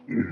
Nice.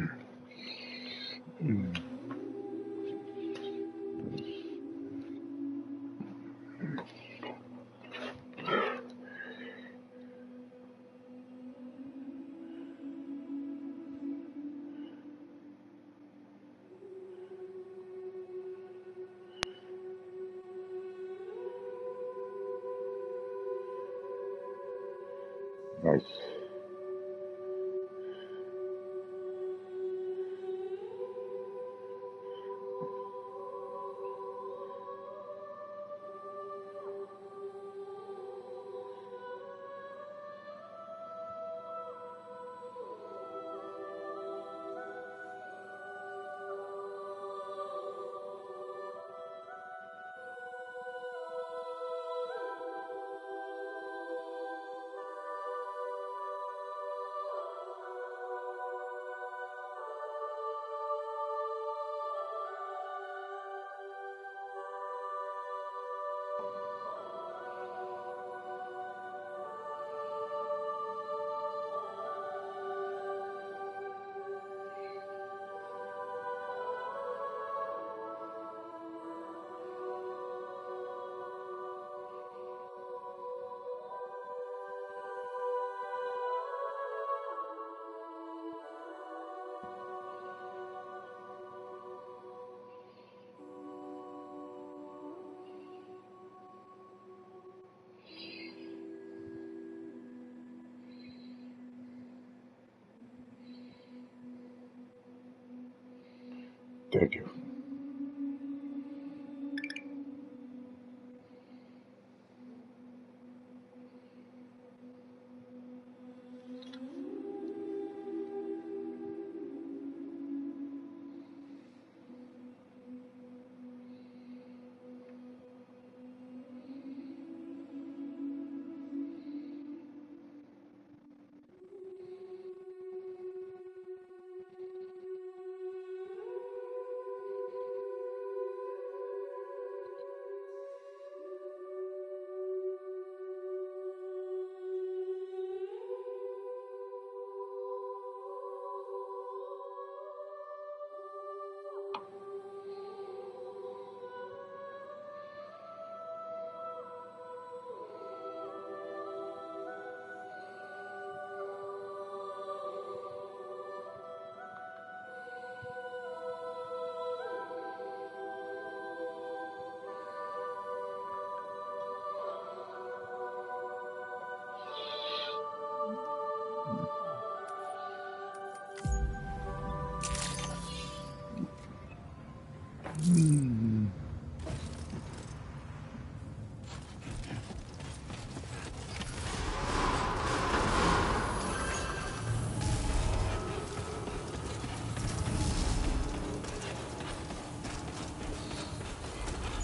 Thank you.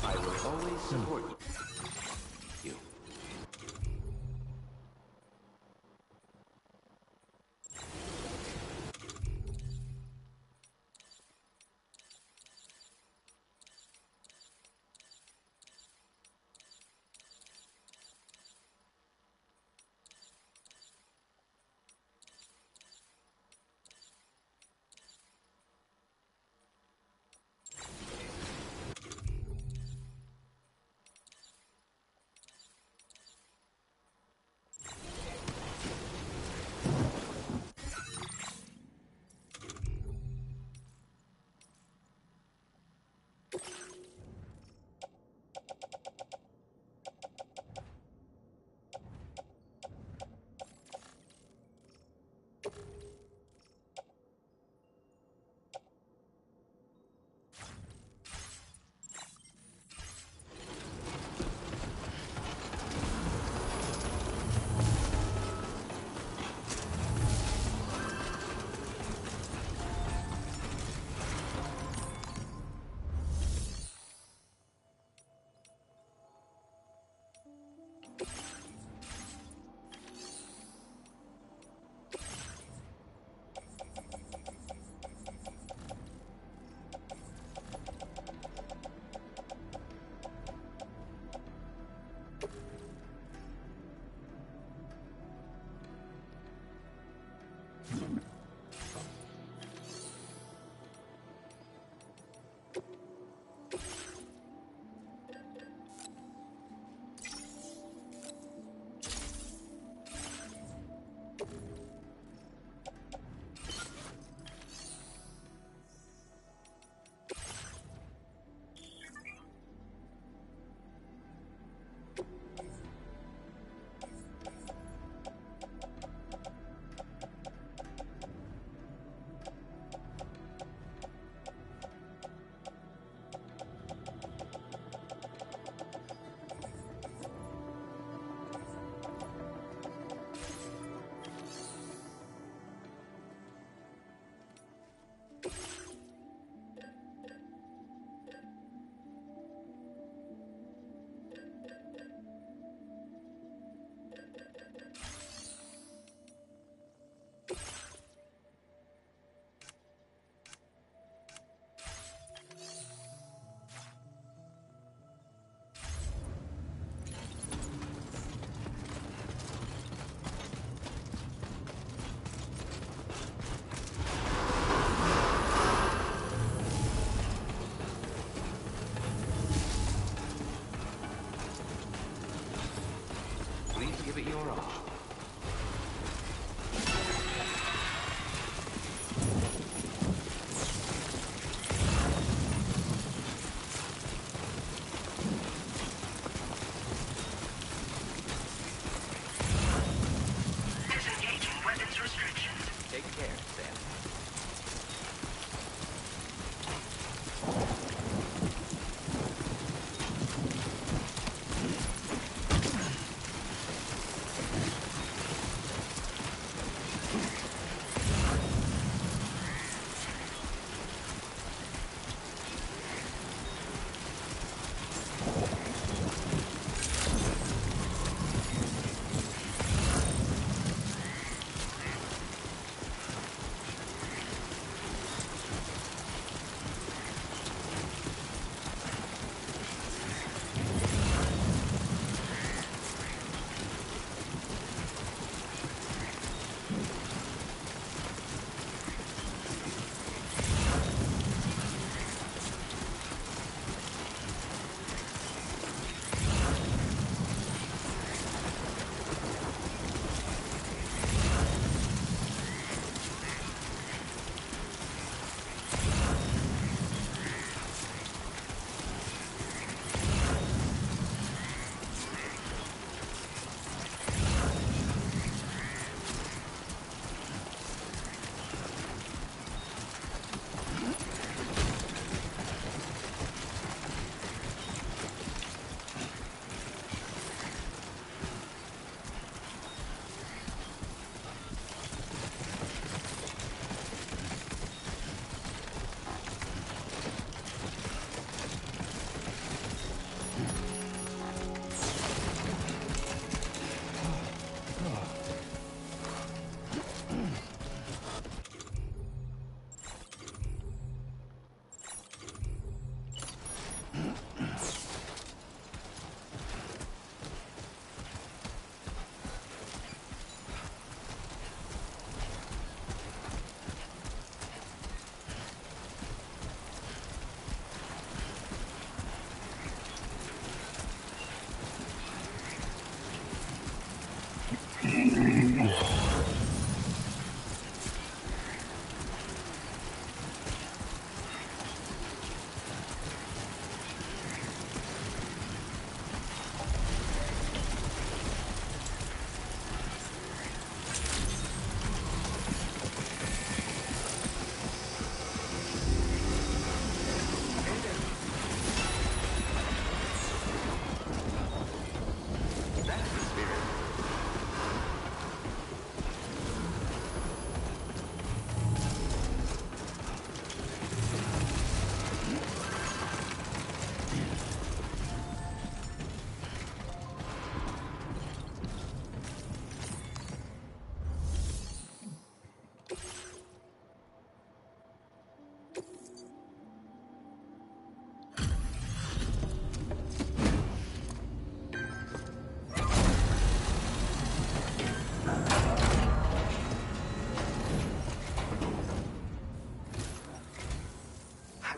I will always support you.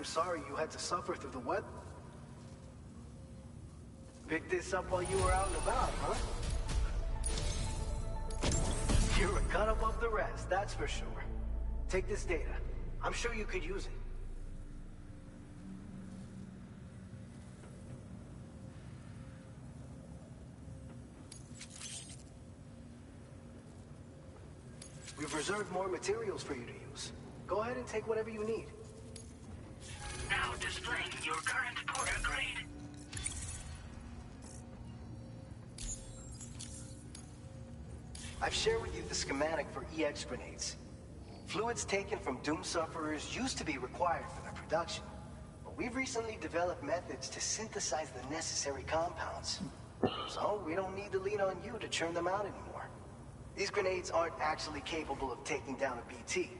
I'm sorry you had to suffer through the weather. Picked this up while you were out and about, huh? You're a cut above the rest, that's for sure. Take this data. I'm sure you could use it. We've reserved more materials for you to use. Go ahead and take whatever you need. Now displaying your current porter grade. I've shared with you the schematic for EX grenades. Fluids taken from Doom sufferers used to be required for their production, but we've recently developed methods to synthesize the necessary compounds. So we don't need to lean on you to churn them out anymore. These grenades aren't actually capable of taking down a BT,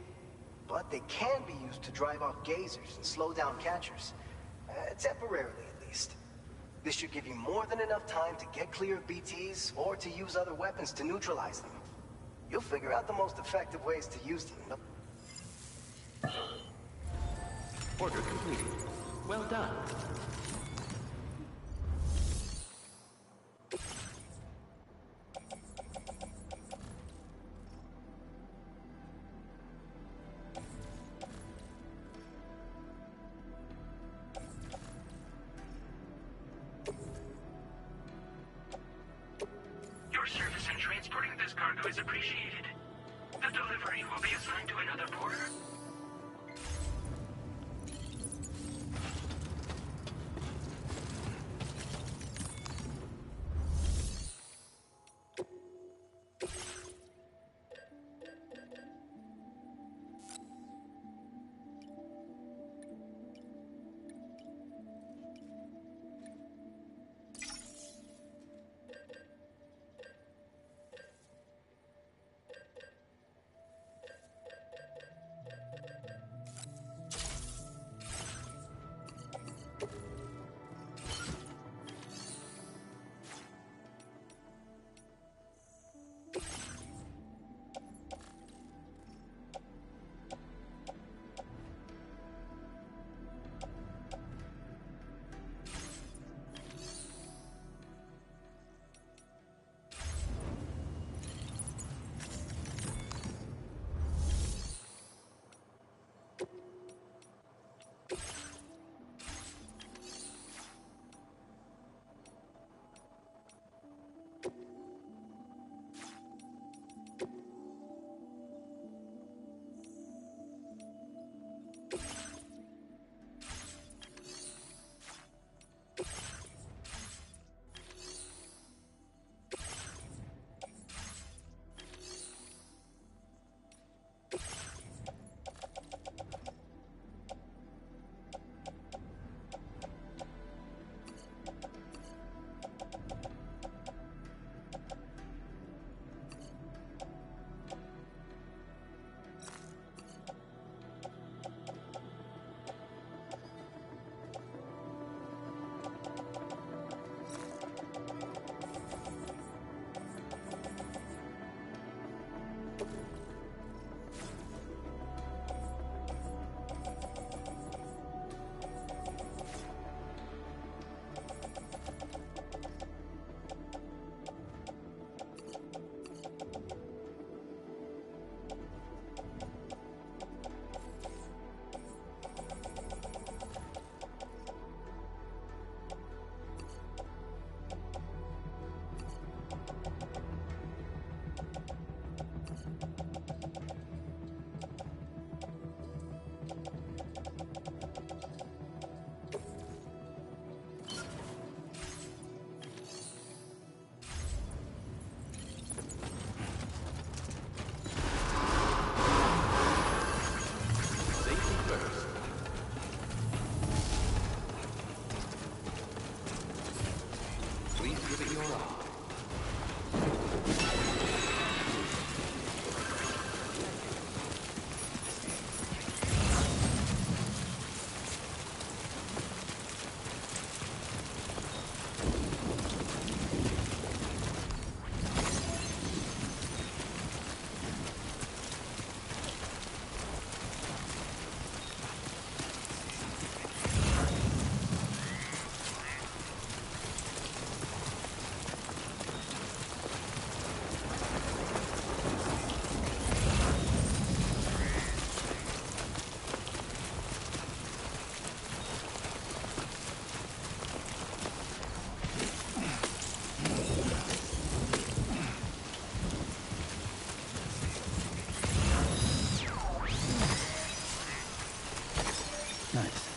but they can be used to drive off gazers and slow down catchers. Temporarily, at least. This should give you more than enough time to get clear of BTs or to use other weapons to neutralize them. You'll figure out the most effective ways to use them. Order completed. Well done. Your service in transporting this cargo is appreciated. The delivery will be assigned to another porter. Nice.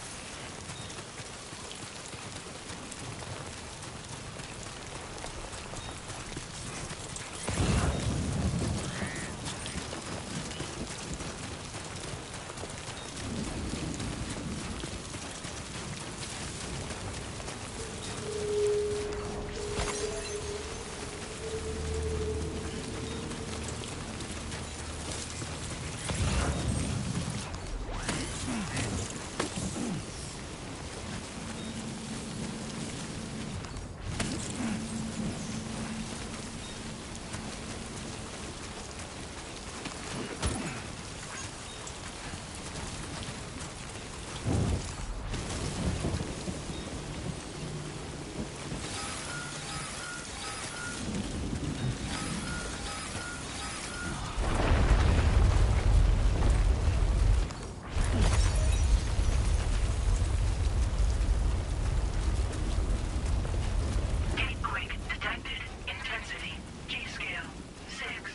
Gatequake detected. Intensity. G-scale. 6.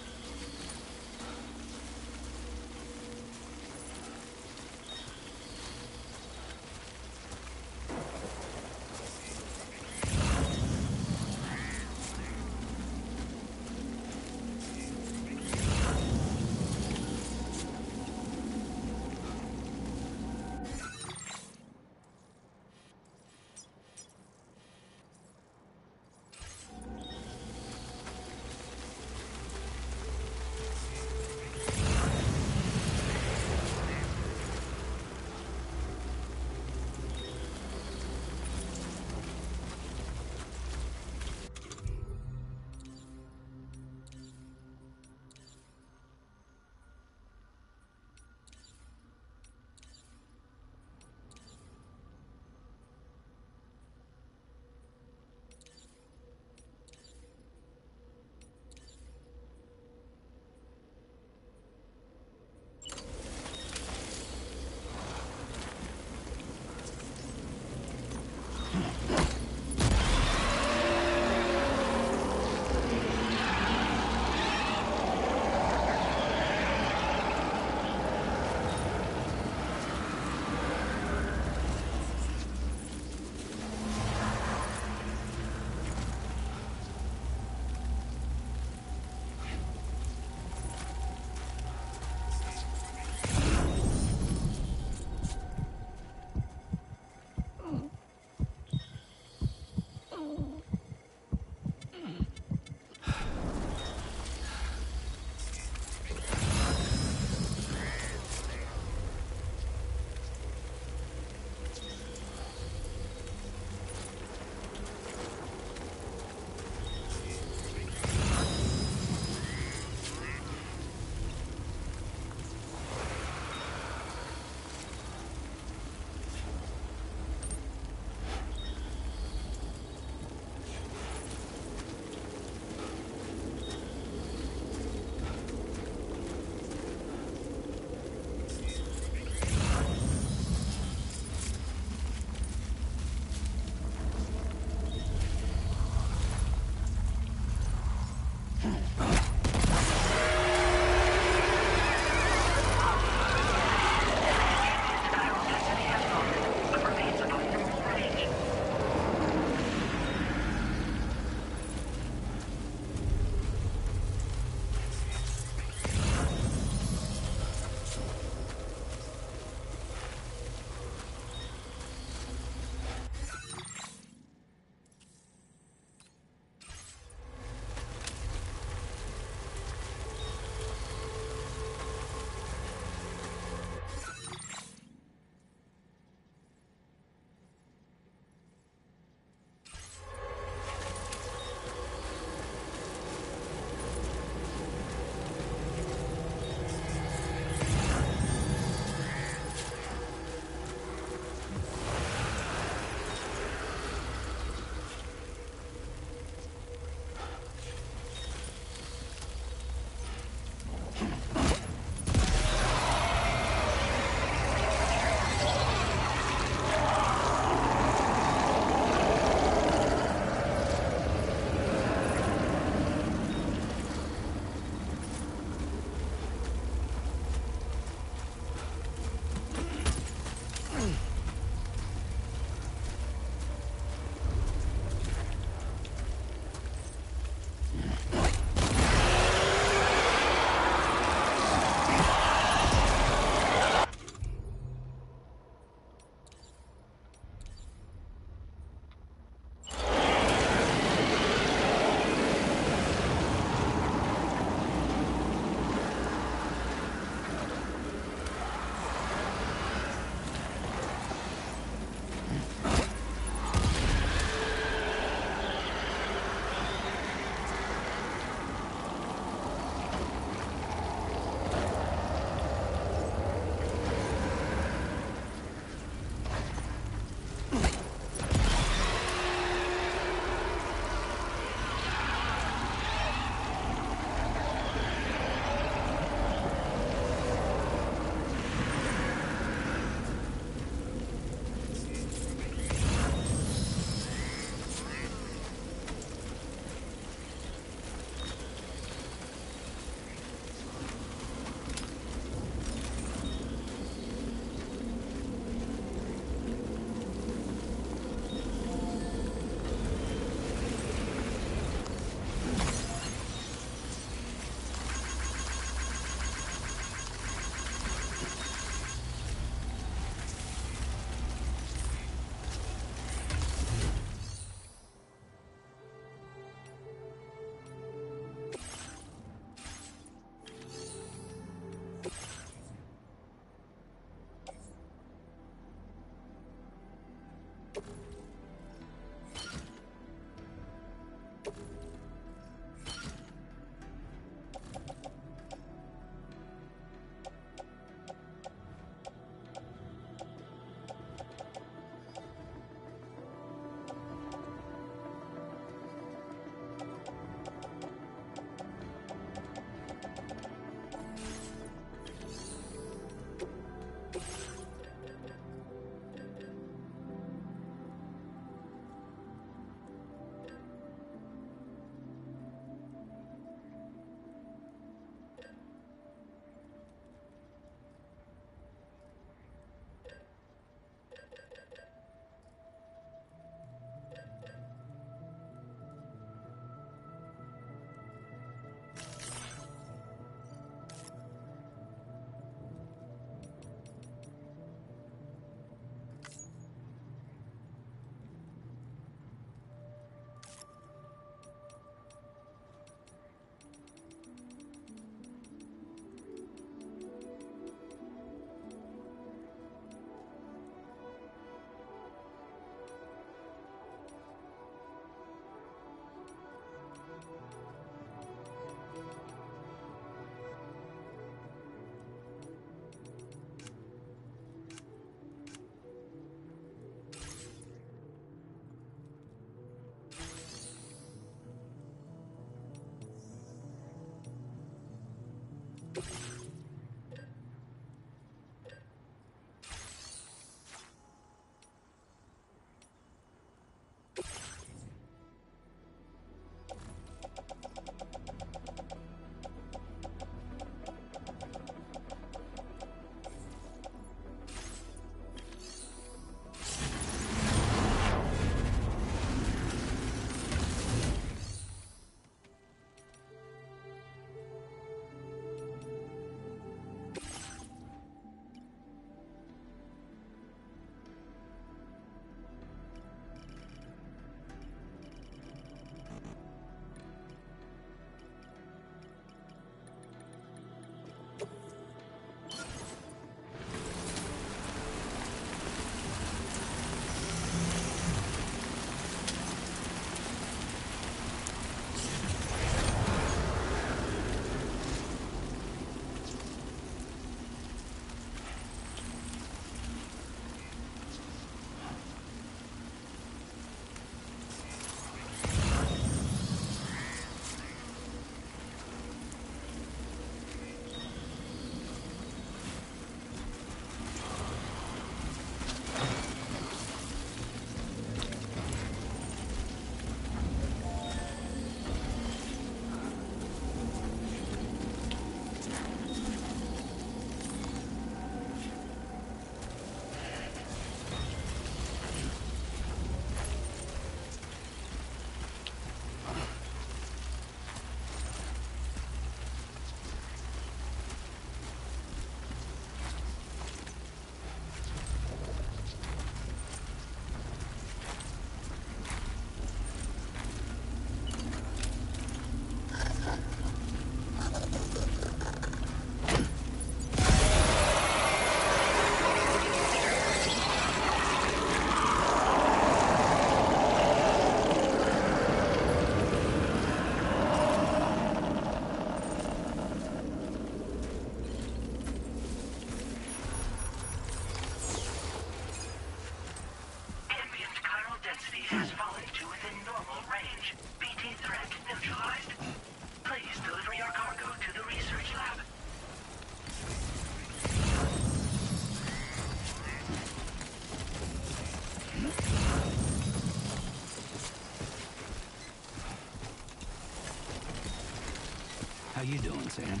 Sam.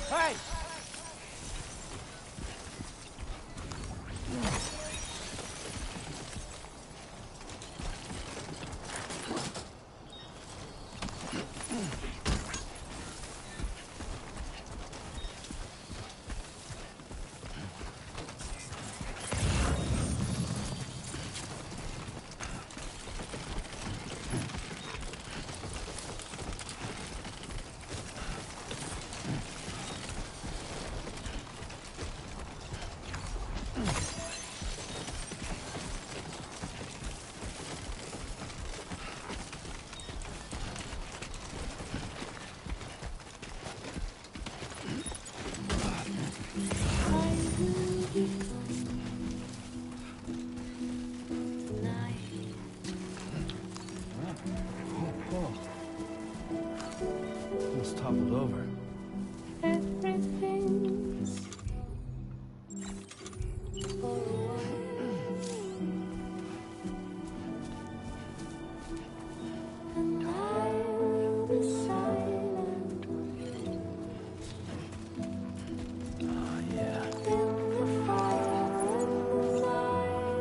Hey! Almost toppled over. Everything's alright. And I will be silent Oh, yeah. in the fire and the fire.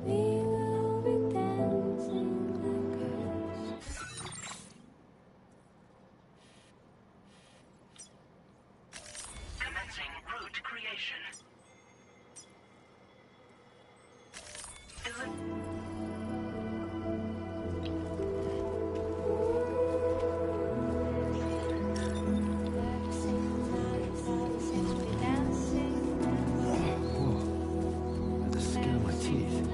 We will be dancing like girls. Commencing route creation. Whoa. The skin of my teeth.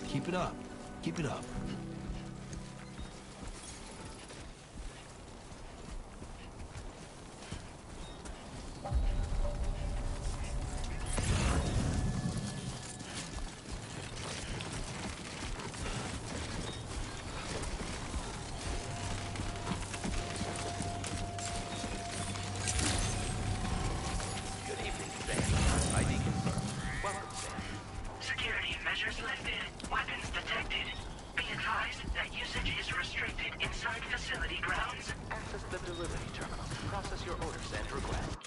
Keep it up. Keep it up. Good evening, Sam. ID confirmed. Welcome, Sam. Security measures lifted. Weapons detected. Be advised that usage is restricted inside facility grounds. Access the delivery terminal. Process your orders and request.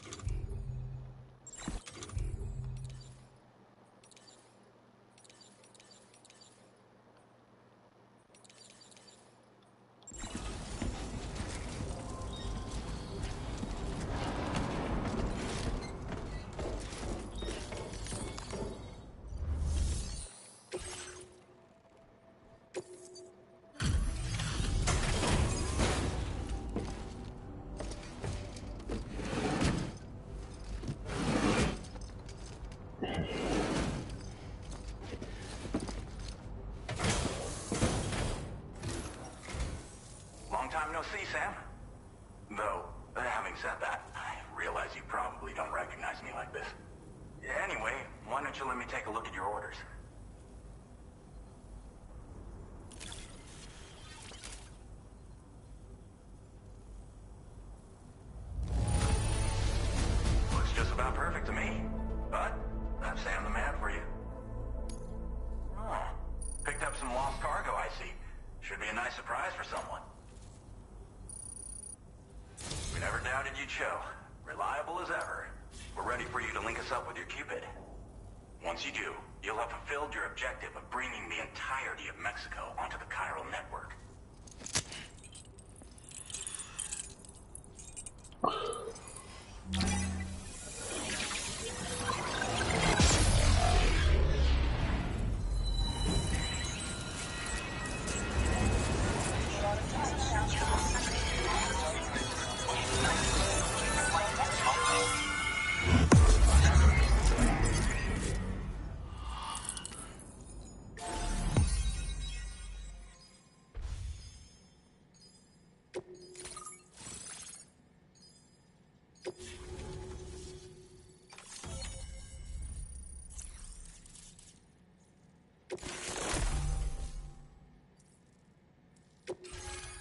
Long time no see, Sam. Though, having said that, I realize you probably don't recognize me like this. Anyway, why don't you let me take a look at your orders? surprise for someone. We never doubted you'd show. Reliable as ever. We're ready for you to link us up with your Cupid. Once you do, you'll have fulfilled your objective of bringing the entirety of Mexico onto the chiral network.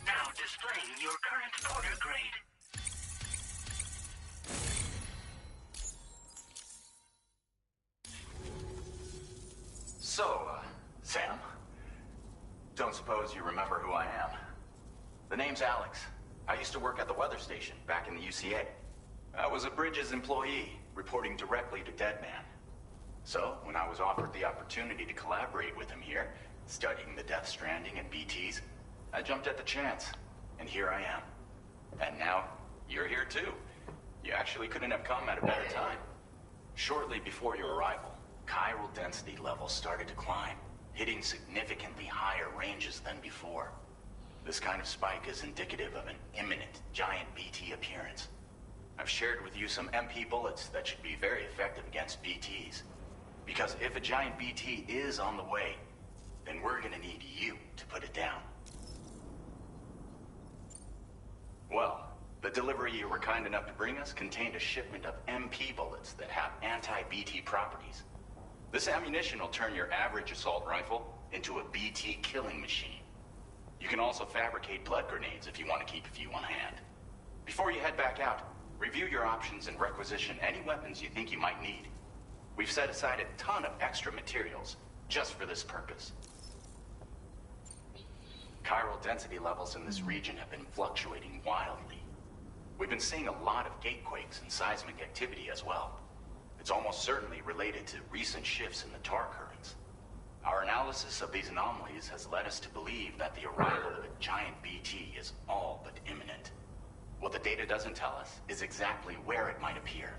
Now displaying your current porter grade. So, Sam, don't suppose you remember who I am? The name's Alex. I used to work at the weather station back in the UCA. I was a Bridges employee, reporting directly to Deadman. So, when I was offered the opportunity to collaborate with him here, studying the Death Stranding and BTs, I jumped at the chance, and here I am. And now, you're here too. You actually couldn't have come at a better time. Shortly before your arrival, chiral density levels started to climb, hitting significantly higher ranges than before. This kind of spike is indicative of an imminent giant BT appearance. I've shared with you some MP bullets that should be very effective against BTs. Because if a giant BT is on the way, then we're gonna need you to put it down. Well, the delivery you were kind enough to bring us contained a shipment of MP bullets that have anti-BT properties. This ammunition will turn your average assault rifle into a BT killing machine. You can also fabricate blood grenades if you want to keep a few on hand. Before you head back out, review your options and requisition any weapons you think you might need. We've set aside a ton of extra materials just for this purpose. Chiral density levels in this region have been fluctuating wildly. We've been seeing a lot of gatequakes and seismic activity as well. It's almost certainly related to recent shifts in the tar currents. Our analysis of these anomalies has led us to believe that the arrival of a giant BT is all but imminent. What the data doesn't tell us is exactly where it might appear.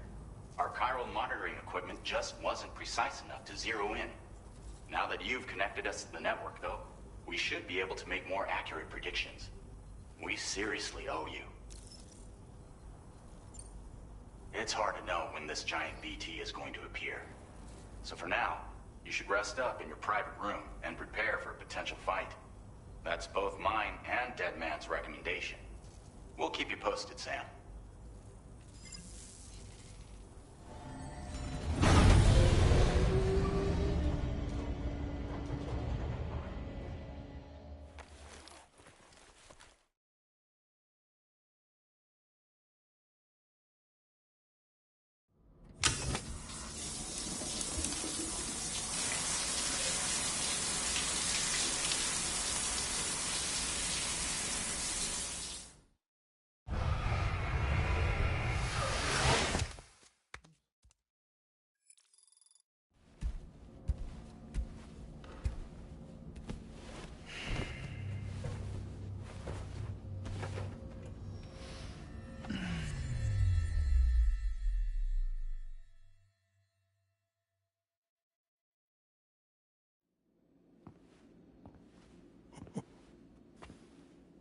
Our chiral monitoring equipment just wasn't precise enough to zero in. Now that you've connected us to the network, though, we should be able to make more accurate predictions. We seriously owe you. It's hard to know when this giant BT is going to appear. So for now, you should rest up in your private room and prepare for a potential fight. That's both mine and Deadman's recommendation. We'll keep you posted, Sam.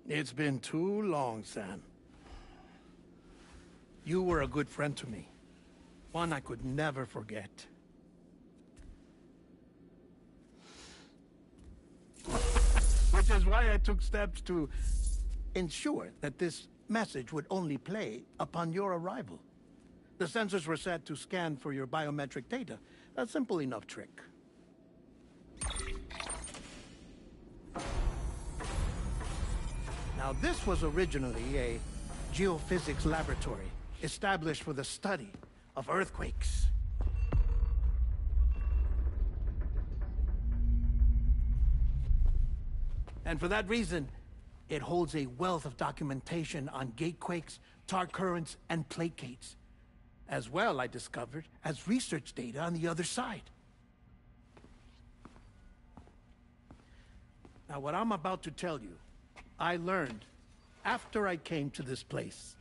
It's been too long, Sam. You were a good friend to me. One I could never forget. Which is why I took steps to ensure that this message would only play upon your arrival. The sensors were set to scan for your biometric data. A simple enough trick. Now, this was originally a geophysics laboratory established for the study of earthquakes. And for that reason, It holds a wealth of documentation on gatequakes, tar currents, and plate gates. As well, I discovered, as research data on the other side. Now, what I'm about to tell you, I learned after I came to this place.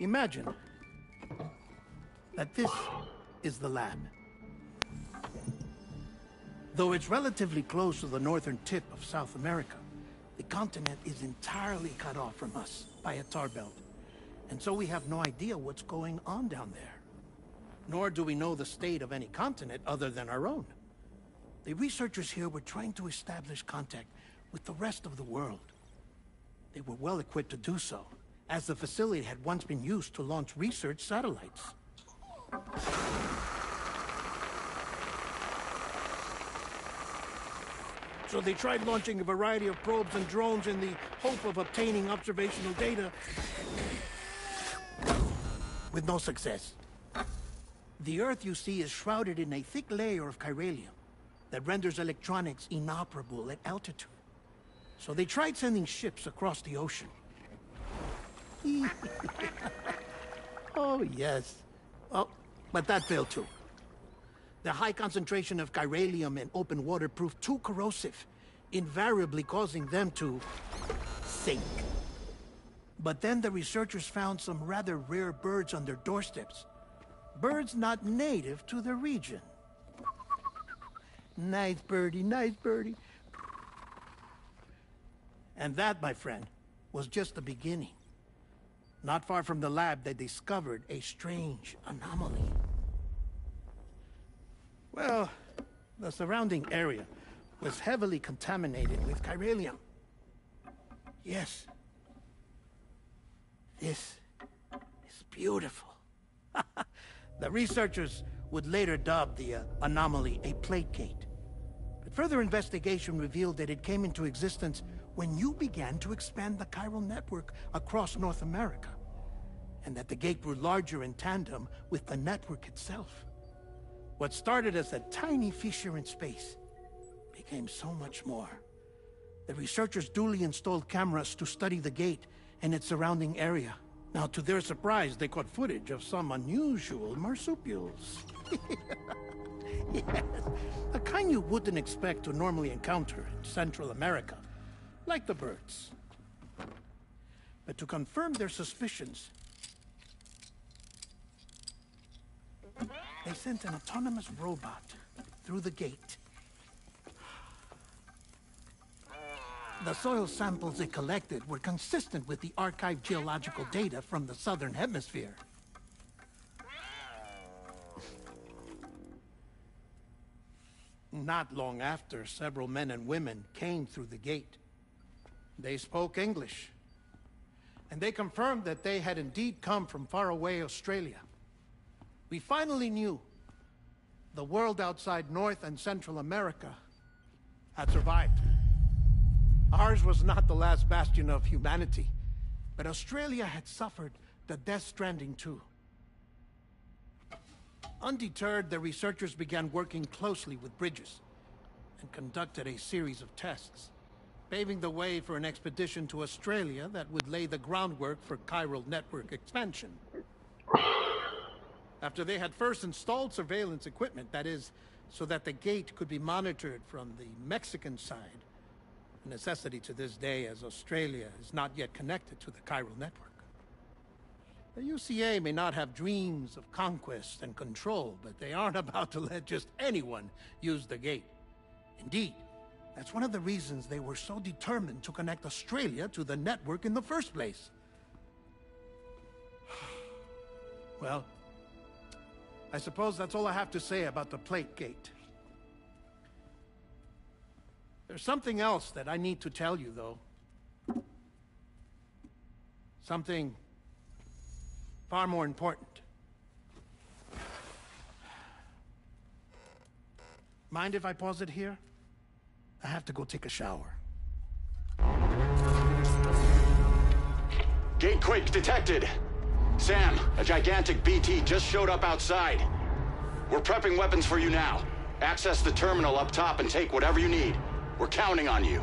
Imagine that this is the lab. Though it's relatively close to the northern tip of South America, the continent is entirely cut off from us by a tar belt. And so we have no idea what's going on down there. Nor do we know the state of any continent other than our own. The researchers here were trying to establish contact with the rest of the world. They were well equipped to do so, as the facility had once been used to launch research satellites. So they tried launching a variety of probes and drones in the hope of obtaining observational data, with no success. The Earth, you see, is shrouded in a thick layer of chiralium that renders electronics inoperable at altitude. So they tried sending ships across the ocean. Oh, yes. Oh, but that failed too. The high concentration of chiralium in open water proved too corrosive, invariably causing them to sink. But then the researchers found some rather rare birds on their doorsteps. Birds not native to the region. Nice birdie, nice birdie. And that, my friend, was just the beginning. Not far from the lab, they discovered a strange anomaly. Well, the surrounding area was heavily contaminated with chiralium. Yes. This is beautiful. The researchers would later dub the anomaly a plate gate. But further investigation revealed that it came into existence when you began to expand the chiral network across North America, and that the gate grew larger in tandem with the network itself. What started as a tiny fissure in space became so much more. The researchers duly installed cameras to study the gate and its surrounding area. Now, to their surprise, they caught footage of some unusual marsupials. Yes, a kind you wouldn't expect to normally encounter in Central America, like the birds. But to confirm their suspicions, they sent an autonomous robot through the gate. The soil samples it collected were consistent with the archived geological data from the southern hemisphere. Not long after, several men and women came through the gate. They spoke English, and they confirmed that they had indeed come from faraway Australia. We finally knew the world outside North and Central America had survived. Ours was not the last bastion of humanity, but Australia had suffered the death stranding too. Undeterred, the researchers began working closely with Bridges and conducted a series of tests, paving the way for an expedition to Australia that would lay the groundwork for chiral network expansion. After they had first installed surveillance equipment, that is, so that the gate could be monitored from the Mexican side, a necessity to this day as Australia is not yet connected to the chiral network. The UCA may not have dreams of conquest and control, but they aren't about to let just anyone use the gate. Indeed, that's one of the reasons they were so determined to connect Australia to the network in the first place. Well, I suppose that's all I have to say about the plate gate. There's something else that I need to tell you, though. Something far more important. Mind if I pause it here? I have to go take a shower. Gatequake detected. Sam, a gigantic BT just showed up outside. We're prepping weapons for you now. Access the terminal up top and take whatever you need. We're counting on you.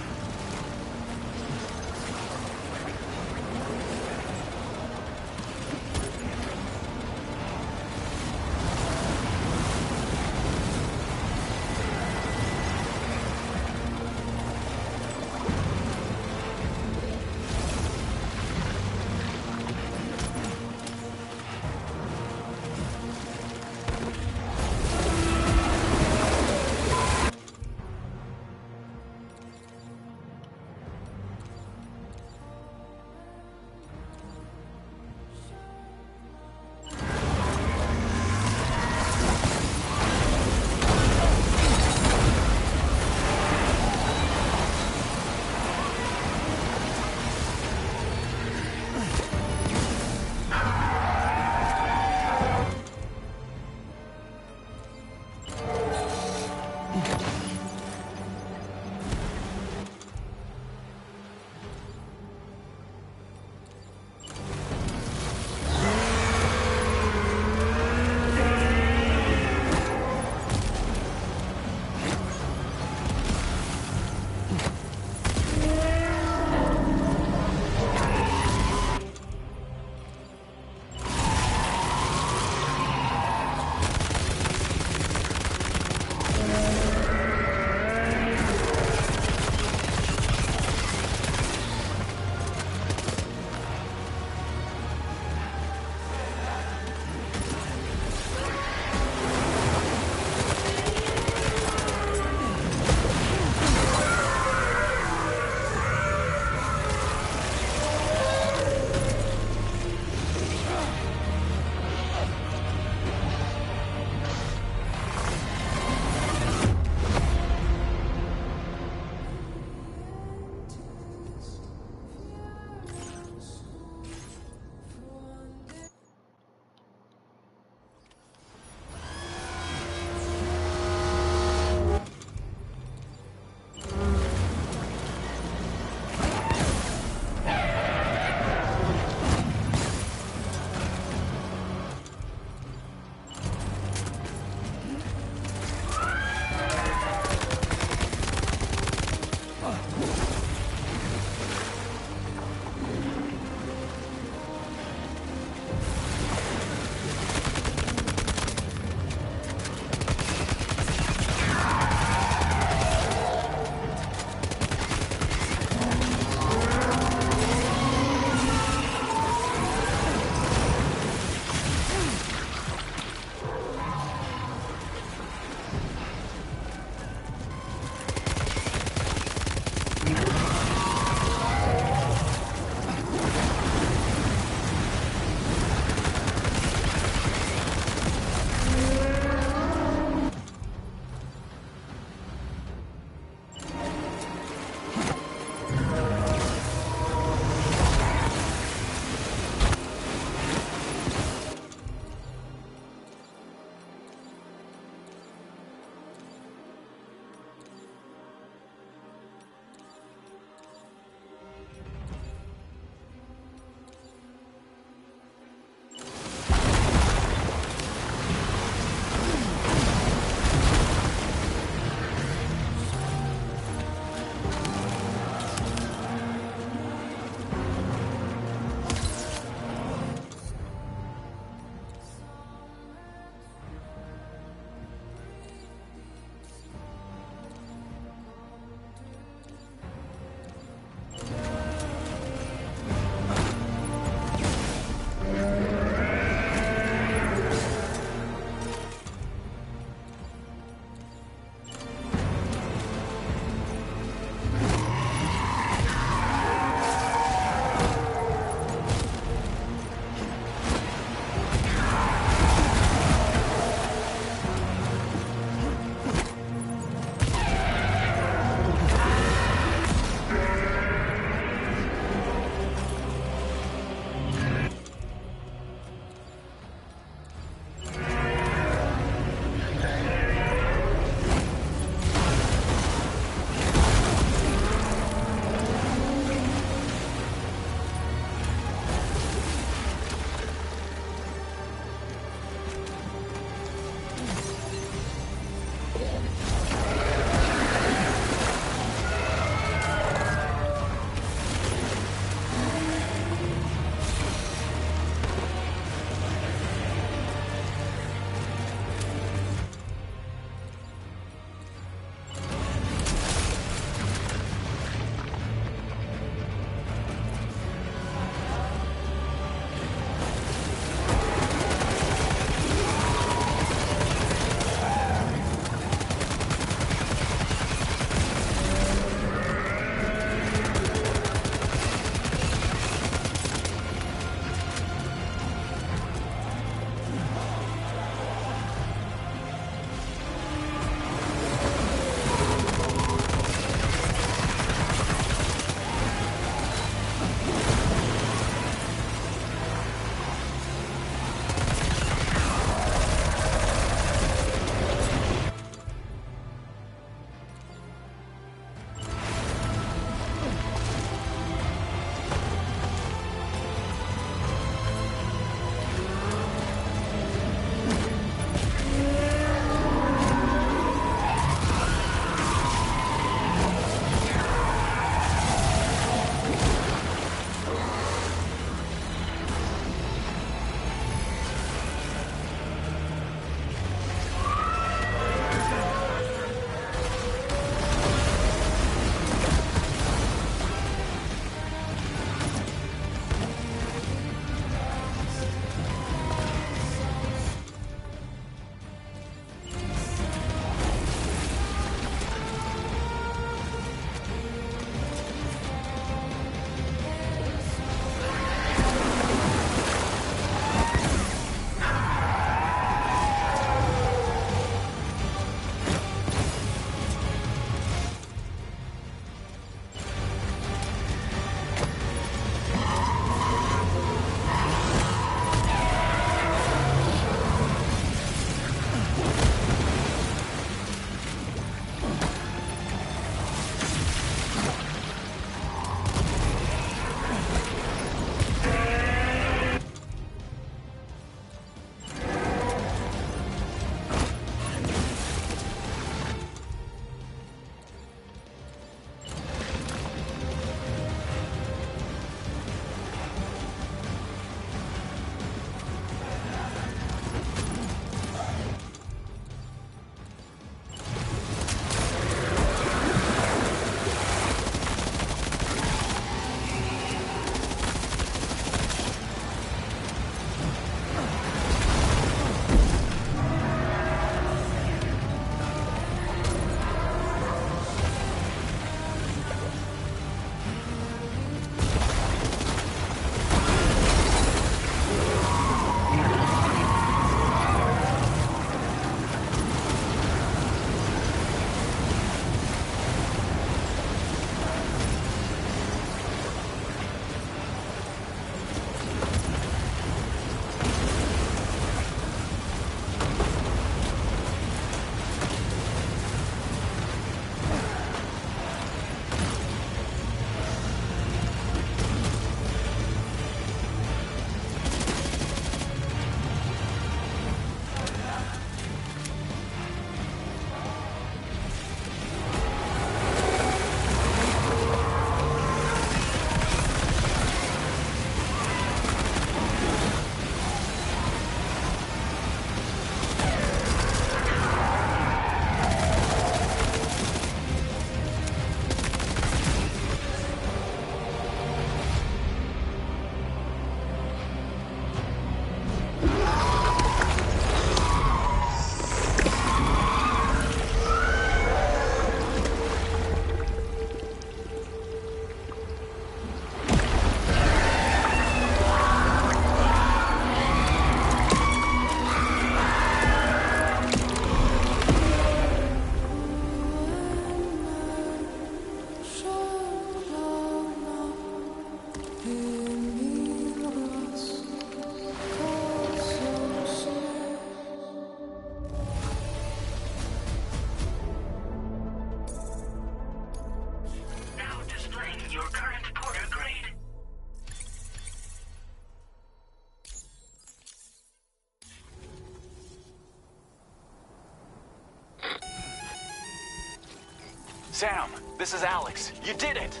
Sam, this is Alex. You did it!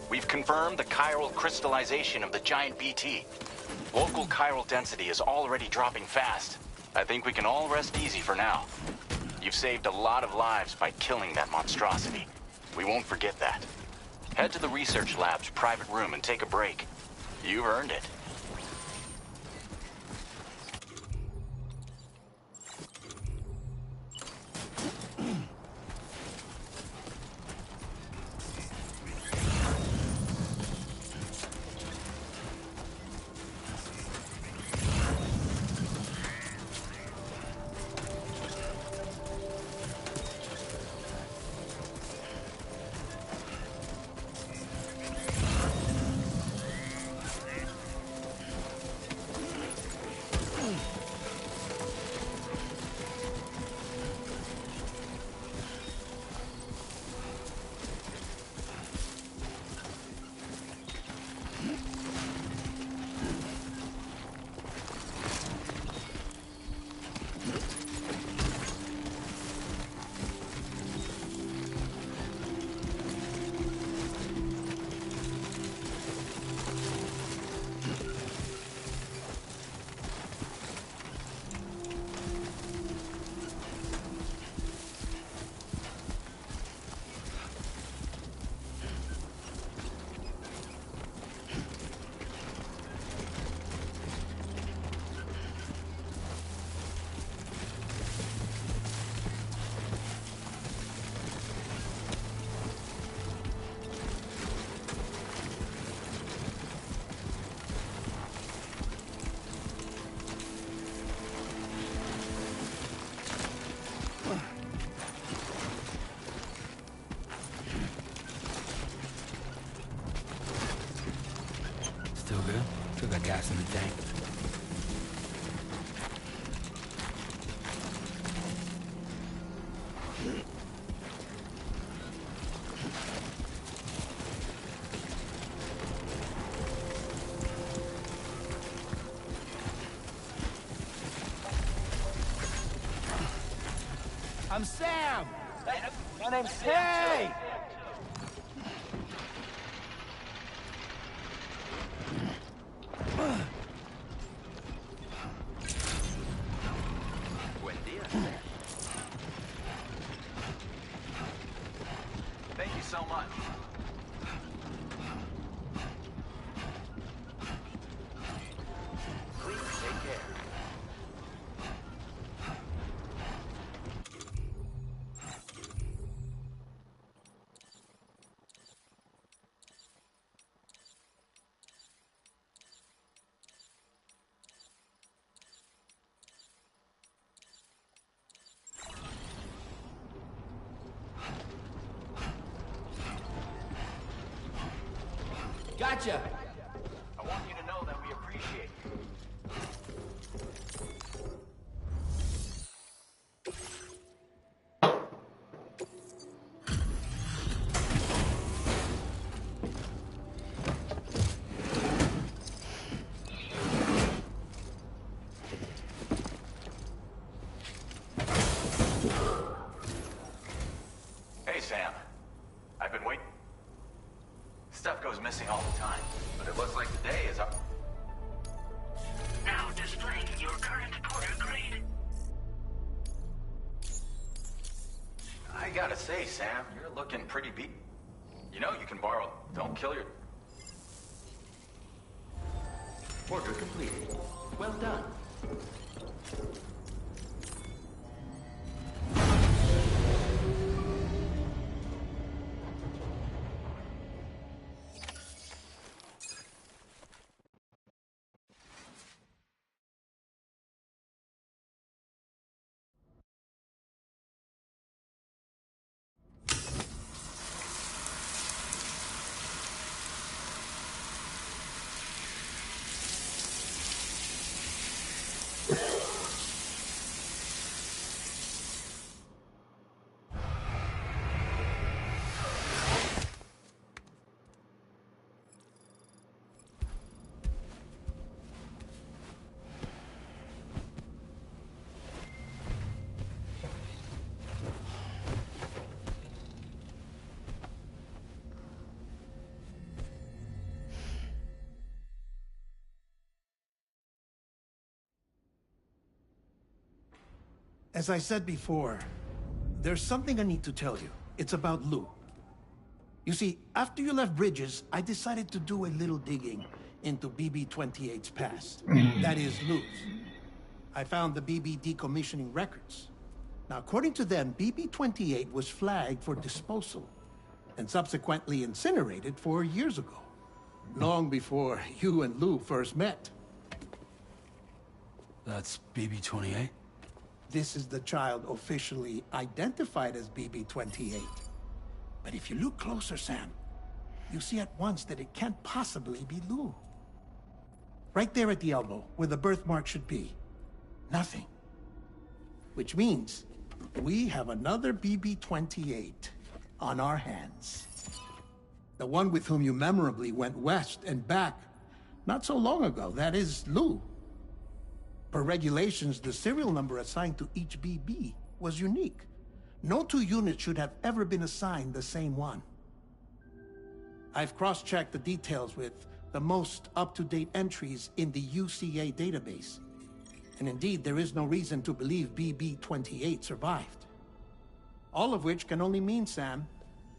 We've confirmed the chiral crystallization of the giant BT. Local chiral density is already dropping fast. I think we can all rest easy for now. You've saved a lot of lives by killing that monstrosity. We won't forget that. Head to the research lab's private room and take a break. You've earned it. Still good? Still got gas in the tank. I'm Sam! My name's Sam. Hey! Buen dia. Thank you so much. Please take care. Gotcha! I want you to know that we appreciate you. Hey, Sam. I've been waiting. Stuff goes missing all the time, but it looks like today is up. Now displaying your current Porter grade. I gotta say, Sam, you're looking pretty beat. You know you can borrow. Don't kill your... Order completed. Well done. As I said before, there's something I need to tell you. It's about Lou. You see, after you left Bridges, I decided to do a little digging into BB-28's past. That is, Lou's. I found the BB decommissioning records. Now, according to them, BB-28 was flagged for disposal and subsequently incinerated 4 years ago, long before you and Lou first met. That's BB-28? This is the child officially identified as BB-28. But if you look closer, Sam, you see at once that it can't possibly be Lou. Right there at the elbow, where the birthmark should be. Nothing. Which means we have another BB-28 on our hands. The one with whom you memorably went west and back not so long ago. That is Lou. Per regulations, the serial number assigned to each BB was unique. No two units should have ever been assigned the same one. I've cross-checked the details with the most up-to-date entries in the UCA database. And indeed, there is no reason to believe BB-28 survived. All of which can only mean, Sam,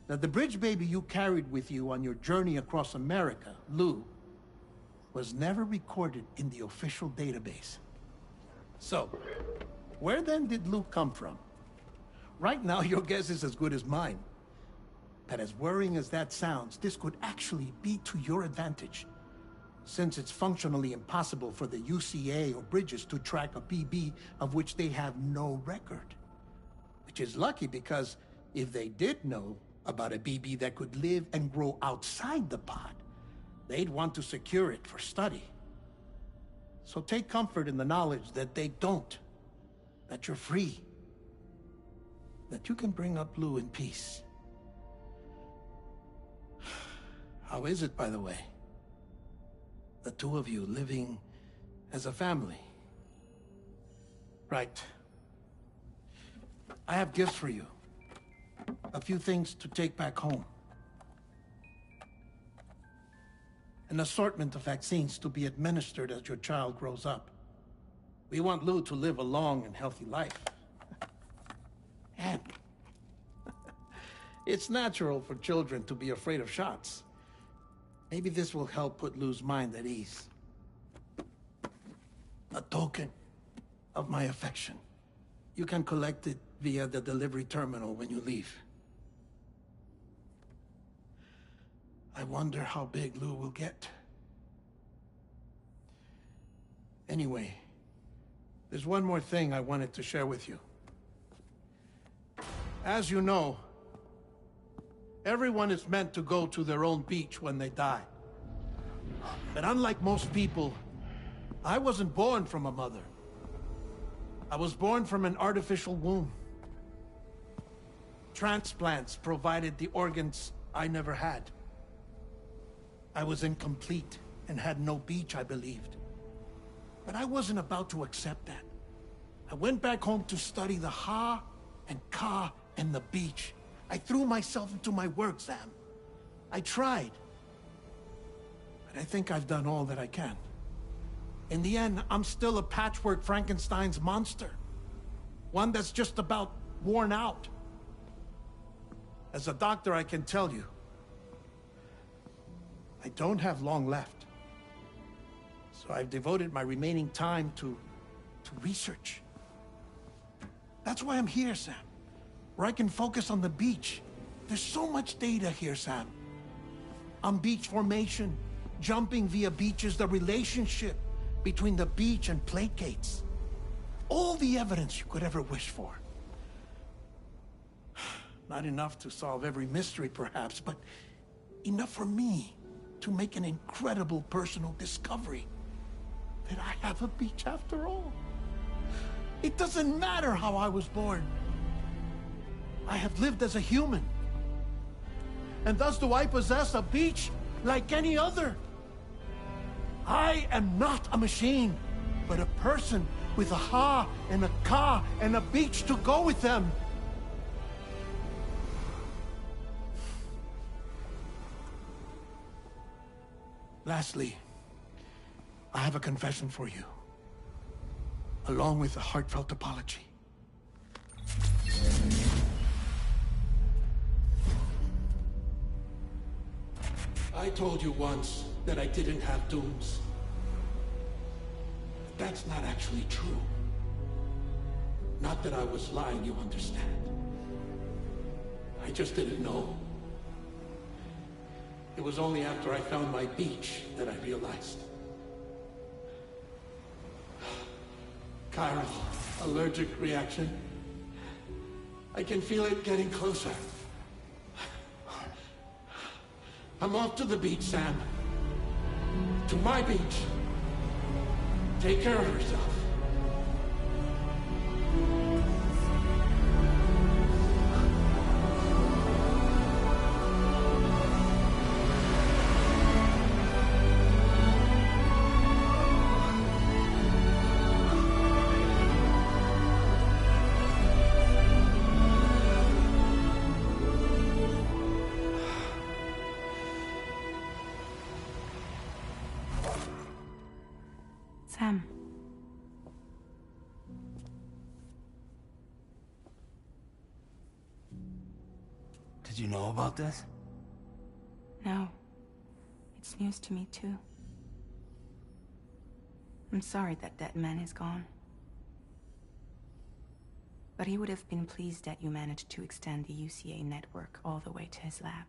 that the bridge baby you carried with you on your journey across America, Lou, was never recorded in the official database. So, where then did Lou come from? Right now, your guess is as good as mine. But as worrying as that sounds, this could actually be to your advantage, since it's functionally impossible for the UCA or Bridges to track a BB of which they have no record. Which is lucky, because if they did know about a BB that could live and grow outside the pod, they'd want to secure it for study. So take comfort in the knowledge that they don't, that you're free, that you can bring up Lou in peace. How is it, by the way? The two of you living as a family. Right. I have gifts for you. A few things to take back home. An assortment of vaccines to be administered as your child grows up. We want Lou to live a long and healthy life. And it's natural for children to be afraid of shots. Maybe this will help put Lou's mind at ease. A token of my affection. You can collect it via the delivery terminal when you leave. I wonder how big Lou will get. Anyway, there's one more thing I wanted to share with you. As you know, everyone is meant to go to their own beach when they die. But unlike most people, I wasn't born from a mother. I was born from an artificial womb. Transplants provided the organs I never had. I was incomplete and had no beach, I believed. But I wasn't about to accept that. I went back home to study the Ha and Ka and the beach. I threw myself into my work, Sam. I tried. But I think I've done all that I can. In the end, I'm still a patchwork Frankenstein's monster. One that's just about worn out. As a doctor, I can tell you, I don't have long left. So I've devoted my remaining time to research. That's why I'm here, Sam. Where I can focus on the beach. There's so much data here, Sam. On beach formation, jumping via beaches, the relationship between the beach and placates. All the evidence you could ever wish for. Not enough to solve every mystery, perhaps, but enough for me to make an incredible personal discovery. That I have a beach after all. It doesn't matter how I was born. I have lived as a human. And thus do I possess a beach like any other. I am not a machine, but a person with a Ha and a Ka and a beach to go with them. Lastly, I have a confession for you, along with a heartfelt apology. I told you once that I didn't have dooms. That's not actually true. Not that I was lying, you understand. I just didn't know. It was only after I found my beach that I realized. Chiral, allergic reaction. I can feel it getting closer. I'm off to the beach, Sam. To my beach. Take care of yourself. Sam. Did you know about this? No. It's news to me, too. I'm sorry that that man is gone. But he would have been pleased that you managed to extend the UCA network all the way to his lab.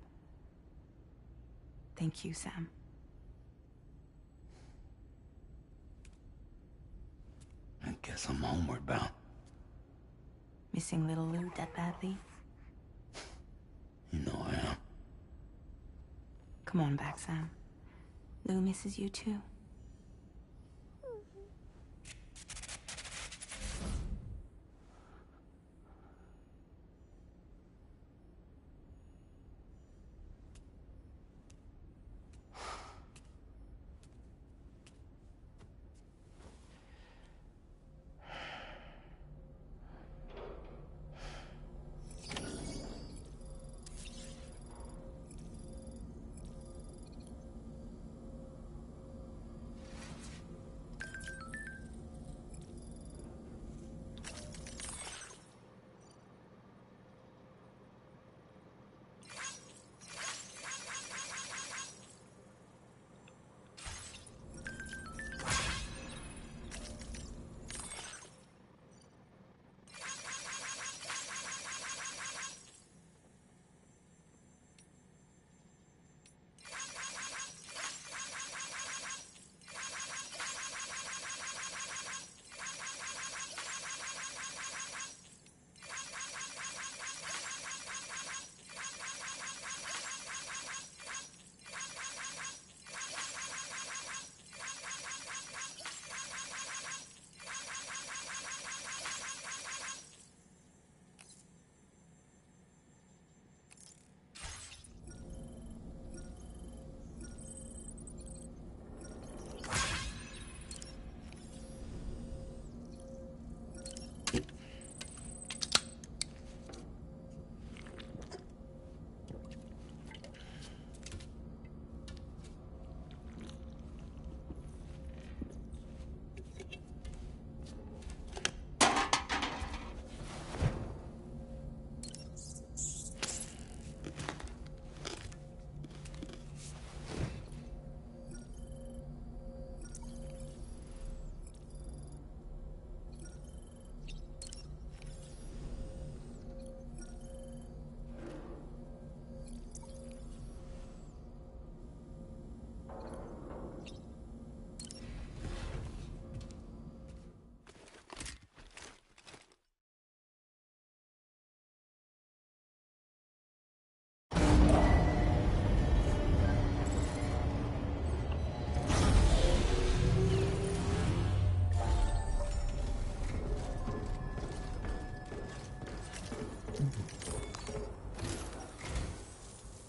Thank you, Sam. I guess I'm homeward bound. Missing little Lou that badly? You know I am. Come on back, Sam. Lou misses you too.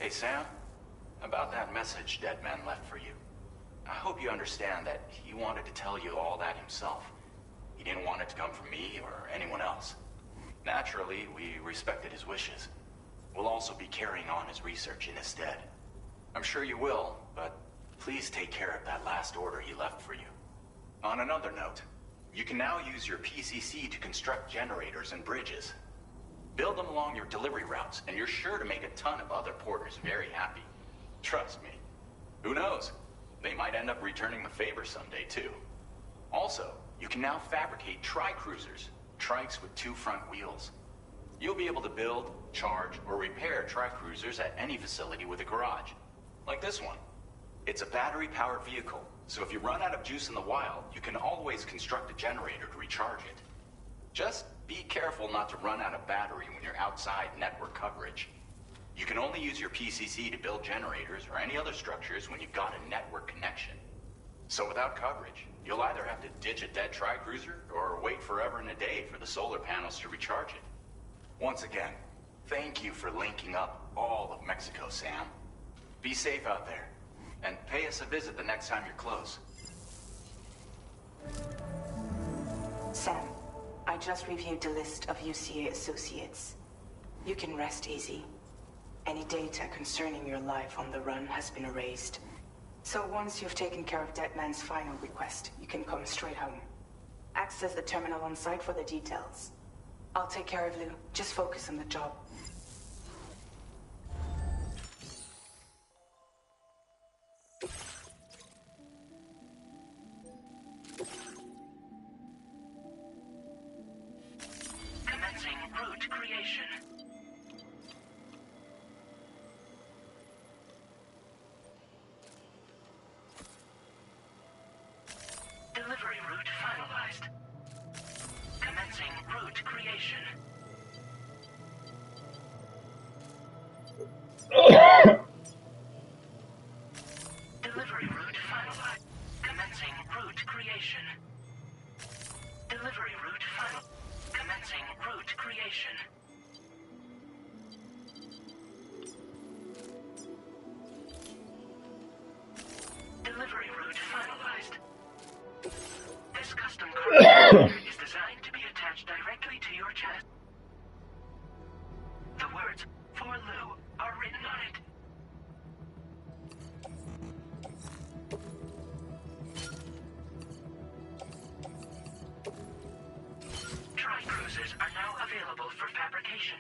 Hey, Sam. About that message Deadman left for you. I hope you understand that he wanted to tell you all that himself. He didn't want it to come from me or anyone else. Naturally, we respected his wishes. We'll also be carrying on his research in his stead. I'm sure you will, but please take care of that last order he left for you. On another note, you can now use your PCC to construct generators and bridges. Build them along your delivery routes, and you're sure to make a ton of other porters very happy. Trust me. Who knows? They might end up returning the favor someday, too. Also, you can now fabricate tri-cruisers, trikes with 2 front wheels. You'll be able to build, charge, or repair tri-cruisers at any facility with a garage. Like this one. It's a battery-powered vehicle, so if you run out of juice in the wild, you can always construct a generator to recharge it. Just be careful not to run out of battery when you're outside network coverage. You can only use your PCC to build generators or any other structures when you've got a network connection. So without coverage, you'll either have to ditch a dead tri-cruiser or wait forever and a day for the solar panels to recharge it. Once again, thank you for linking up all of Mexico, Sam. Be safe out there, and pay us a visit the next time you're close. Sam, I just reviewed the list of UCA associates. You can rest easy. Any data concerning your life on the run has been erased. So once you've taken care of Deadman's final request, you can come straight home. Access the terminal on site for the details. I'll take care of Lou. Just focus on the job. Commencing route creation. Delivery route finalized. Commencing route creation. Delivery route finalized. Commencing route creation. Delivery route final. Commencing route creation. Delivery route finalized. This custom car is designed to be attached directly to your chest. The words "For Lou" are written on it. Tri-cruisers are now available for fabrication.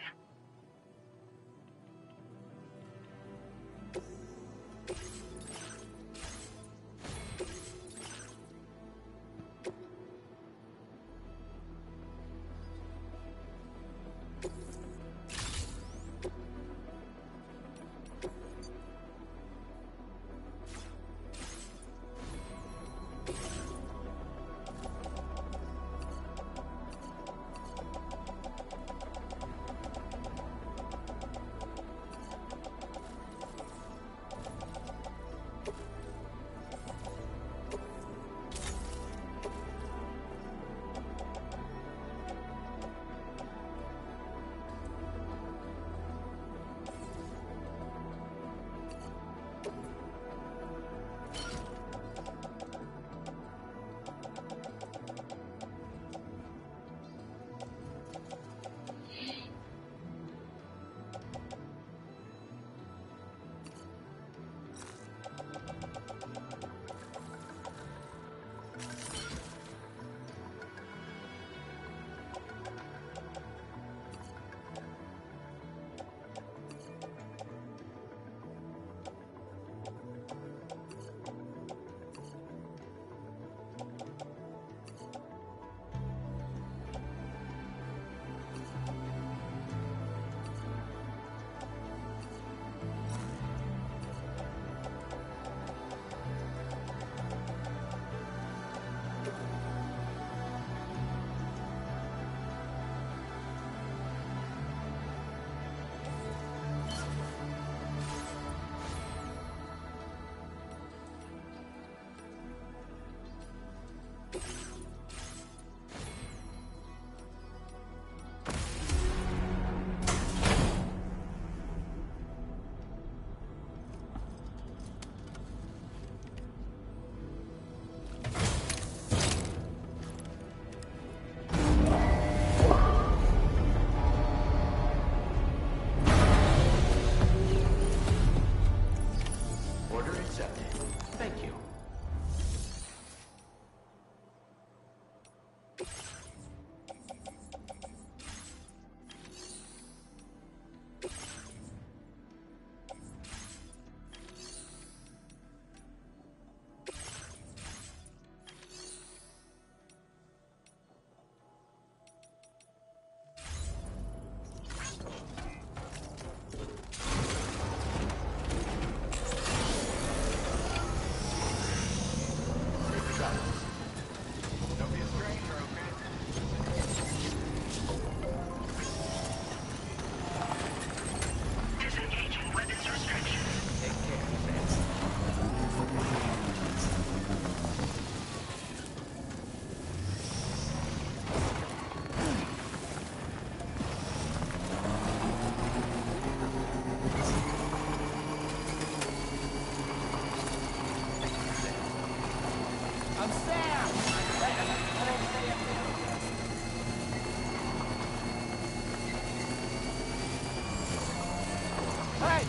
Hey!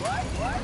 What?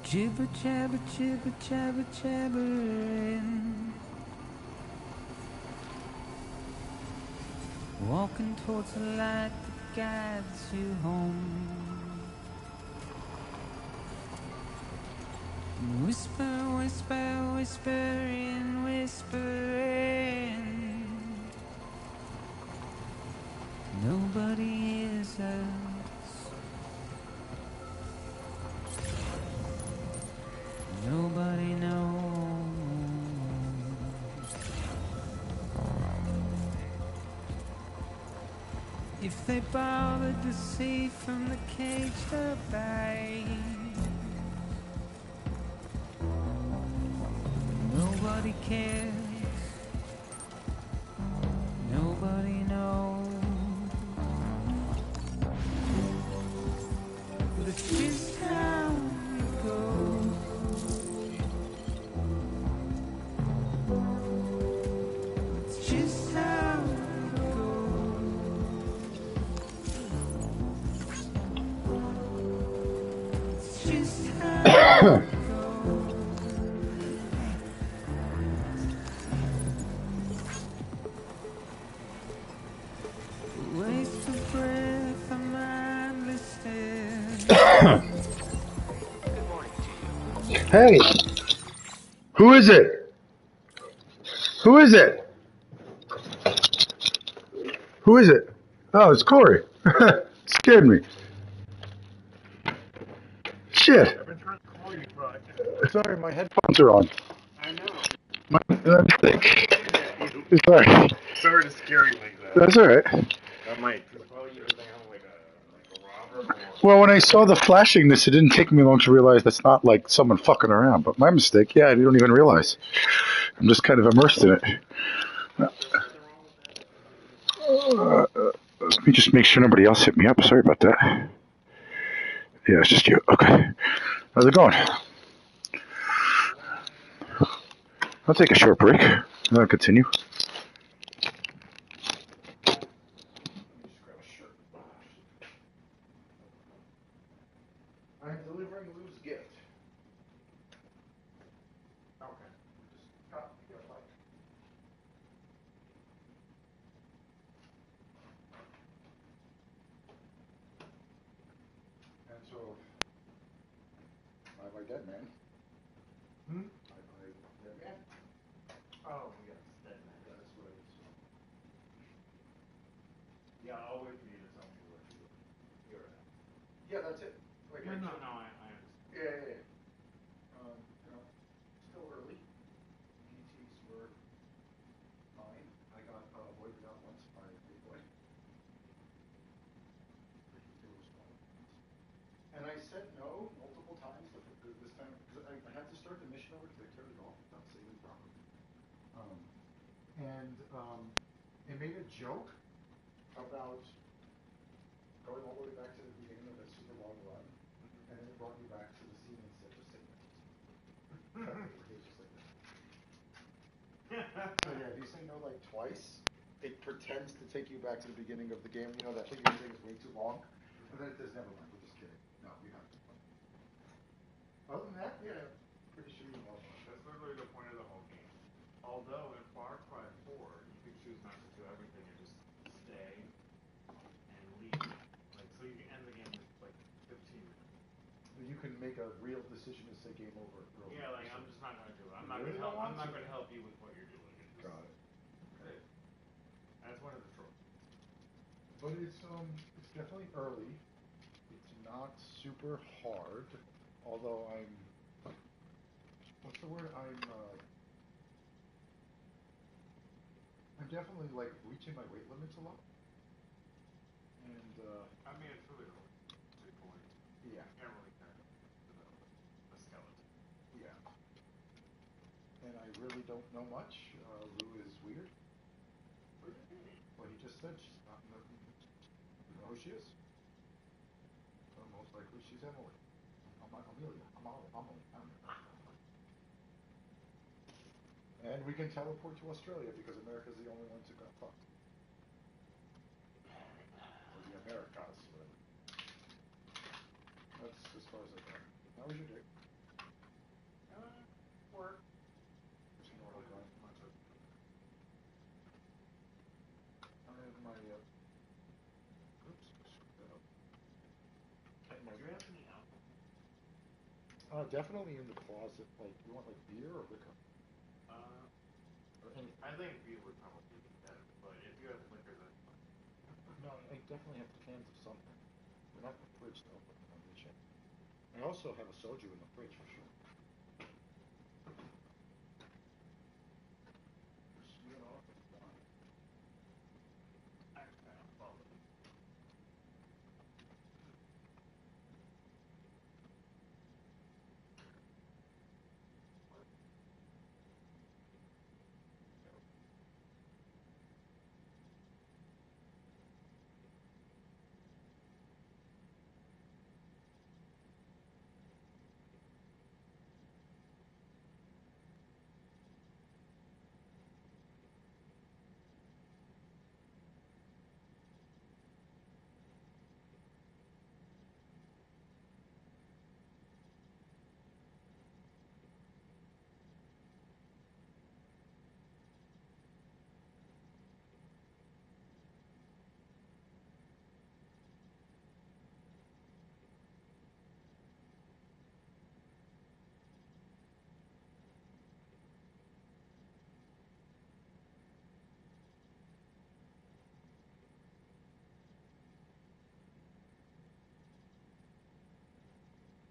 Jibber jabber jibber jabber jabbering, walking towards the light that guides you home. Whisper, whisper, whispering, whispering. Nobody hears us. Nobody knows. If they bothered to see from the cage to bay, nobody cares. Nobody knows. But it's just how it goes. It's just how it goes. It's just how it goes. Waste of breath, a mindless stare. Hey, who is it? Who is it? Who is it? Oh, it's Corey. Scared me. Shit. I've been trying to call you, but Sorry, my headphones are on. I know. My mistake. Sorry. Sorry to scare you like that. That's all right. That might probably you think I'm like a robber. Well, when I saw the flashingness, it didn't take me long to realize that's not like someone fucking around. But my mistake. Yeah, I don't even realize. I'm just kind of immersed in it. Let me just make sure nobody else hit me up. Sorry about that. Yeah, it's just you. Okay. How's it going? I'll take a short break. I'll continue. I'm delivering Lou's gift. Okay. Just cut your light. And so, my dead man. My dead man. Oh, yes, that man. That's what it is. Yeah, I'll wait for you to tell me what you're at. Yeah, that's it. Like, No, I understand. Yeah. You know, still early. PTs were fine. I got voided out once by a big boy. And I said no multiple times this time because I had to start the mission over because I turned it off without saving properly. It made a joke about going all the way back to the beginning of that super long run, and then it brought me back to the scene instead of save it. So yeah, if you say no like twice, it pretends to take you back to the beginning of the game. You know that thing you're saying is way too long, and then it says never mind. We're just kidding. No, we have to. Other than that, yeah, pretty sure you know. That's literally the point of the whole game. Although in Far Cry 4, you could choose not to do everything and just stay and leave. Like, so you can end the game in like 15 minutes. You can make a real decision to say game over. Yeah, like I'm just not gonna do it. I'm not Really gonna help. don't I'm want not to. gonna help you with what you're doing. Got it. Hey, that's one of the tropes. But it's definitely early. It's not super hard, although what's the word? I'm definitely like reaching my weight limits a lot. And I mean, it's really early. Big point. Yeah. You can't really care about a skeleton. Yeah. And I really don't know much. Lou is weird. What do you mean? Well, he just said she's not in the... You know who she is? So most likely she's Emily. Amelia. Emily. And we can teleport to Australia because America's the only ones who got fucked. Or the Americas, whatever. That's as far as I got. How was your day? Work. Just normal grind. I have my, oops, screwed that up. Do you have any alcohol? Definitely in the closet. Like, you want like beer or liquor? Or anything? I think beer would probably be better, but if you have liquor, then No, I definitely have cans of something. We're not in the fridge though, but I'm gonna check. I also have a soju in the fridge for sure. actually, I'll follow you.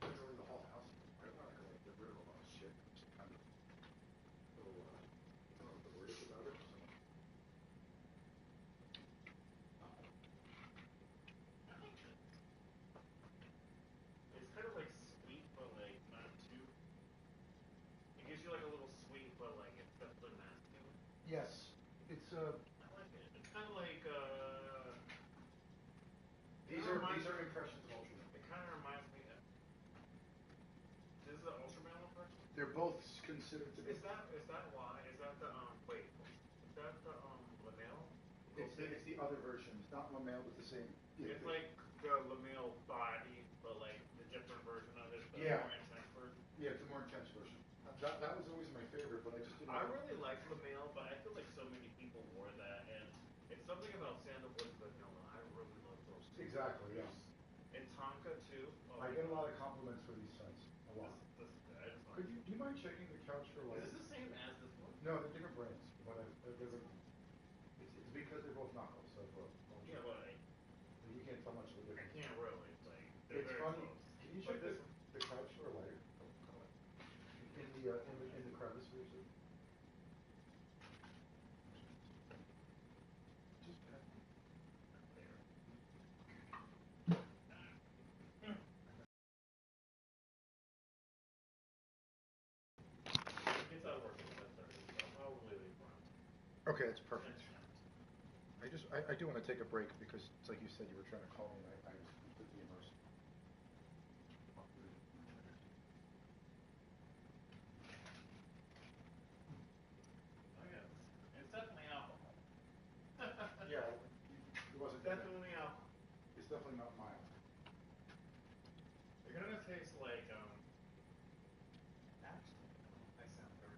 Really the whole house. I want to like get rid of a lot of shit. Just kind of a little, I don't know what the word is about it. So. It's kind of like sweet, but like not too. It gives you like a little sweet, but like it's definitely masculine. Yes, it's I like it. It's kind of like These are impressions of Ultraman. It kind of reminds me of. This is the Ultraman impression. They're both considered to be. Is that why? Is that the wait? Is that the Lamel? It's the other version. It's not Lamel, but the same. It's like the Lamel body, but like the different version of it. The Yeah. more intense version. Yeah, it's a more intense version. That was always my favorite, but I just didn't. I really like Lamel, but I feel like so many people wore that, and it's something about Sandalwood Vanilla. I really love those. Exactly. Yeah. And Tonka too. Oh, I get a lot of compliments for these scents. A lot. This is good. Do you mind checking the couch for like? Is this the same as this one? No, they're different brands. But it's because they're both knockoffs of Ultraman. Yeah, but You can't tell much of the I difference. can't really. Like, they're It's very funny. close. Can you check the couch for a lighter? In the crevice version. Just It's not working. I'll probably leave one. Okay, that's perfect. I do want to take a break because it's like you said, you were trying to call me and I was completely immersed. Oh yeah, it's definitely alcohol. Yeah, it wasn't Definitely alcohol. It's definitely not mild. You're gonna taste like actually, I sound very.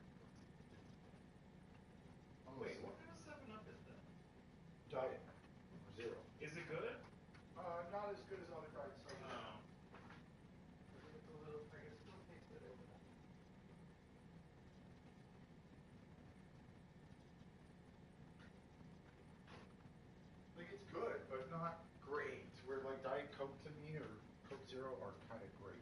Zero are kind of great.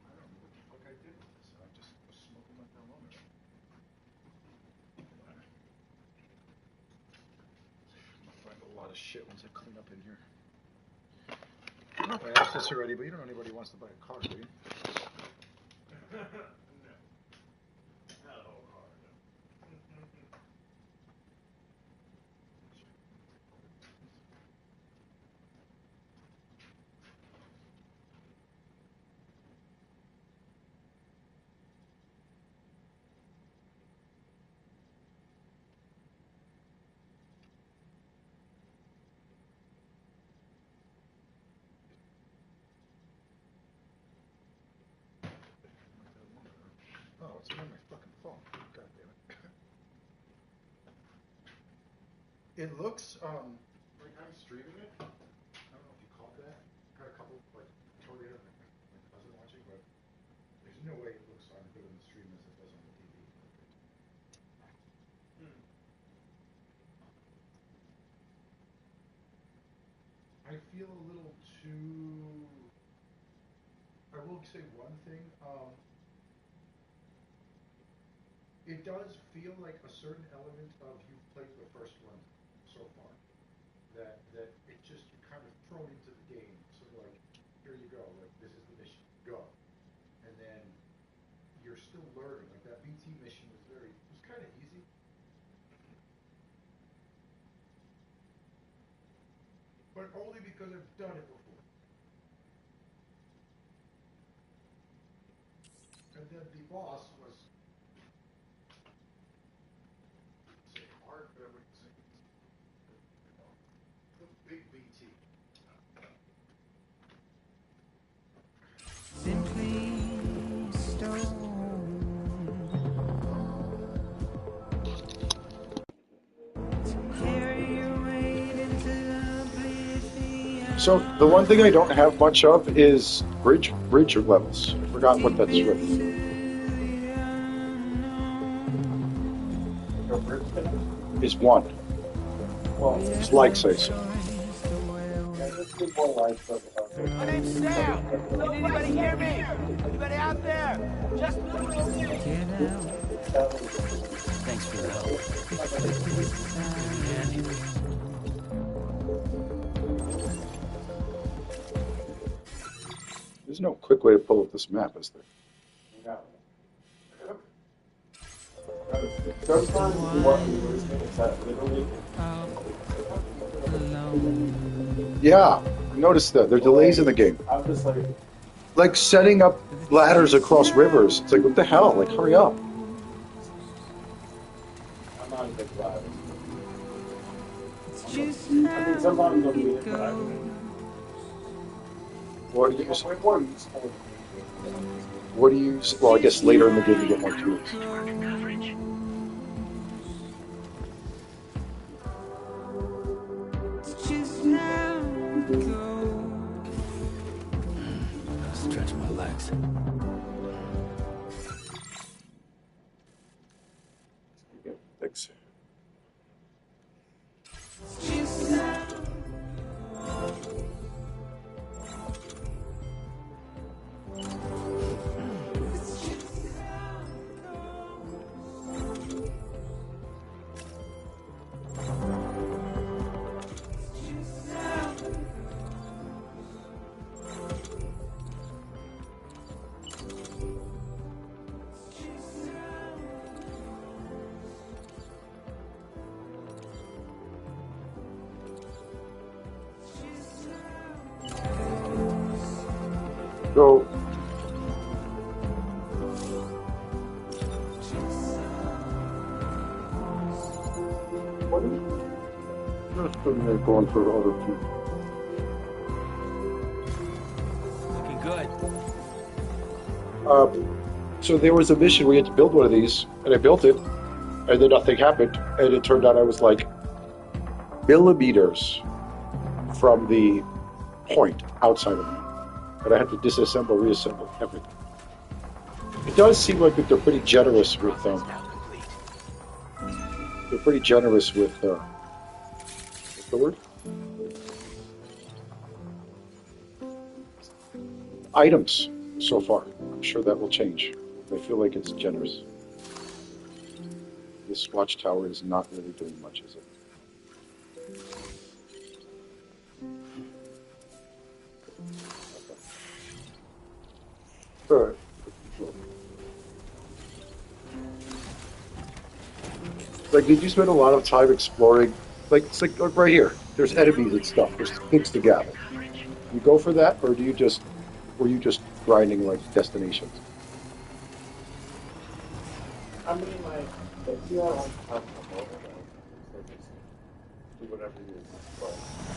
I don't know what the fuck I did with this. I just was smoking my thermometer. I'm gonna find a lot of shit once I clean up in here. I don't know if I asked this already, but you don't know anybody who wants to buy a car, do you? No. Not a whole car, no. Oh, it's on my fucking phone. God damn it. It looks, like I'm streaming it. I don't know if you caught that. Got a couple, like, Tori and my cousin watching, but there's no way it looks on good on the stream as it does on the TV. I feel a little too. I will say one thing. It does feel like a certain element of you've played the first one so far. That it just you kind of thrown into the game, sort of like, here you go, like this is the mission, go, and then you're still learning. Like that BT mission was kind of easy. But only because I've done it before. And then the boss was hard, but I wouldn't say the big BT. Simply stone. Carry your weight into the oblivion. So the one thing I don't have much of is bridge levels. I forgot what that's with. Is one. It's like say so. My name's Sam. Can anybody hear me? Anybody out there? Just Thanks for the help. There's no quick way to pull up this map, is there? Yeah, I noticed that. There are delays in the game. I'm just Like setting up ladders across rivers. It's like, what the hell? Like, hurry up. I'm not a big ladder. It's just I mean, sometimes I'll be it, but I What do you use? Well, I guess later in the game you get more tools. Stretch my legs. Thanks. So, what is just sitting there going for other people? Looking good. So there was a mission where you had to build one of these, and I built it, and then nothing happened, and it turned out I was like millimeters from the point outside of me, and I had to disassemble, reassemble everything. It does seem like that they're pretty generous with what's the word? items so far. I'm sure that will change. I feel like it's generous. This watchtower is not really doing much, is it? All right. Like, did you spend a lot of time exploring? Like, it's like right here. There's enemies and stuff. There's things to gather. You go for that, or were you just grinding like destinations? I mean, like, if you are on top of the boat, so just do whatever you want.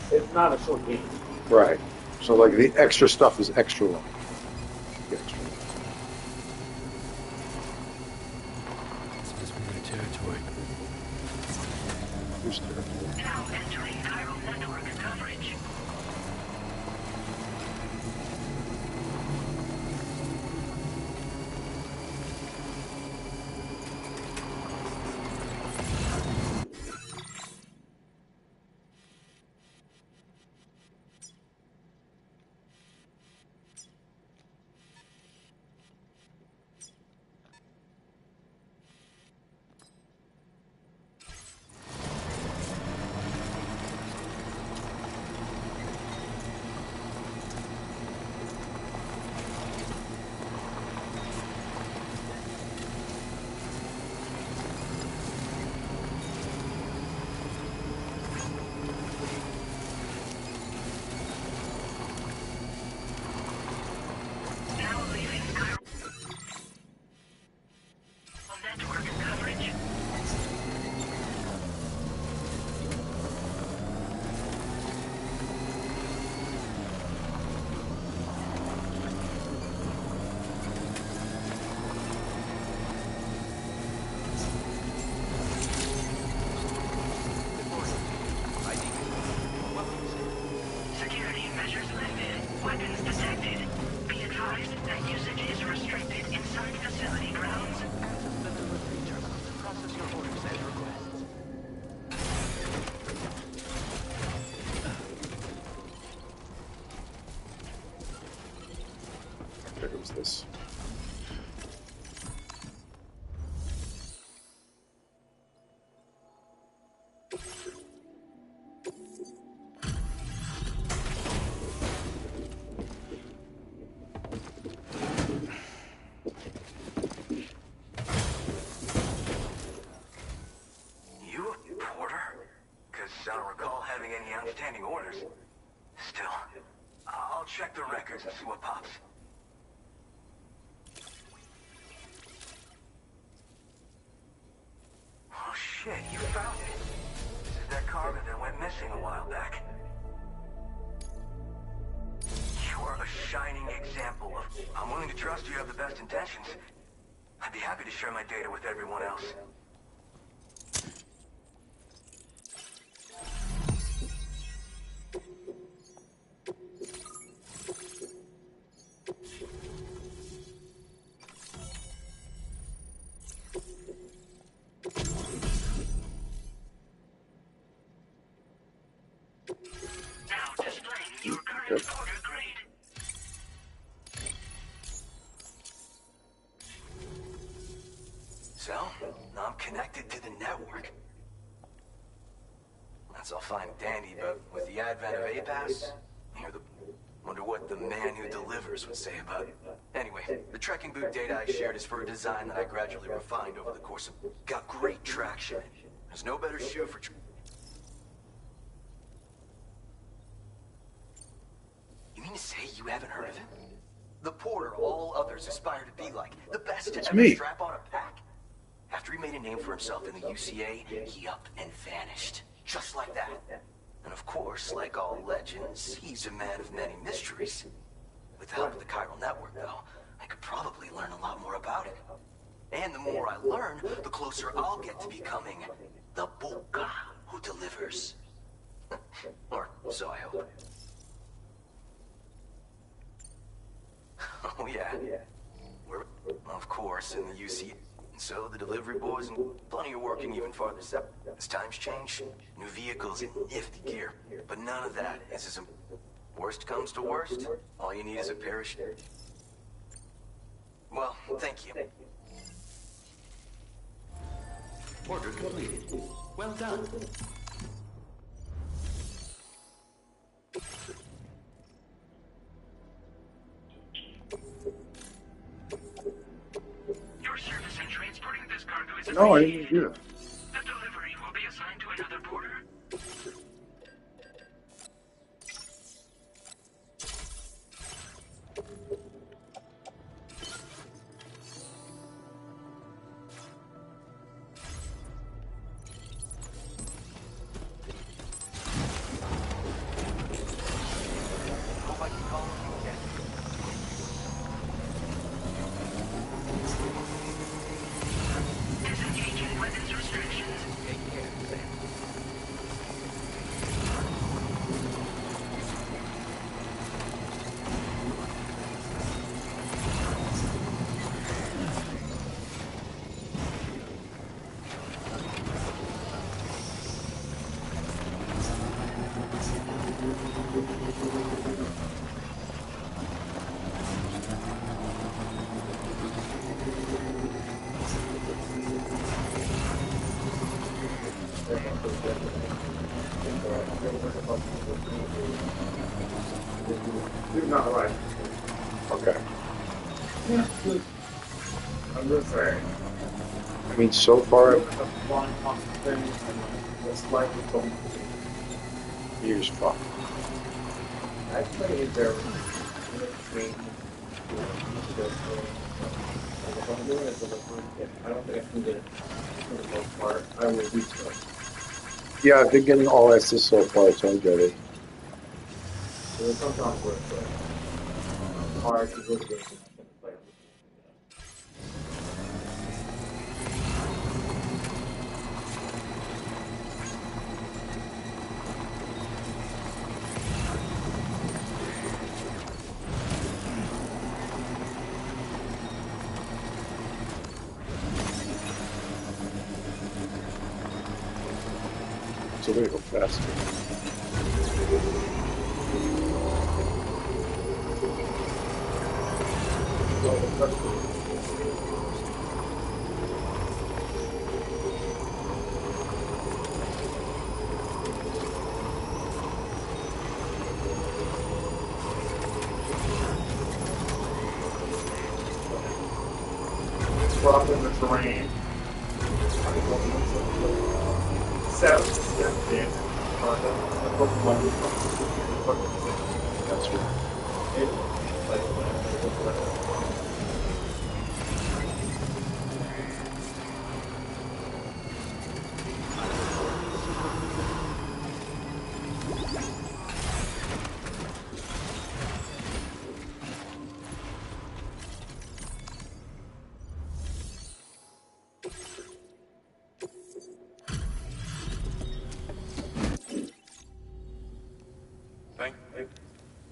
But it's not a short game. Right. So, like, the extra stuff is extra long. Extra. This must be their territory. Whose territory? Now entering chiral network coverage. Security measures lifted. Weapons detected. Be advised that usage is restricted inside facility grounds. The delivery terminal to process your orders and requests. Okay, who's this? You a porter? Because I don't recall having any outstanding orders. Still, I'll check the records and see what pops. Oh shit, you found it. This is that cargo that went missing a while back. You are a shining example of... I'm willing to trust you have the best intentions. I'd be happy to share my data with everyone else. Now displaying your current order grade. So, I'm connected to the network. That's all fine and dandy, but with the advent of APAS, wonder what the man who delivers would say about it. Anyway, the trekking boot data I shared is for a design that I gradually refined over the course of... Got great traction. There's no better shoe for... You mean to say you haven't heard of him? The porter all others aspire to be like. The best to ever strap on a pack. After he made a name for himself in the UCA, he up and vanished. Just like that. And of course, like all legends, he's a man of many mysteries. With the help of the chiral network, though, I could probably learn a lot more about it. And the more I learn, the closer I'll get to becoming the Boca who delivers. Or so I hope. Oh yeah. We're, of course, in the UCA. So the delivery boys and plenty of working even farther south. As times change, new vehicles and nifty gear. But none of that is as Worst comes to worst, all you need is a parachute. Well, thank you. Order completed. Well done. Your service in transporting this cargo is No, I didn't do that. The delivery will be assigned to another porter. Hope I can call you again. Disengaging weapons restrictions. Take care, Sam. You're not right. Okay. Yeah. I'm just saying. I mean, so far, years fuck. I played there between. If I'm doing it delivery, I don't think I can get it for the most part. I will do so. Yeah, I've been getting all access so far, so I get it. So sometimes where it's like hard to really get to play. So they go faster. Drop in the terrain. 7. That's right.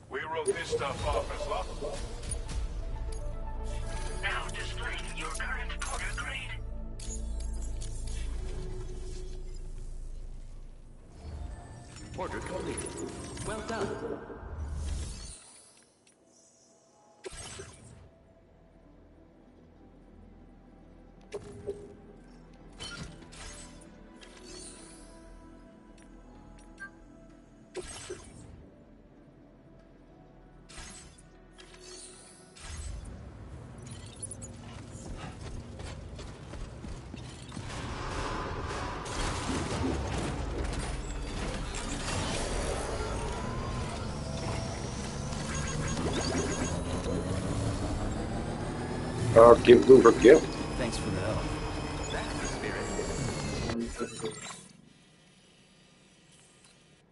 We wrote this stuff off as lawful. Now displaying your current porter grade. Order completed. Well done. Give Goober gift. Thanks for the help. That's the spirit.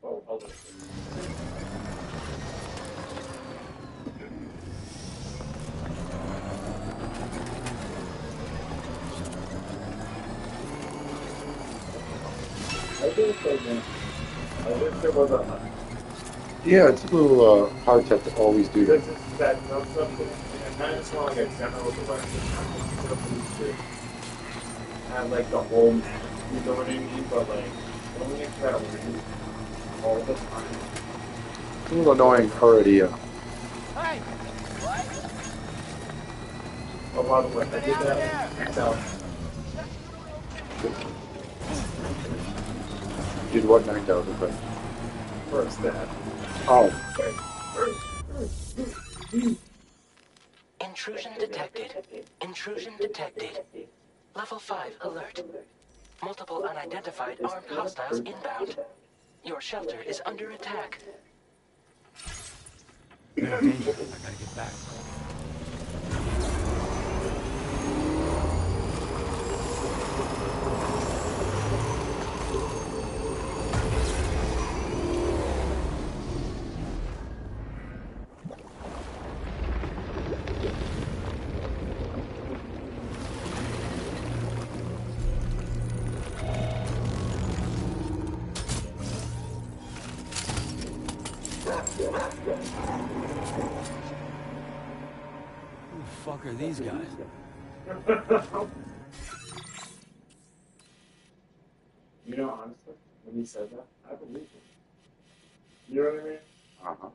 Oh, hold on. I wish there was a. Yeah, it's a little hard to always do that. That no substance, and I just want like a general direction. Have like the whole map, you know what I mean? But like, only if that win all the time. A little annoying already, Hey! What? Oh, by the way, I did Anybody out that. there? Did what knocked out of it? First that. Oh, okay. Intrusion detected. Intrusion detected. Level 5 alert. Multiple unidentified armed hostiles inbound. Your shelter is under attack. They're in danger. I gotta get back. Who the fuck are these guys? You know, honestly, when you said that, I believe it. You know what I mean? Uh-huh.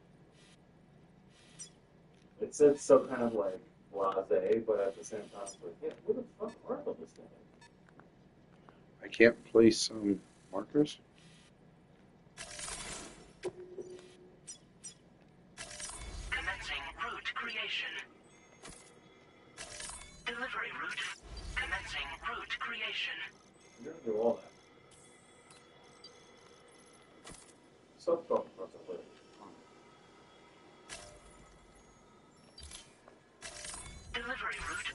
It said so kind of like blase, but at the same time, it's like, yeah, who the fuck are those guys? I can't place some markers. Commencing route creation. Delivery route. Commencing route creation. You're gonna do all that. Self-talk possibility. Delivery route.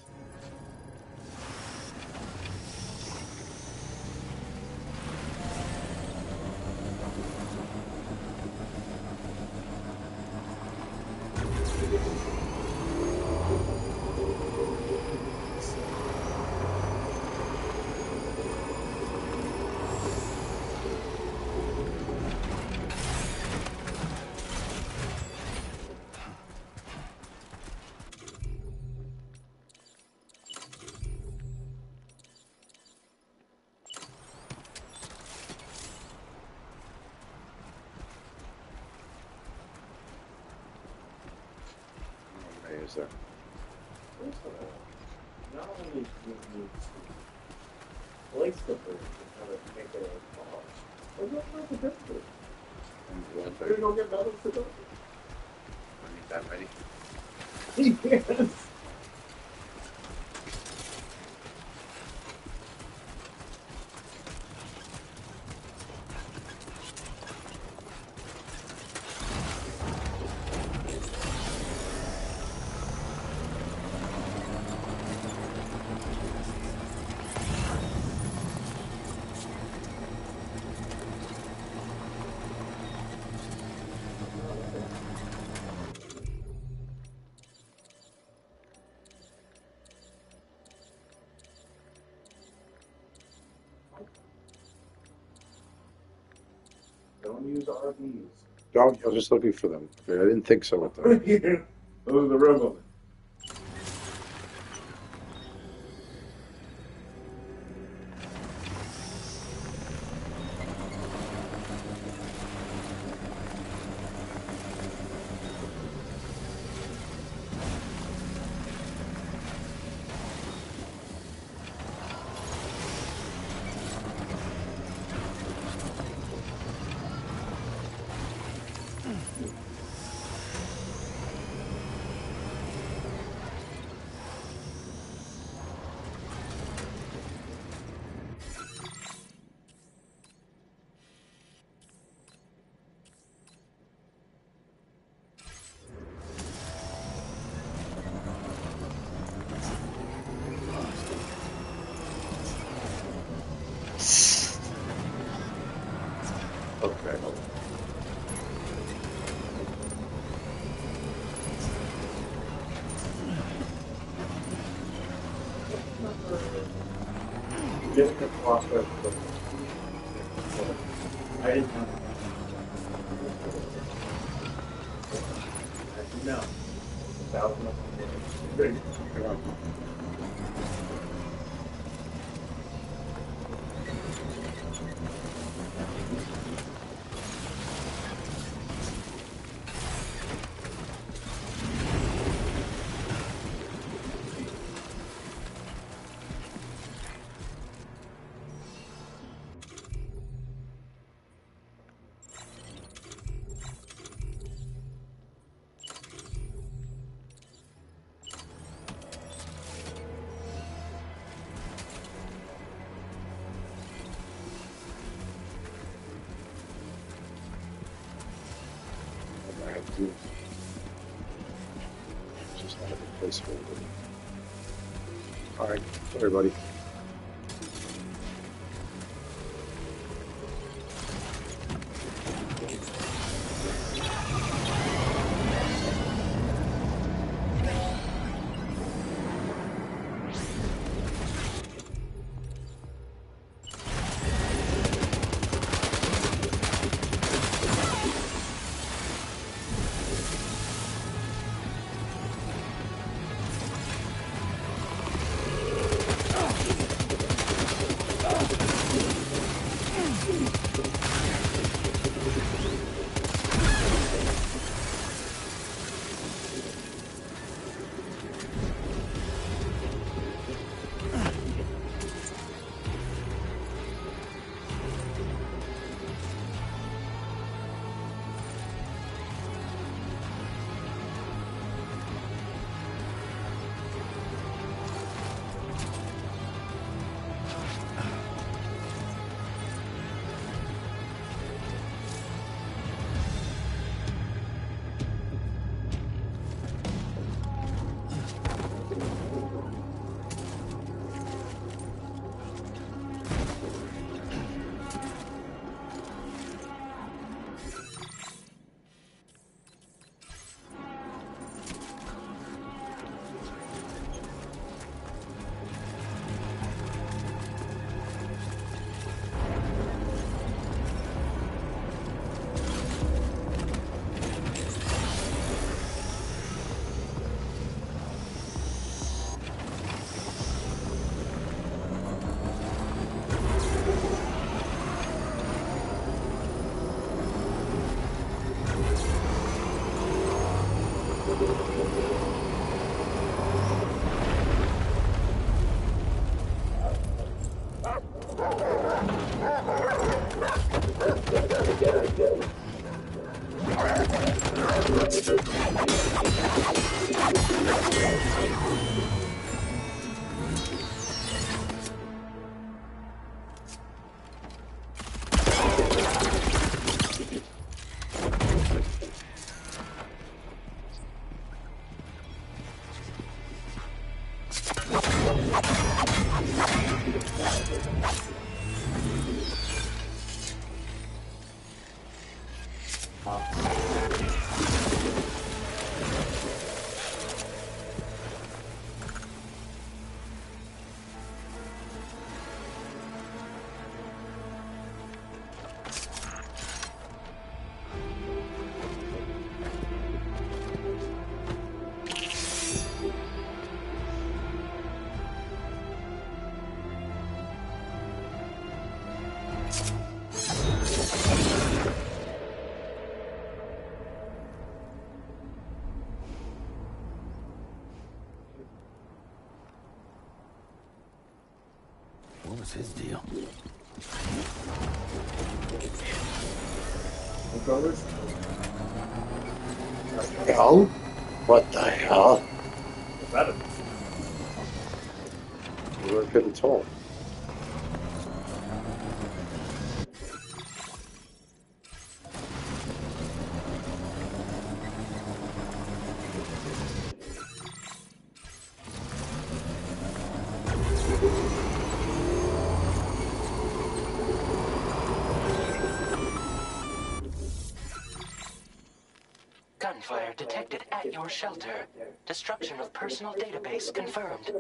Okay, is there? Not only do you need to place the food and kind of make it a car, but that's not the difference. You're gonna go get metal to go. I need that ready. Yes. Don't use RVs. No, I was just looking for them. I didn't think so with them. Those are the real ones. Okay. Get the process. I didn't have as you know, 1,000 of them. you. Just not a good place for it. Alright, sorry, buddy. What was his deal? Hell? What the hell? Better. You were couldn't tell. Gunfire detected at your shelter. Destruction of personal database confirmed.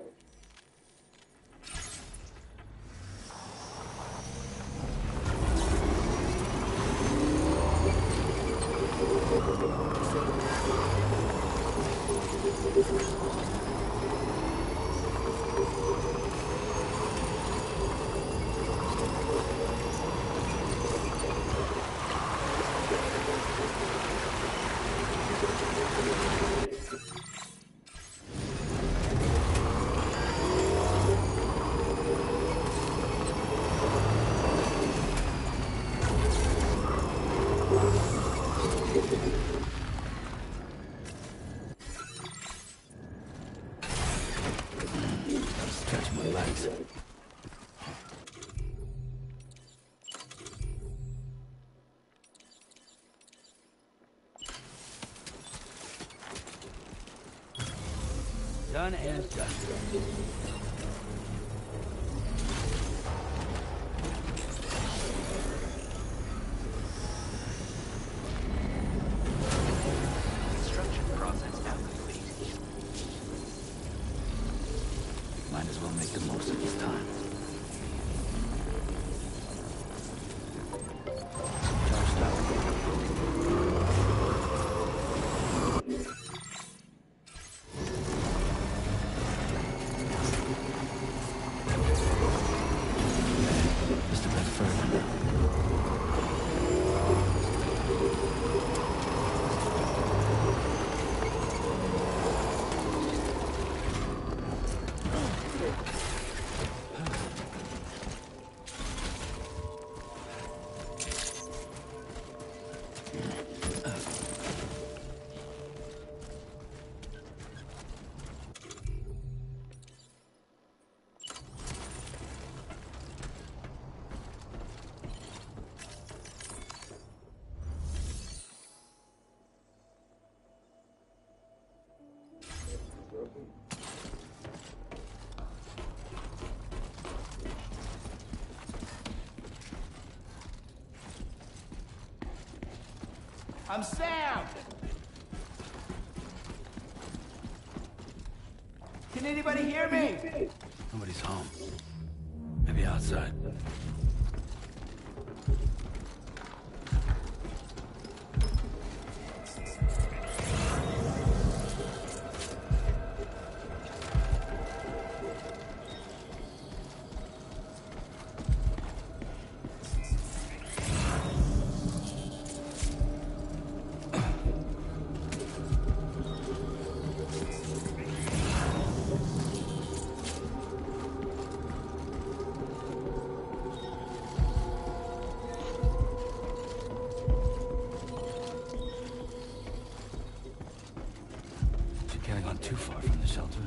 Stretch my legs. Done and dusted. Construction process now complete. Might as well make the most of this time. Just a bit further. I'm Sam! Can anybody hear me? Nobody's home. Maybe outside. Getting on too far from the shelter.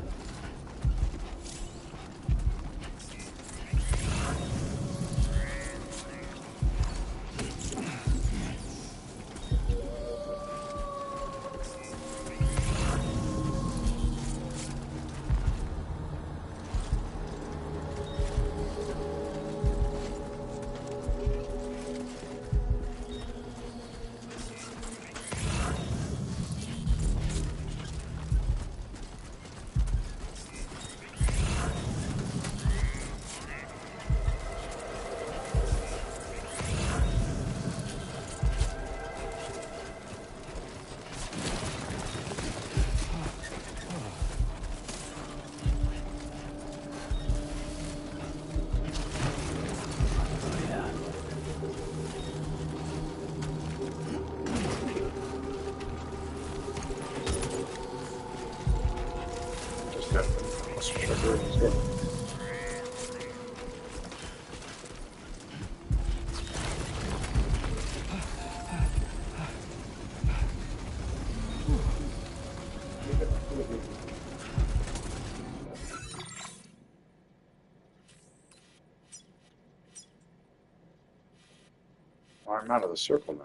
I'm out of the circle now.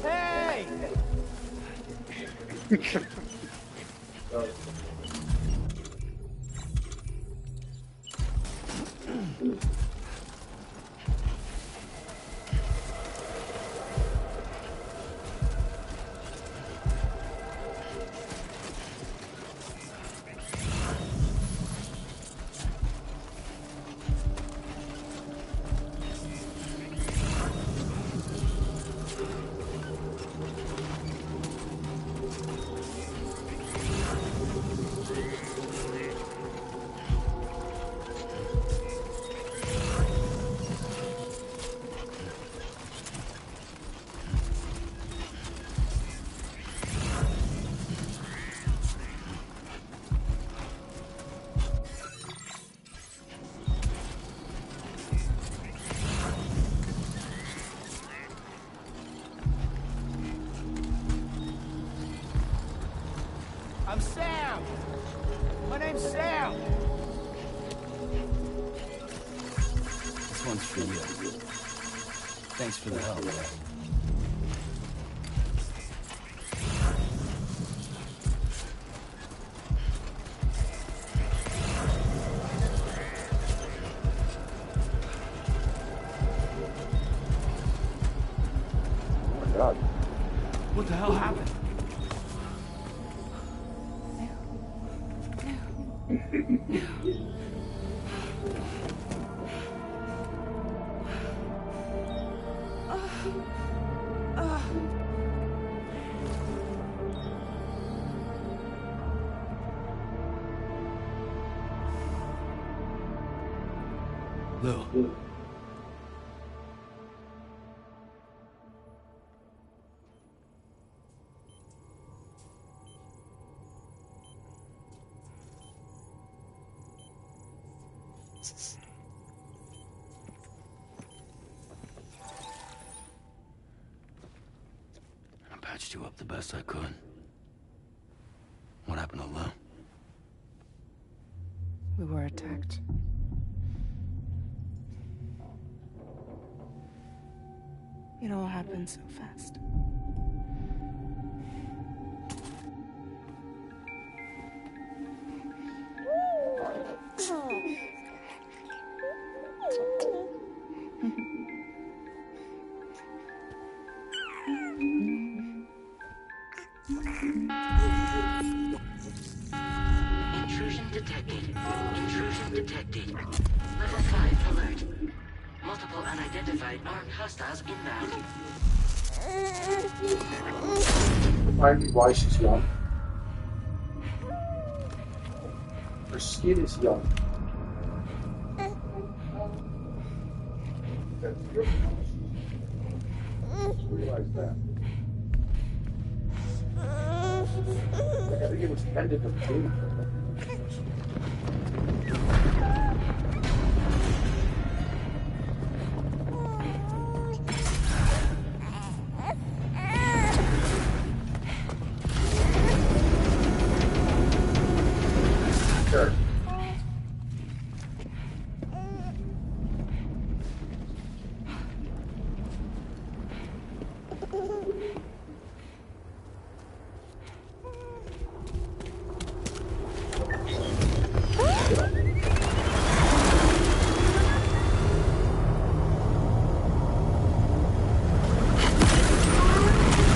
Hey! I'm Sam! My name's Sam! one's for you. Thanks for the help, man. Oh my god. What the hell happened? Lou. I patched you up the best I could. What happened to Lou? We were attacked. It all happened so fast. Intrusion detected. Intrusion detected. Level 5 alert. Multiple unidentified armed hostiles inbound. Remind me why she's young. Her skin is young. That's your house. Just realize that. Like, I think it was ended of June. Sure.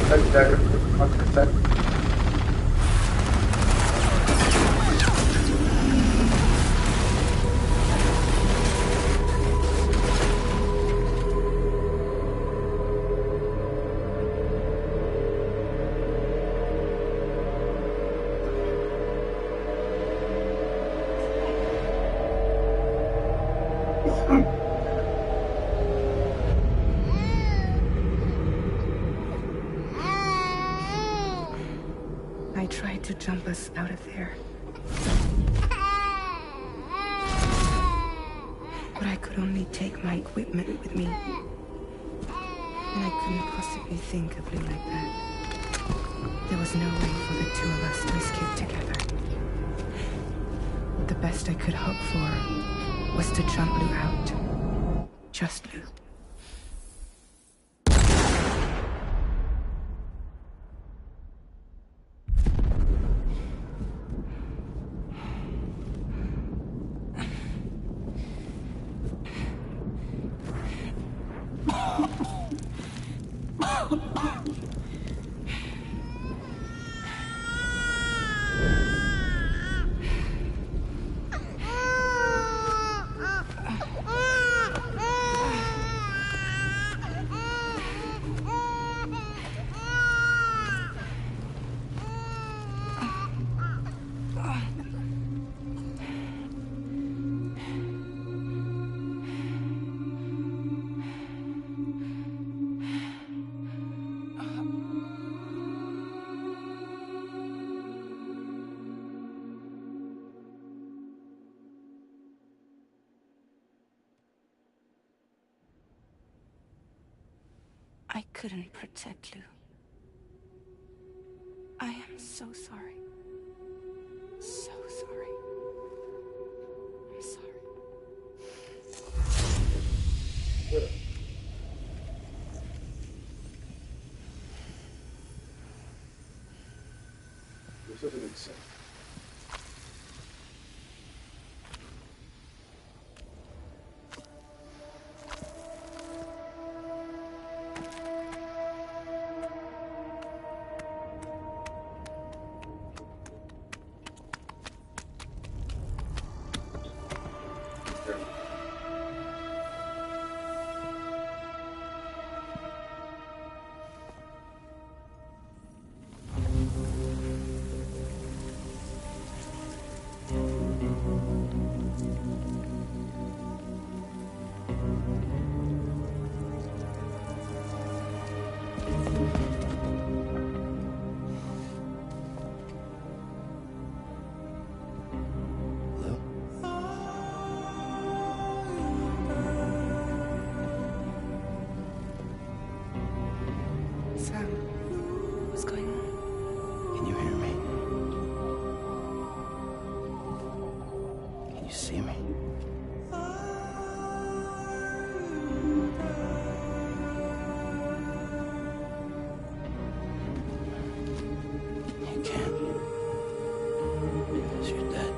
That's 100%. I tried to jump us out of there. But I could only take my equipment with me. And I couldn't possibly think of Lou like that. There was no way for the two of us to escape together. The best I could hope for was to jump Lou out. Just Lou. I couldn't protect Lou. I am so sorry. So sorry. I'm sorry. Sam, what's going on? Can you hear me? Can you see me? You can't. Because you're dead.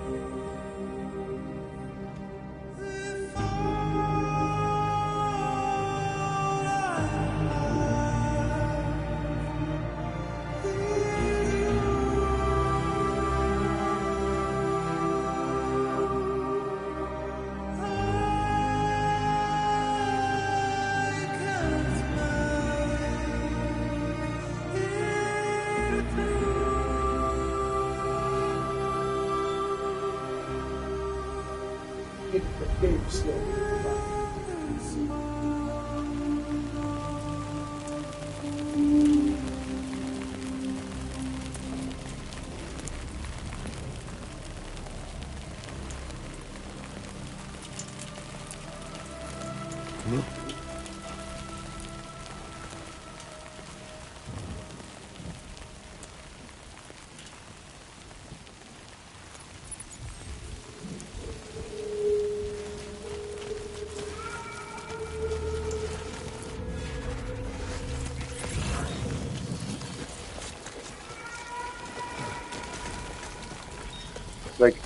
Like,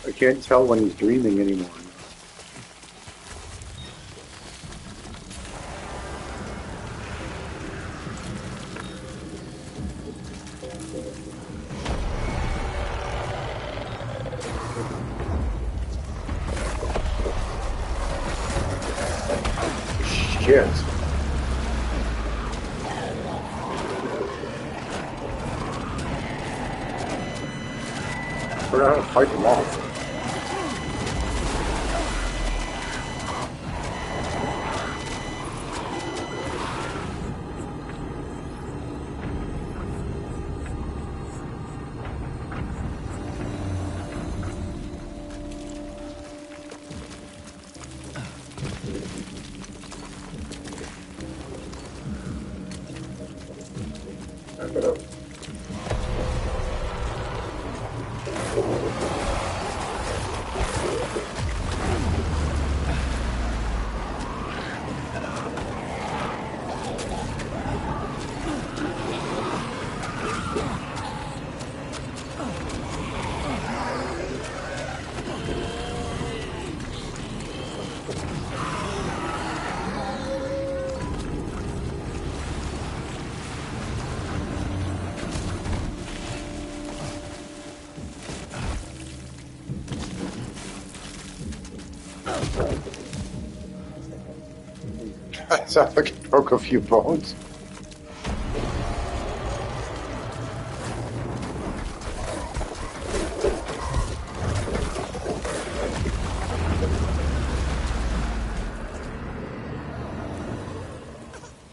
I can't tell when he's dreaming anymore. Shit. We're gonna fight them off. Sounds like it broke a few bones.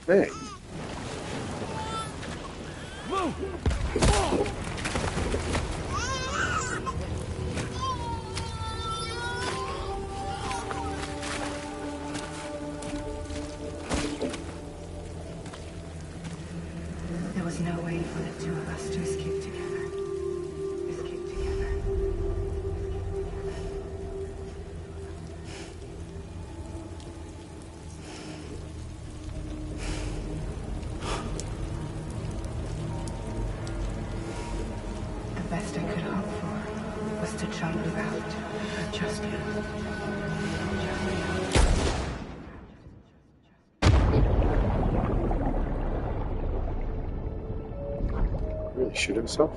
Hey. There was no way for the two of us to escape together. Escape together. The best I could hope for was to jump out, just you. Really shoot himself?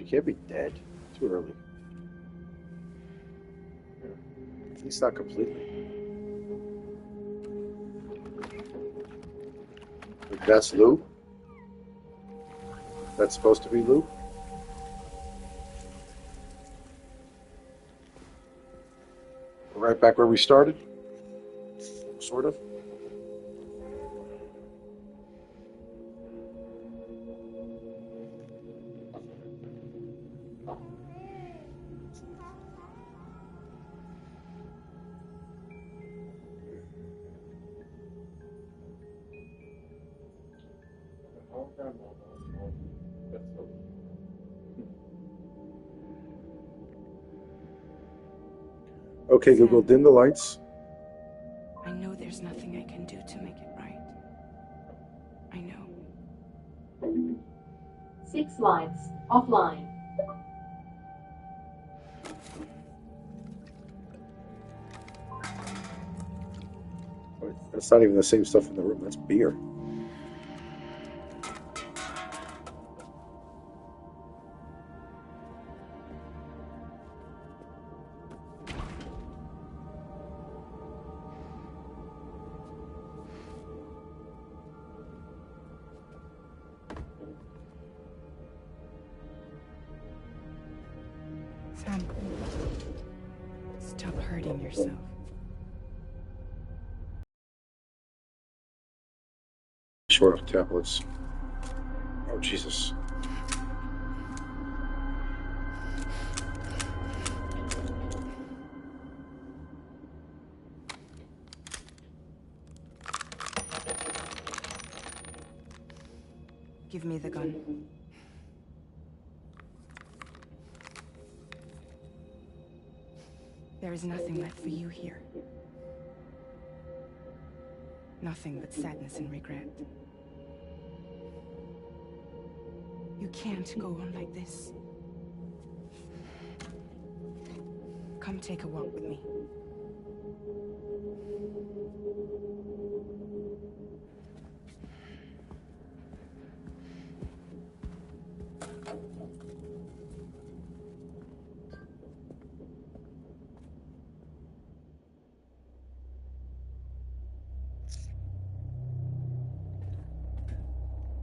She can't be dead. Too early. Yeah. At least not completely. That's Lou? That's supposed to be Lou? We're right back where we started? Sort of. Okay, Google, dim the lights. I know there's nothing I can do to make it right. I know. 6 lights offline. That's not even the same stuff in the room. That's beer. Sam, stop hurting yourself. Short of tablets. Oh, Jesus. Give me the gun. There is nothing left for you here. Nothing but sadness and regret. You can't go on like this. Come take a walk with me.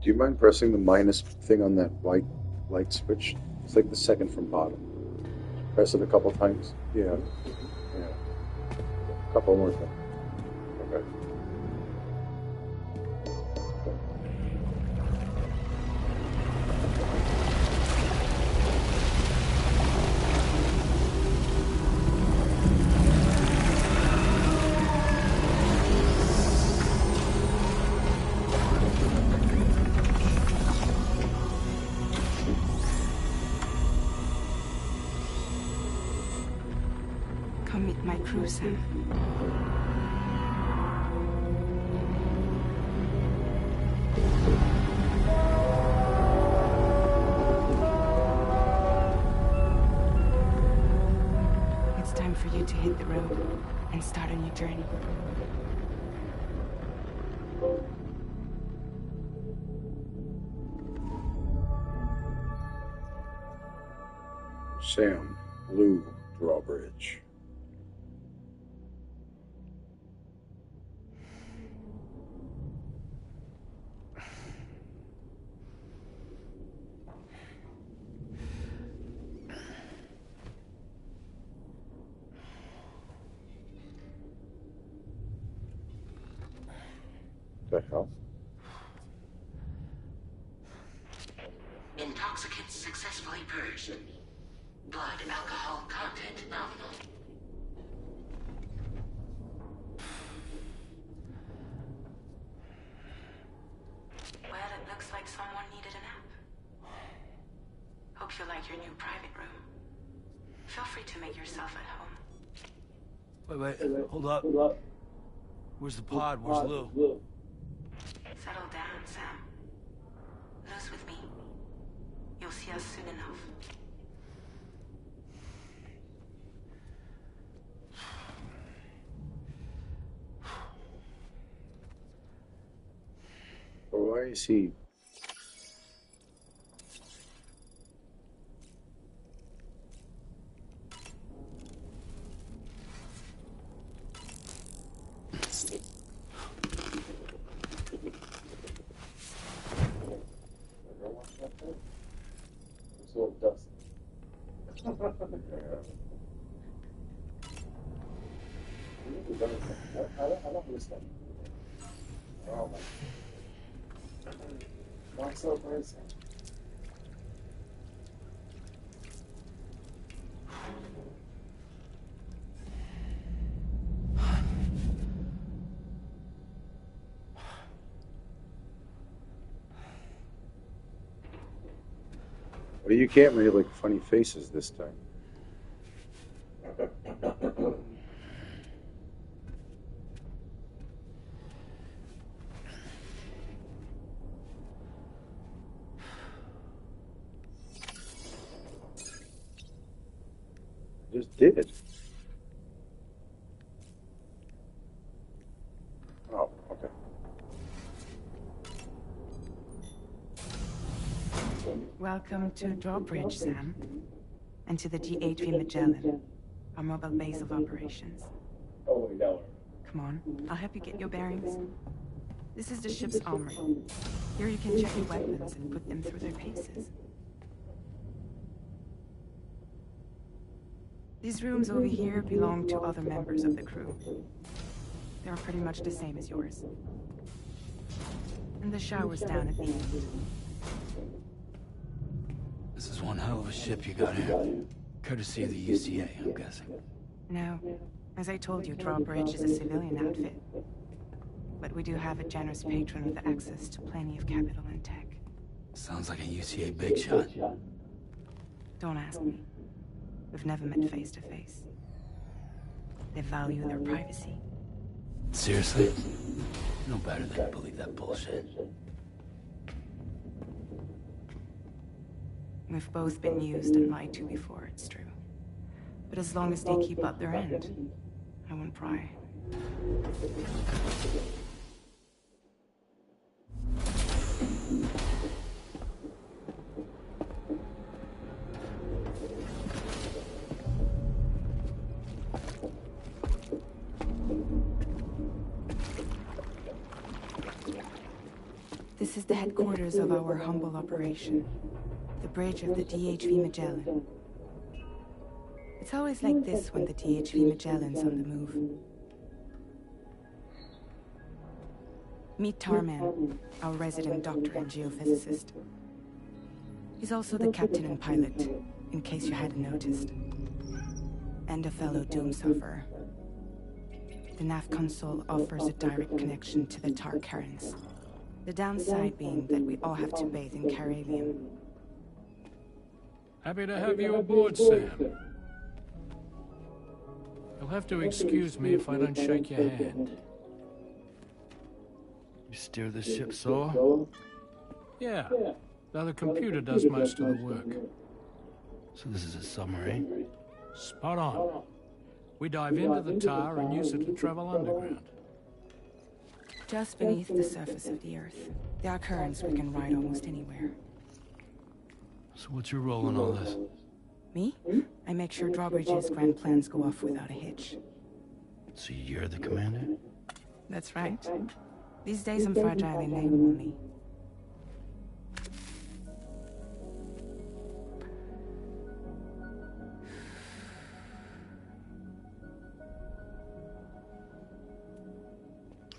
Do you mind pressing the minus thing on that white light switch? It's like the second from bottom. Press it a couple times. Yeah. Yeah. A couple more times. Okay. Come meet my crew, Sam. It's time for you to hit the road and start a new journey. Sam, Lou, Drawbridge. The hell? Intoxicants successfully purged. Blood alcohol content nominal. Well, it looks like someone needed a nap. Hope you like your new private room. Feel free to make yourself at home. Wait, hold up. Where's the pod? Where's Lou? Settle down, Sam. Lou's with me. You'll see us soon enough. Why is he? I don't understand. Oh my. Not so crazy. Well, you can't really like funny faces this time. Just did. Oh, okay. Welcome to Drawbridge, Sam. And to the DHV Magellan, our mobile base of operations. Oh, no. Come on, I'll help you get your bearings. This is the ship's armory. Here you can check your weapons and put them through their paces. These rooms over here belong to other members of the crew. They're pretty much the same as yours. And the shower's down at the end. This is one hell of a ship you got here. Courtesy of the UCA, I'm guessing. No. As I told you, Drawbridge is a civilian outfit. But we do have a generous patron with access to plenty of capital and tech. Sounds like a UCA big shot. Don't ask me. We've never met face to face. They value their privacy. Seriously? No better than to believe that bullshit. We've both been used and lied to before, it's true. But as long as they keep up their end, I won't pry. This is the headquarters of our humble operation. The bridge of the DHV Magellan. It's always like this when the DHV Magellan's on the move. Meet Tarman, our resident doctor and geophysicist. He's also the captain and pilot, in case you hadn't noticed. And a fellow doom sufferer. The nav console offers a direct connection to the tar currents. The downside being that we all have to bathe in caralium. Happy to have you aboard, Sam. You'll have to excuse me if I don't shake your hand. You steer this ship solo? Yeah. Now the computer does most of the work. So this is a submarine? Spot on. We dive into the tar and use it to travel underground. Just beneath the surface of the Earth. There are currents we can ride almost anywhere. So what's your role in all this? Me? I make sure Drawbridge's grand plans go off without a hitch. So you're the commander? That's right. These days I'm fragile in name only.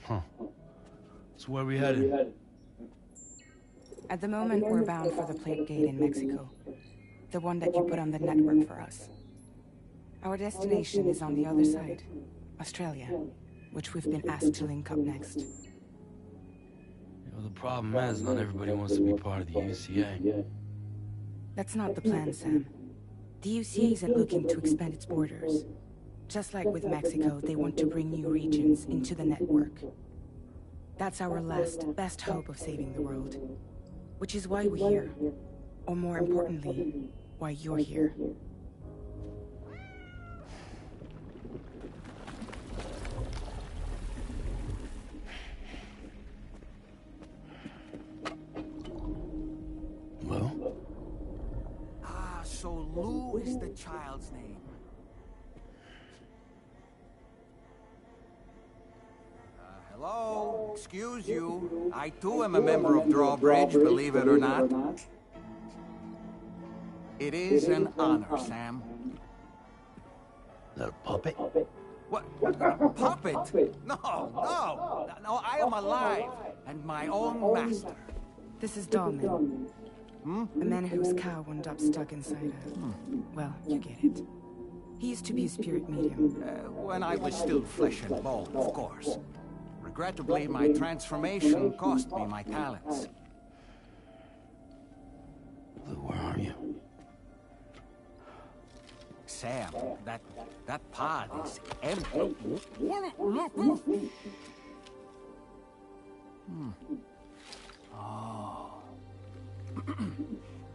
Huh. So where are we headed? At the moment, we're bound for the Plate Gate in Mexico. The one that you put on the network for us. Our destination is on the other side, Australia, which we've been asked to link up next. Well, the problem is, not everybody wants to be part of the UCA. That's not the plan, Sam. The UCA isn't looking to expand its borders. Just like with Mexico, they want to bring new regions into the network. That's our last, best hope of saving the world. Which is why we're here. Or more importantly, why you're here. Well? Ah, so Lou is the child's name. Hello? Excuse you. I too am a member of Drawbridge, believe it or not. It is an honor, Sam. Is that a puppet? What? Puppet? No, no. No, I am alive and my own master. This is Dahlman. Hmm? The man whose cow wound up stuck inside a... Well, you get it. He used to be a spirit medium. When I was still flesh and bone, of course. Regrettably, my transformation cost me my talents. Lou, where are you? Sam, that pod is empty. Oh.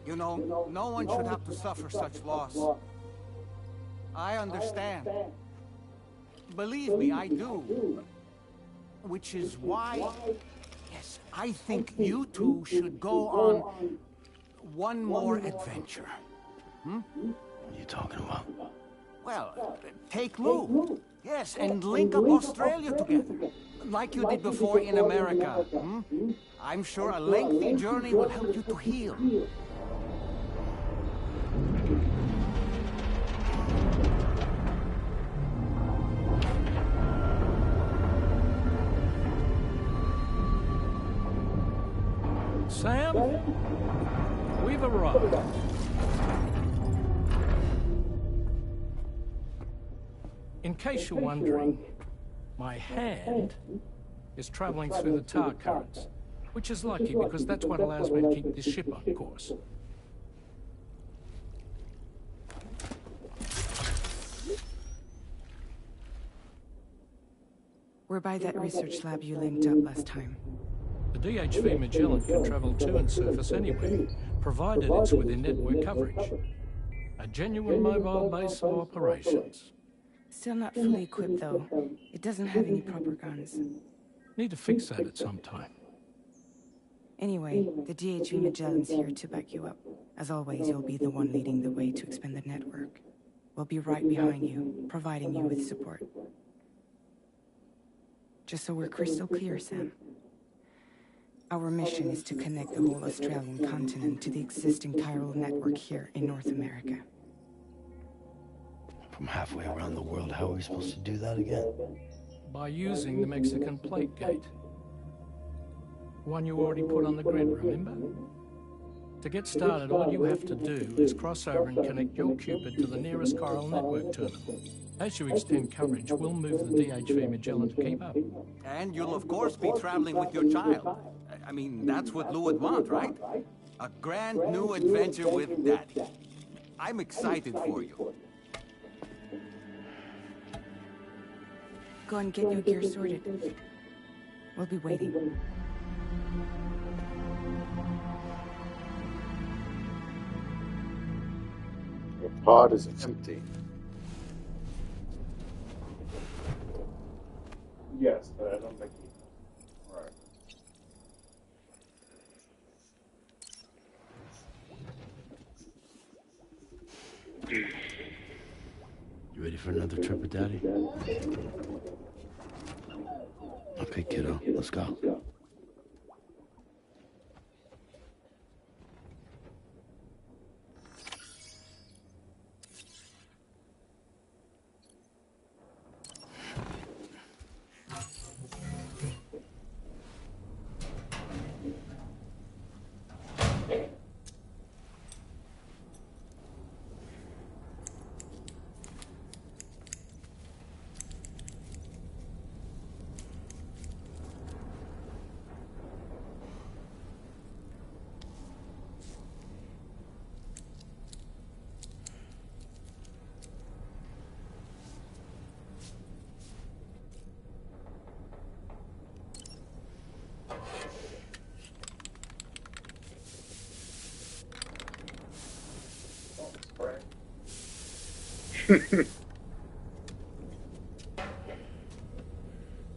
You know, no one should have to suffer such loss. I understand. Believe me, I do. Which is why, yes, I think you two should go on one more adventure. Hmm? What are you talking about? Well, take Lou. Yes, and link up Australia together. Like you did before in America. Hmm? I'm sure a lengthy journey will help you to heal. Sam, we've arrived. In case you're wondering, my hand is traveling through the tar currents, which is lucky because that's what allows me to keep this ship on course. We're by that research lab you linked up last time. The DHV Magellan can travel to and surface anywhere, provided it's within network coverage. A genuine mobile base of operations. Still not fully equipped, though. It doesn't have any proper guns. Need to fix that at some time. Anyway, the DHV Magellan's here to back you up. As always, you'll be the one leading the way to expand the network. We'll be right behind you, providing you with support. Just so we're crystal clear, Sam. Our mission is to connect the whole Australian continent to the existing chiral network here in North America. From halfway around the world, how are we supposed to do that again? By using the Mexican plate gate. One you already put on the grid, remember? To get started, all you have to do is cross over and connect your Cupid to the nearest chiral network terminal. As you extend coverage, we'll move the DHV Magellan to keep up. And you'll of course be traveling with your child. I mean, that's what Lou would want, right? A grand new adventure with Daddy. I'm excited for you. Go and get your gear sorted. We'll be waiting. The pod is empty. Yes, but I don't think he... Right. You ready for another trip with Daddy? Okay, kiddo, let's go.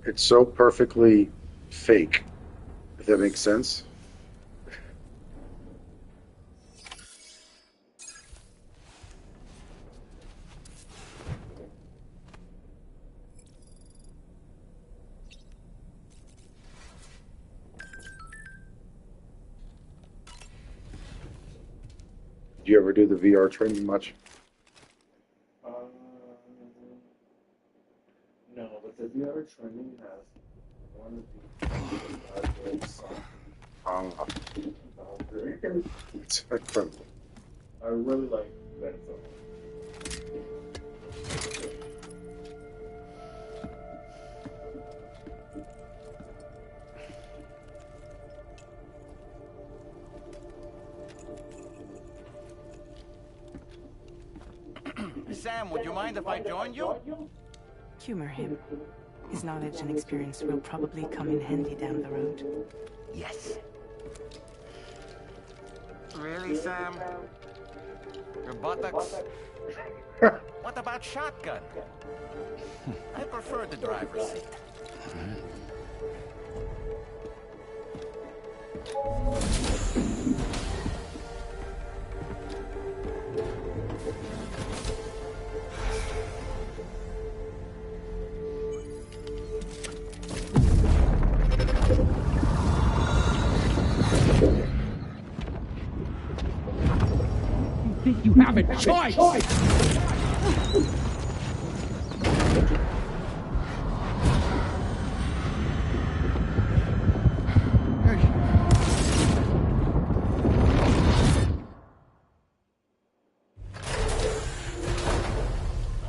It's so perfectly fake, if that makes sense. Did you ever do the VR training much? No, but the VR training has one of the It's incredible. I really like that song. Sam, would you mind if I joined you? Humor him. His knowledge and experience will probably come in handy down the road. Yes. Really, Sam? Your buttocks? What about shotgun? I prefer the driver's seat. You have a choice!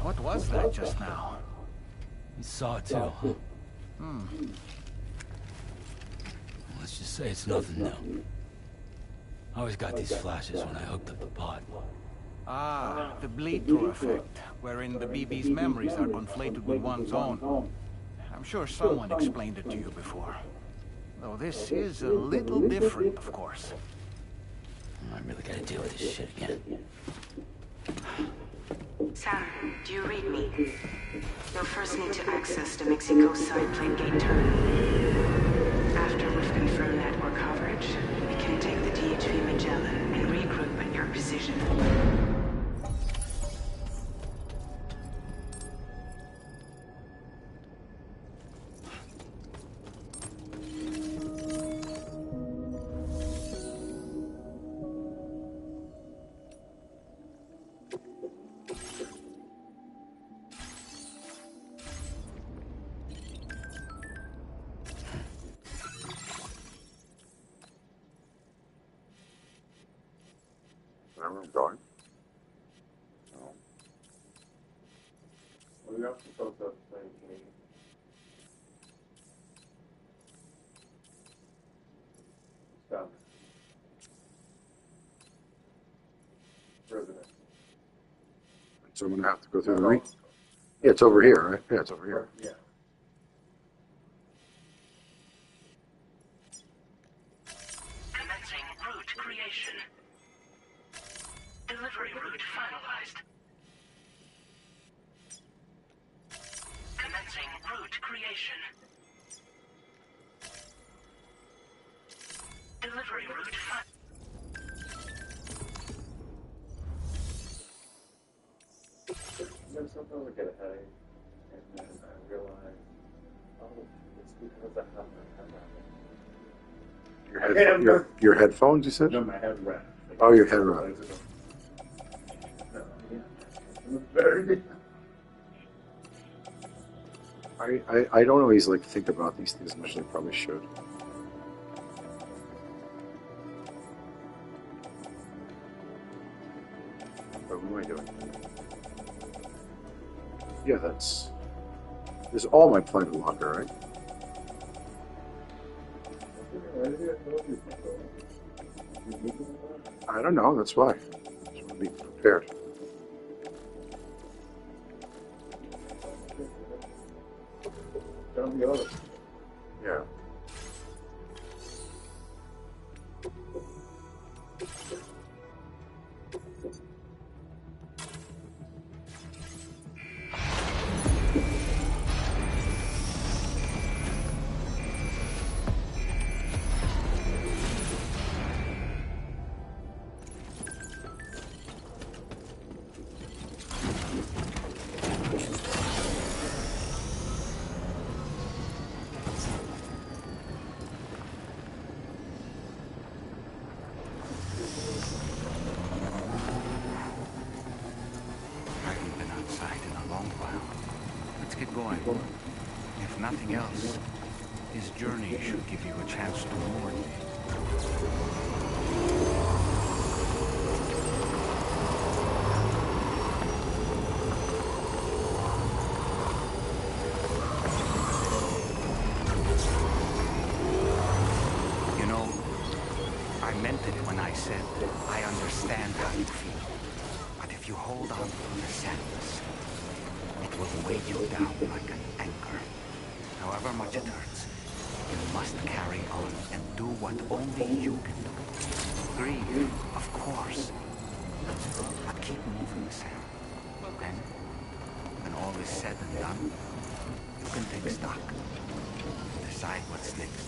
What was that just now? You saw it too, huh? Let's just say it's nothing new. I always got these flashes when I hooked up the pod. Ah, the bleed-through effect, wherein the BB's memories are conflated with one's own. I'm sure someone explained it to you before. Though this is a little different, of course. I really gotta deal with this shit again. Sam, do you read me? You'll first need to access the Mexico side plate gate terminal. After we've confirmed network coverage, we can take the DHV Magellan and regroup at your position. Remember I'm going? No. We have to talk about the same thing. Stop. President. So I'm gonna have to go through the ring. Yeah, it's over here, right? Yeah, it's over here. Yeah. Commencing route creation. Delivery route finalized. Commencing route creation. Delivery route Then sometimes I get a headache, and then I realize, oh, it's because I have my head wrap. Your headphones, you said? No, my head wrap. Oh, your head wrap. Very. I don't always like to think about these things as much as I probably should. What am I doing? Yeah, this is all my private locker, right? I don't know, that's why. I just want to be prepared. Don't be honest. Yeah. Well, let's get going. If nothing else, this journey should give you a chance to mourn me. You know, I meant it when I said I understand how you feel. But if you hold on to the sadness, it will weigh you down like an anchor. However much it hurts, you must carry on and do what only you can do. Grieve, of course. But keep moving, Sam. And when all is said and done, you can take stock. Decide what's next.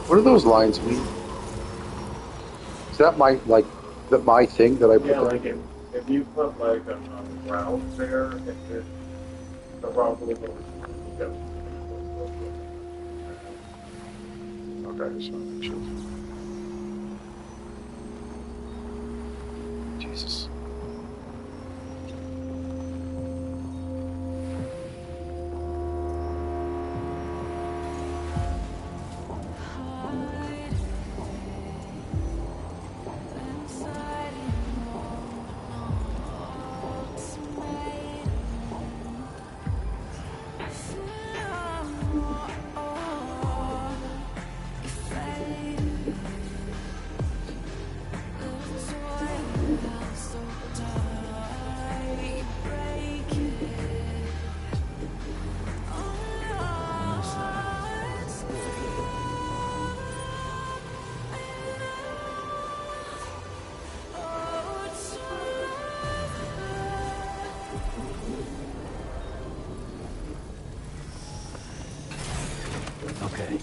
What do those lines mean? Is that my my thing that I put? Yeah, like if you put like a round there, and then the round will go. Okay, just want to make sure. Jesus. Okay.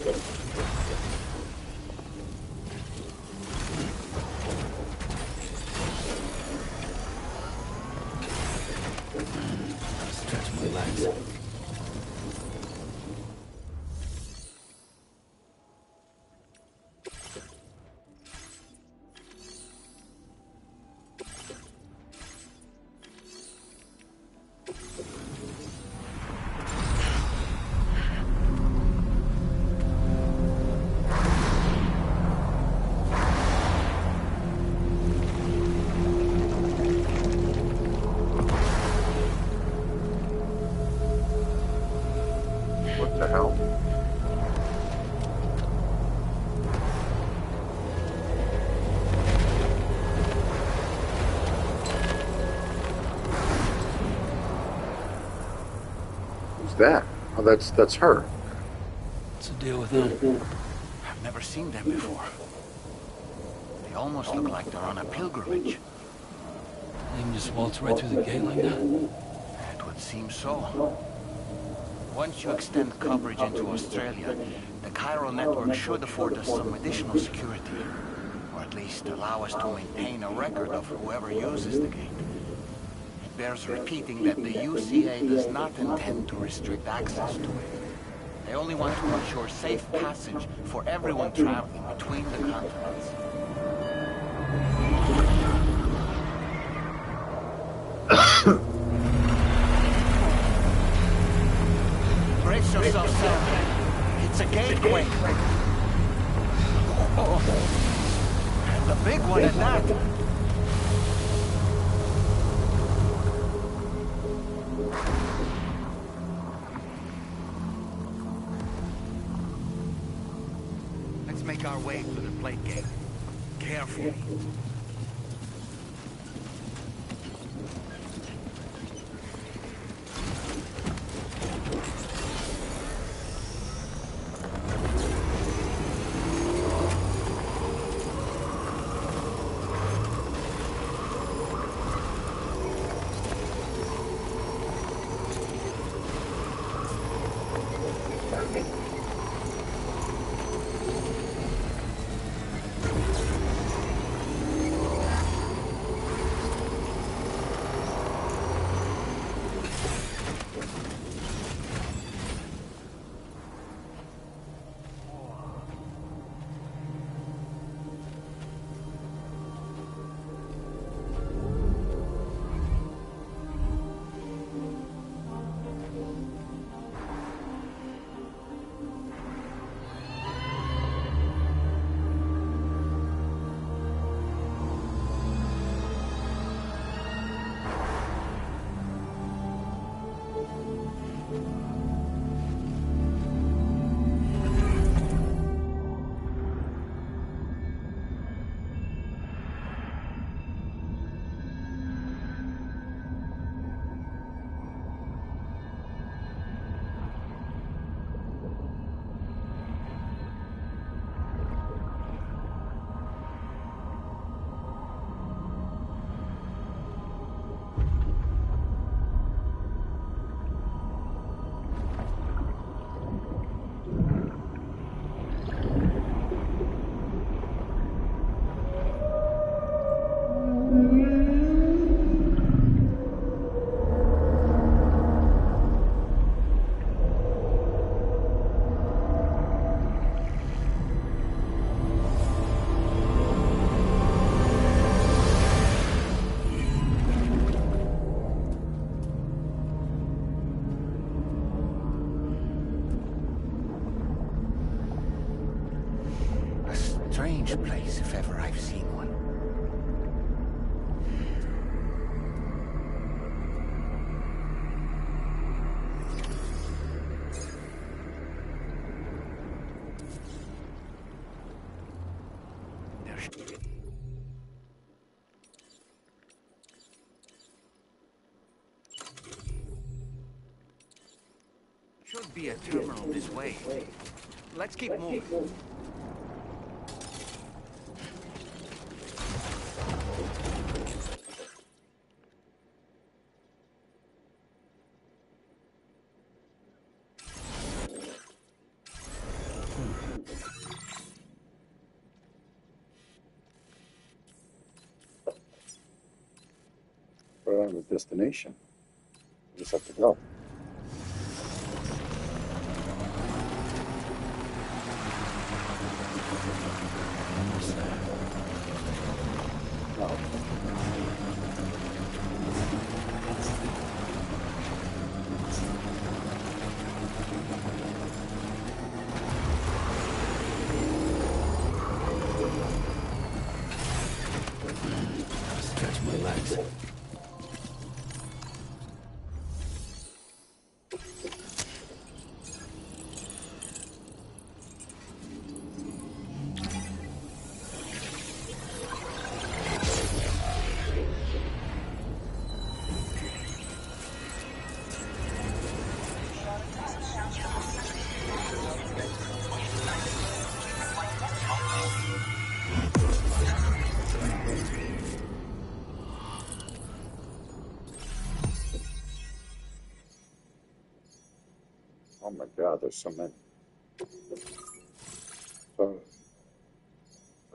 Stretch my legs. What the hell? Who's that? Oh, that's her. What's the deal with them? I've never seen them before. They almost look like they're on a pilgrimage. They can just waltz right through the gate like that? It would seem so. Once you extend coverage into Australia, the chiral network should afford us some additional security. Or at least allow us to maintain a record of whoever uses the gate. It bears repeating that the UCA does not intend to restrict access to it. They only want to ensure safe passage for everyone traveling between the continents. Brace yourself, Sam. It's a gateway. Oh, and a big one at that. Let's make our way through the plate gate. Carefully. Strange place, if ever I've seen one. Should be a terminal this way. Let's keep moving. We're on the destination. We just have to go. Stretch my legs. Oh my God, there's so many. So,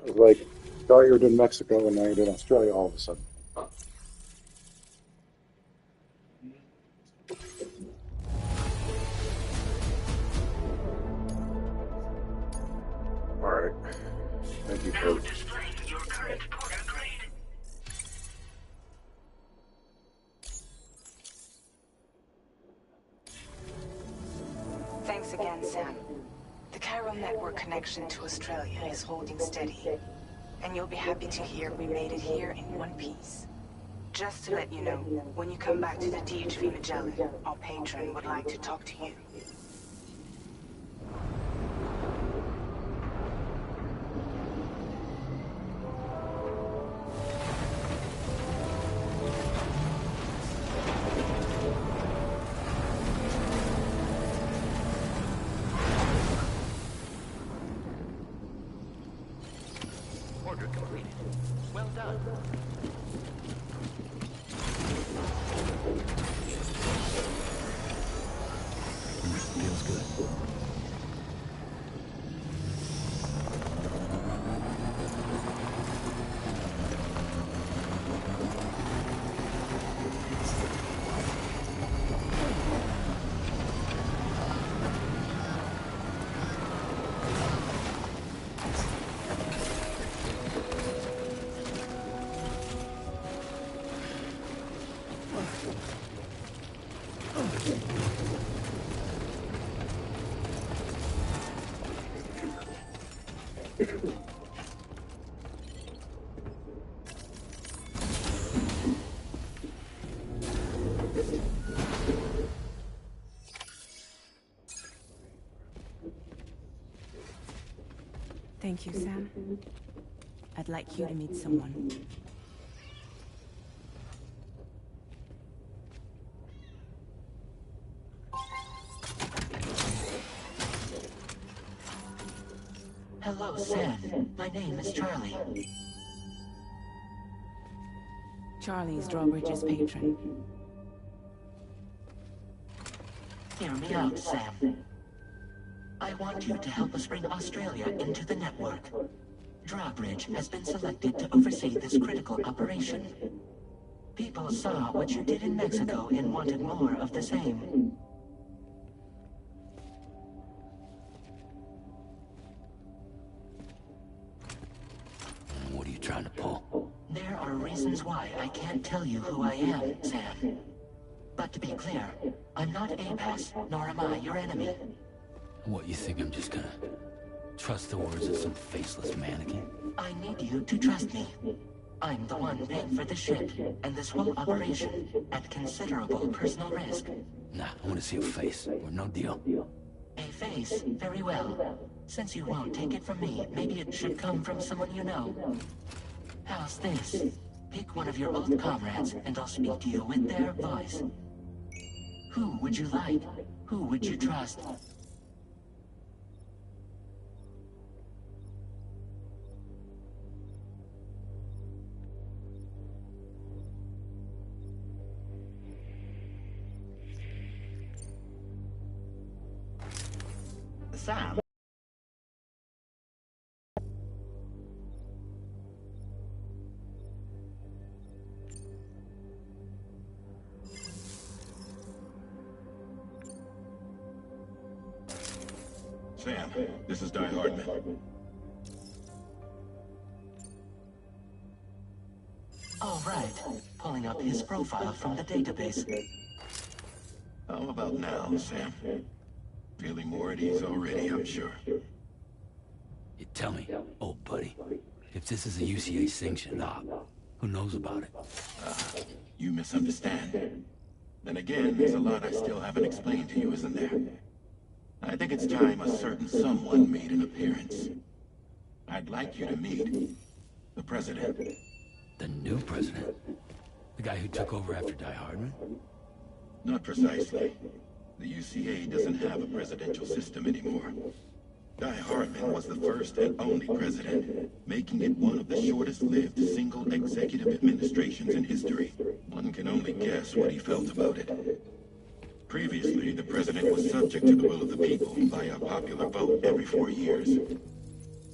it was like, thought you were in Mexico and now you're in Australia all of a sudden. All right. Thank you for... Thanks again, Sam. The chiral network connection to Australia is holding steady. And you'll be happy to hear we made it here in one piece. Just to let you know, when you come back to the DHV Magellan, our patron would like to talk to you. Order completed. Well done. Feels good. Thank you, Sam. I'd like you to meet someone. Hello, Sam. My name is Charlie. Charlie's Drawbridge's patron. Hear me out, Sam. I want you to help us bring Australia into the network. Drawbridge has been selected to oversee this critical operation. People saw what you did in Mexico and wanted more of the same. What are you trying to pull? There are reasons why I can't tell you who I am, Sam. But to be clear, I'm not APAS, nor am I your enemy. What, you think I'm just gonna trust the words of some faceless mannequin? I need you to trust me. I'm the one paying for the ship and this whole operation at considerable personal risk. Nah, I want to see a face, or no deal. A face? Very well. Since you won't take it from me, maybe it should come from someone you know. How's this? Pick one of your old comrades, and I'll speak to you with their voice. Who would you like? Who would you trust? Sam? Sam, this is Die Hardman. All right. Pulling up his profile from the database. How about now, Sam? Feeling more at ease already, I'm sure. You tell me, old buddy, if this is a UCA sanctioned op, who knows about it? You misunderstand. Then again, there's a lot I still haven't explained to you, isn't there? I think it's time a certain someone made an appearance. I'd like you to meet the president. The new president? The guy who took over after Die Hardman? Not precisely. The UCA doesn't have a presidential system anymore. Die Hardman was the first and only president, making it one of the shortest-lived single executive administrations in history. One can only guess what he felt about it. Previously, the president was subject to the will of the people via popular vote every 4 years.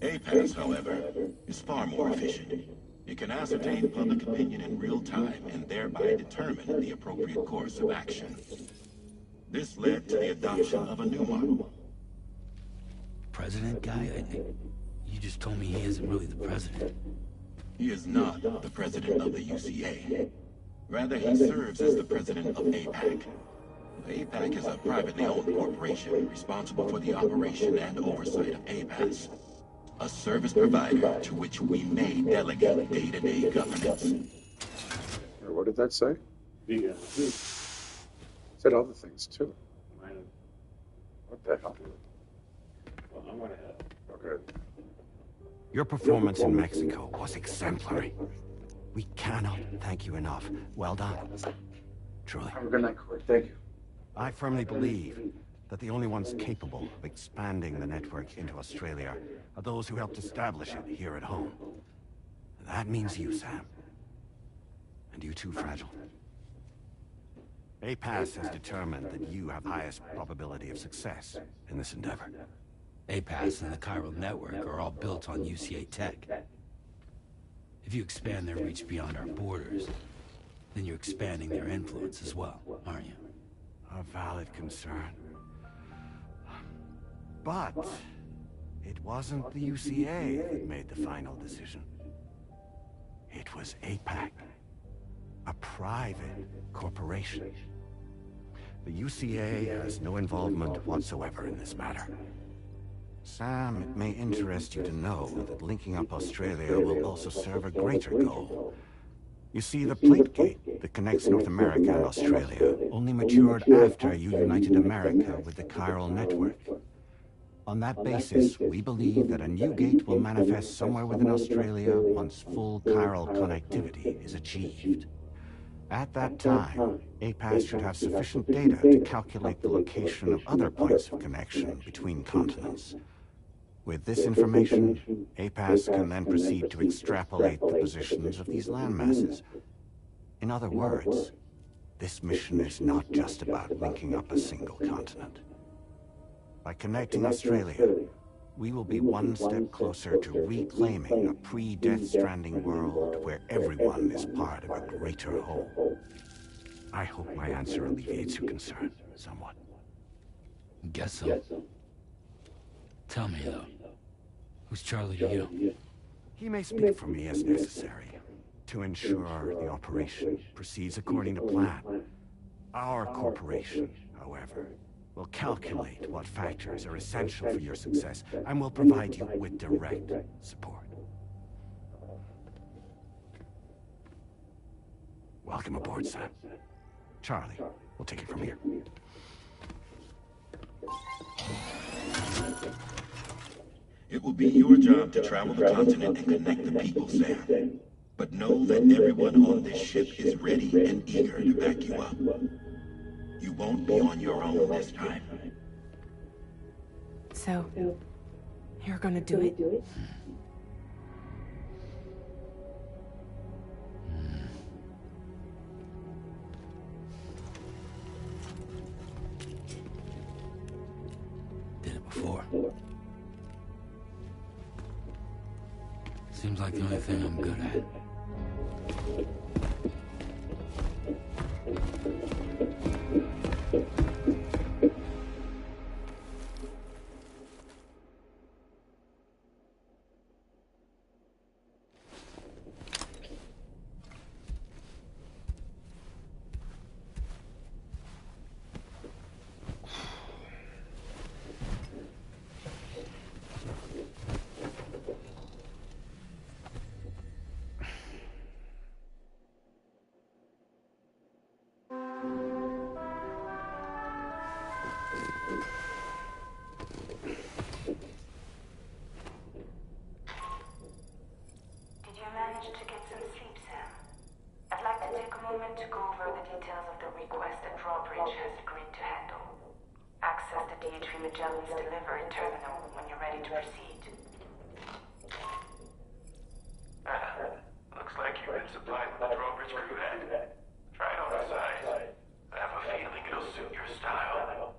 APAS, however, is far more efficient. It can ascertain public opinion in real time and thereby determine the appropriate course of action. This led to the adoption of a new model. President guy? You just told me he isn't really the president. He is not the president of the UCA. Rather, he serves as the president of APAC. APAC is a privately owned corporation responsible for the operation and oversight of APAS, a service provider to which we may delegate day-to-day governance. What did that say? Said other things too. What the hell? Well, I'm gonna head. Okay. Your performance in Mexico was exemplary. We cannot thank you enough. Well done. Truly. Have a good night, Corey. Thank you. I firmly believe that the only ones capable of expanding the network into Australia are those who helped establish it here at home. That means you, Sam. And you too, Fragile. APAS has determined that you have the highest probability of success in this endeavor. APAS and the chiral network are all built on UCA tech. If you expand their reach beyond our borders, then you're expanding their influence as well, aren't you? A valid concern. But it wasn't the UCA that made the final decision. It was APAC, a private corporation. The UCA has no involvement whatsoever in this matter. Sam, it may interest you to know that linking up Australia will also serve a greater goal. You see, the plate gate that connects North America and Australia only matured after you united America with the chiral network. On that basis, we believe that a new gate will manifest somewhere within Australia once full chiral connectivity is achieved. At that time, APAS should have sufficient data to calculate the location of other points of connection between continents. With this information, APAS can then proceed to extrapolate the positions of these landmasses. In other words, this mission is not just about linking up a single continent. By connecting Australia, we will be one step closer to reclaiming a pre-Death Stranding world where everyone is part of a greater whole. I hope my answer alleviates your concern somewhat. Guess so. Tell me, though, who's Charlie to you? He may speak for me as necessary to ensure the operation proceeds according to plan. Our corporation, however, will calculate what factors are essential for your success and will provide you with direct support. Welcome aboard, Sam. Charlie, we'll take it from here. It will be your job to travel the continent and connect the people, Sam. But know that everyone on this ship is ready and eager to back you up. You won't be on your own this time. So, you're gonna do it? Did it before. Seems like the only thing I'm good at. Looks like you've been supplied with the drawbridge crew head. Try it on the size. I have a feeling it'll suit your style.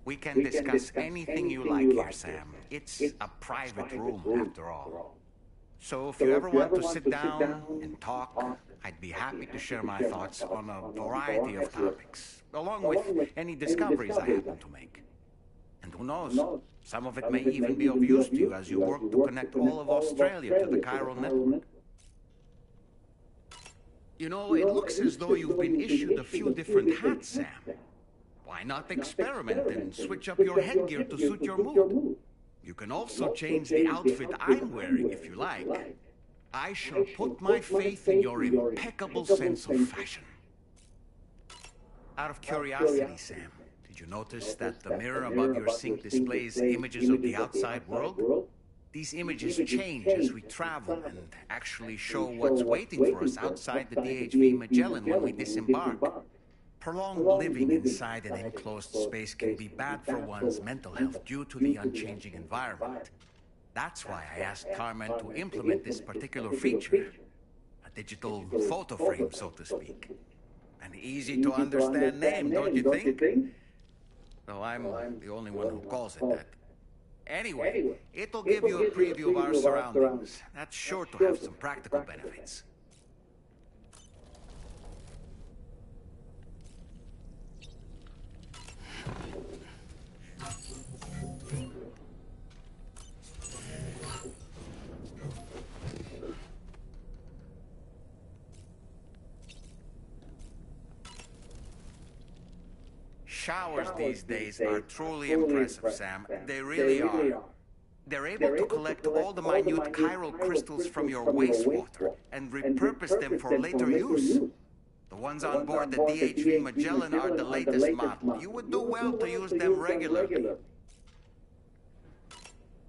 We can discuss anything you like here, Sam. It's a private room, after all. So if you ever want to sit down and talk, I'd be happy to share my thoughts on a variety of topics, along with any discoveries I happen to make. And who knows, some of it may even be of use to you as you work to connect all of Australia to the chiral network. You know, it looks as though you've been issued a few different hats, Sam. Why not experiment and switch up your headgear to suit your mood? You can also change the outfit I'm wearing if you like. I shall put my faith in your impeccable sense of fashion. Out of curiosity, Sam, did you notice that the mirror above your sink displays images of the outside world? These images change as we travel and actually show what's waiting for us outside the DHV Magellan when we disembark. Prolonged living inside an enclosed space can be bad for one's mental health due to the unchanging environment. That's why I asked Carmen to implement this particular feature. A digital photo frame, so to speak. An easy-to-understand name, don't you think? Though I'm the only one who calls it that. Anyway, it'll give you a preview of our surroundings. That's sure to have some practical benefits. Showers these days are truly impressive, Sam. They really are. They're able to collect all the minute chiral crystals from your wastewater and repurpose them for later use. The ones on board the DHV Magellan are the latest model. You would do well to use them regularly.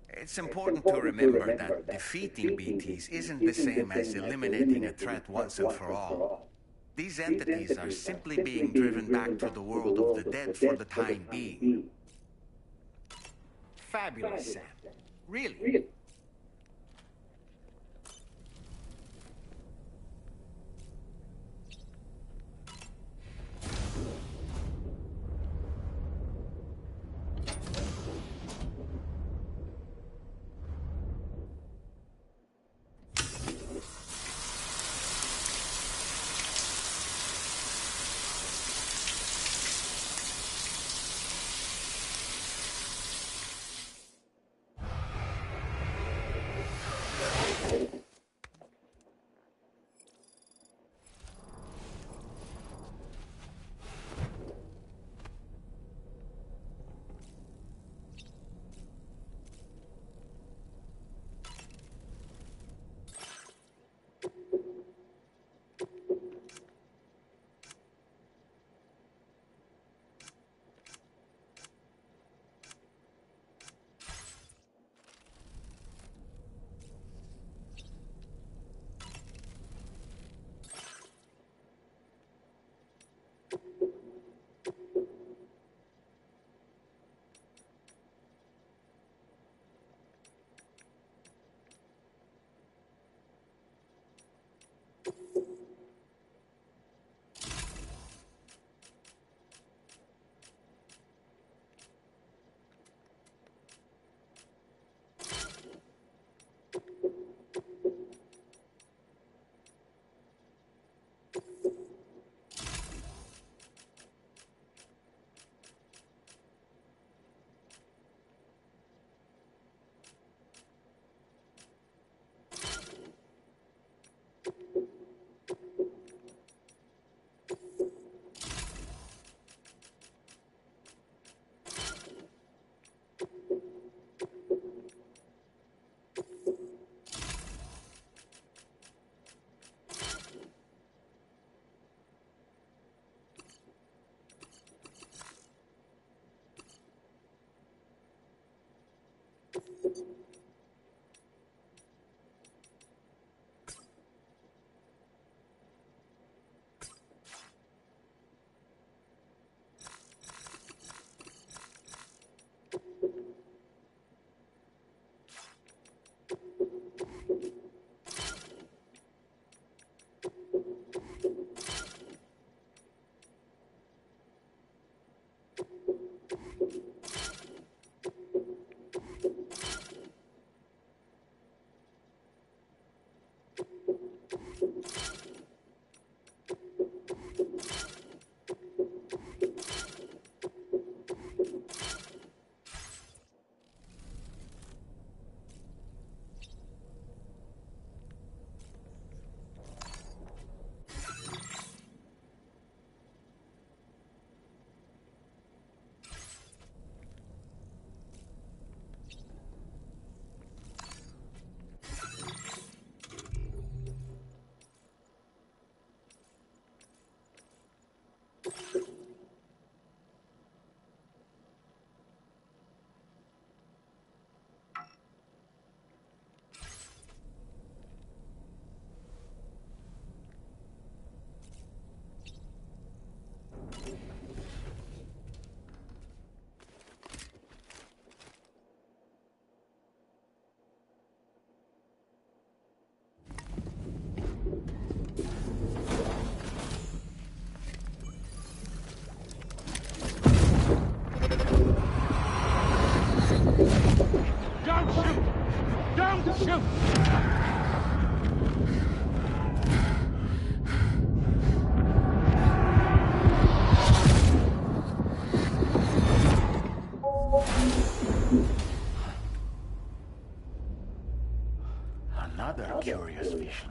It's important to remember that defeating BTs isn't the same as eliminating a threat once and for all. These entities are simply being driven back to the world of the dead for the time being. Fabulous, Sam. Really. Another curious vision.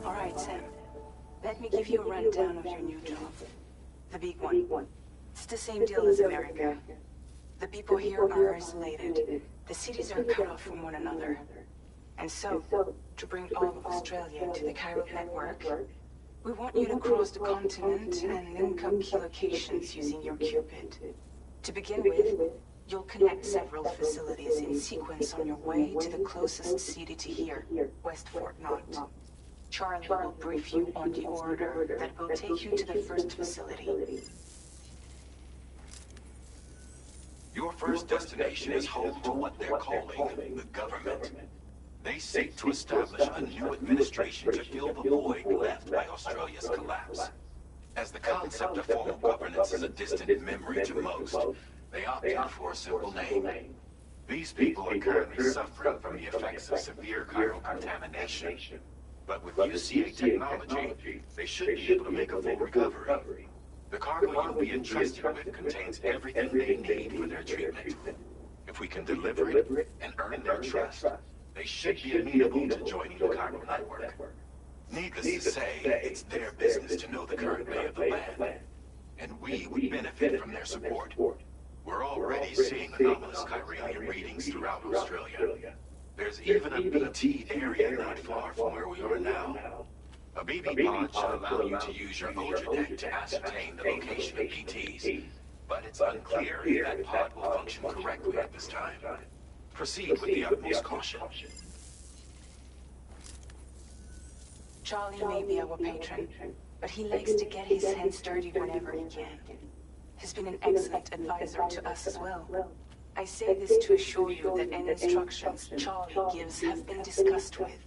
All right, Sam. Let me give you a rundown of your new job. The big one. It's the same deal as America. The people here are isolated. The cities are cut off from one another. And so, to bring all of Australia into the chiral network, we want you to cross the continent and link up key locations using your Cupid. To begin with, you'll connect several facilities in sequence on your way to the closest city to here, West Fort Knott. Charlie will brief you on the order that will take you to the first facility. Your first destination is home to what they're calling the government. They seek to establish a new administration to fill the void left by Australia's collapse. As the concept of formal governance is a distant memory to most, they opted for a simple name. These people are currently suffering from the effects of severe chiral contamination. But with UCA technology, they should be able to make a full recovery. The cargo you'll be entrusted with contains everything they need for their treatment. If we can deliver it and earn their trust, they should be amenable to joining the chiral network. Needless to say, it's their business to know the current lay of the land, and we would benefit from their support. We're already seeing anomalous chiralium readings throughout Australia. There's even a BT area not far from where we are now. A BB pod should allow you to use your Ultra deck to ascertain the location of BTs, but it's unclear if that pod will function correctly at this time. Proceed with the utmost caution. Charlie may be our patron, but he likes to get his hands dirty whenever he can. He's been an excellent advisor to us as well. I say this to assure you that any instructions Charlie gives have been discussed with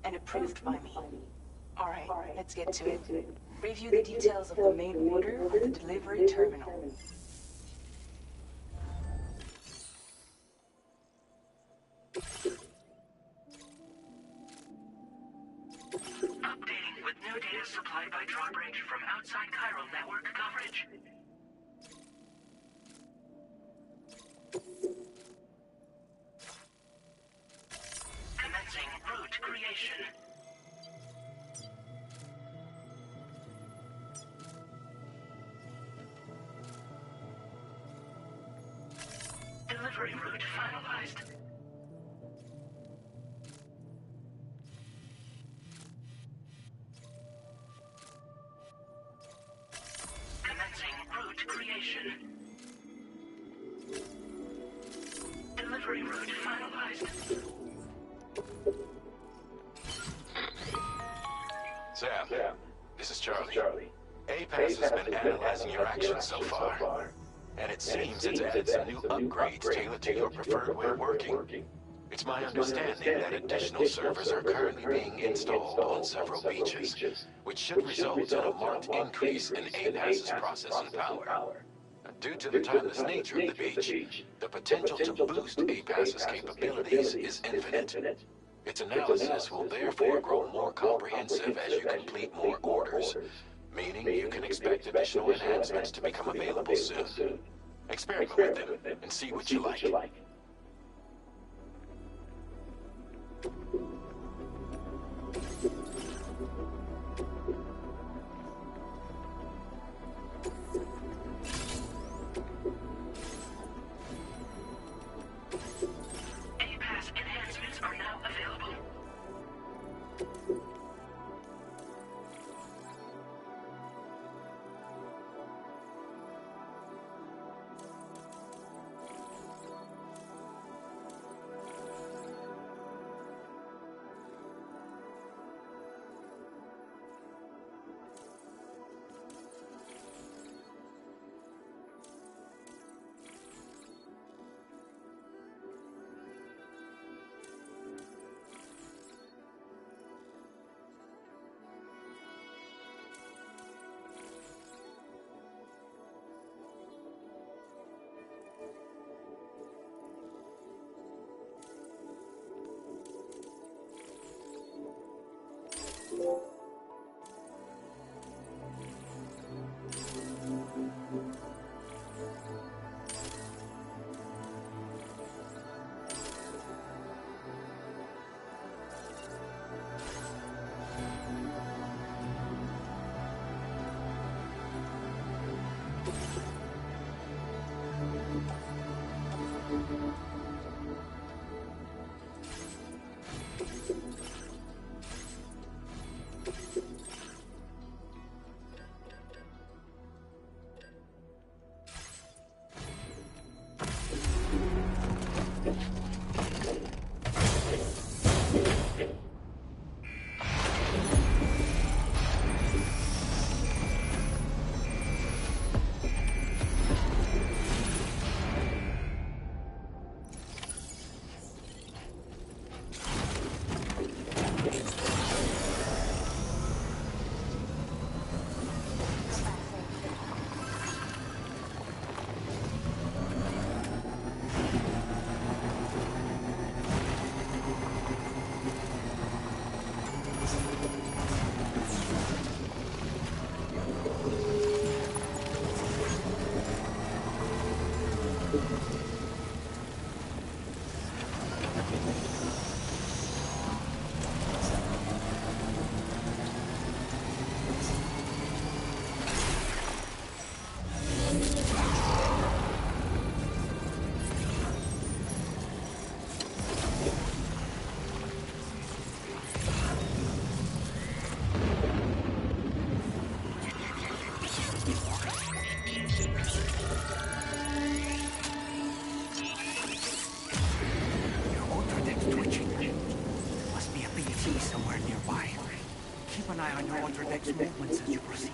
and approved by me. All right, let's get to it. Review the details of the main order at the delivery terminal. Updating with new data supplied by Drawbridge from outside chiral network coverage. Commencing route creation. Delivery route finalized. Commencing route creation. Delivery route finalized. Sam, this is Charlie. APAS has been analyzing your actions so far, and it seems it's added some new upgrades tailored to your preferred way of working. It's my understanding that additional servers are currently being installed on several beaches, which should result in a marked increase in APAS's processing power. Due to the timeless nature of the beach, the potential to boost APAS's capabilities is infinite. Its analysis will therefore grow more comprehensive as you complete more orders, meaning you can expect additional enhancements to become available soon. Experiment with them and see what you like. APAS enhancements are now available. Keep an eye on your Ultradex movements as you proceed.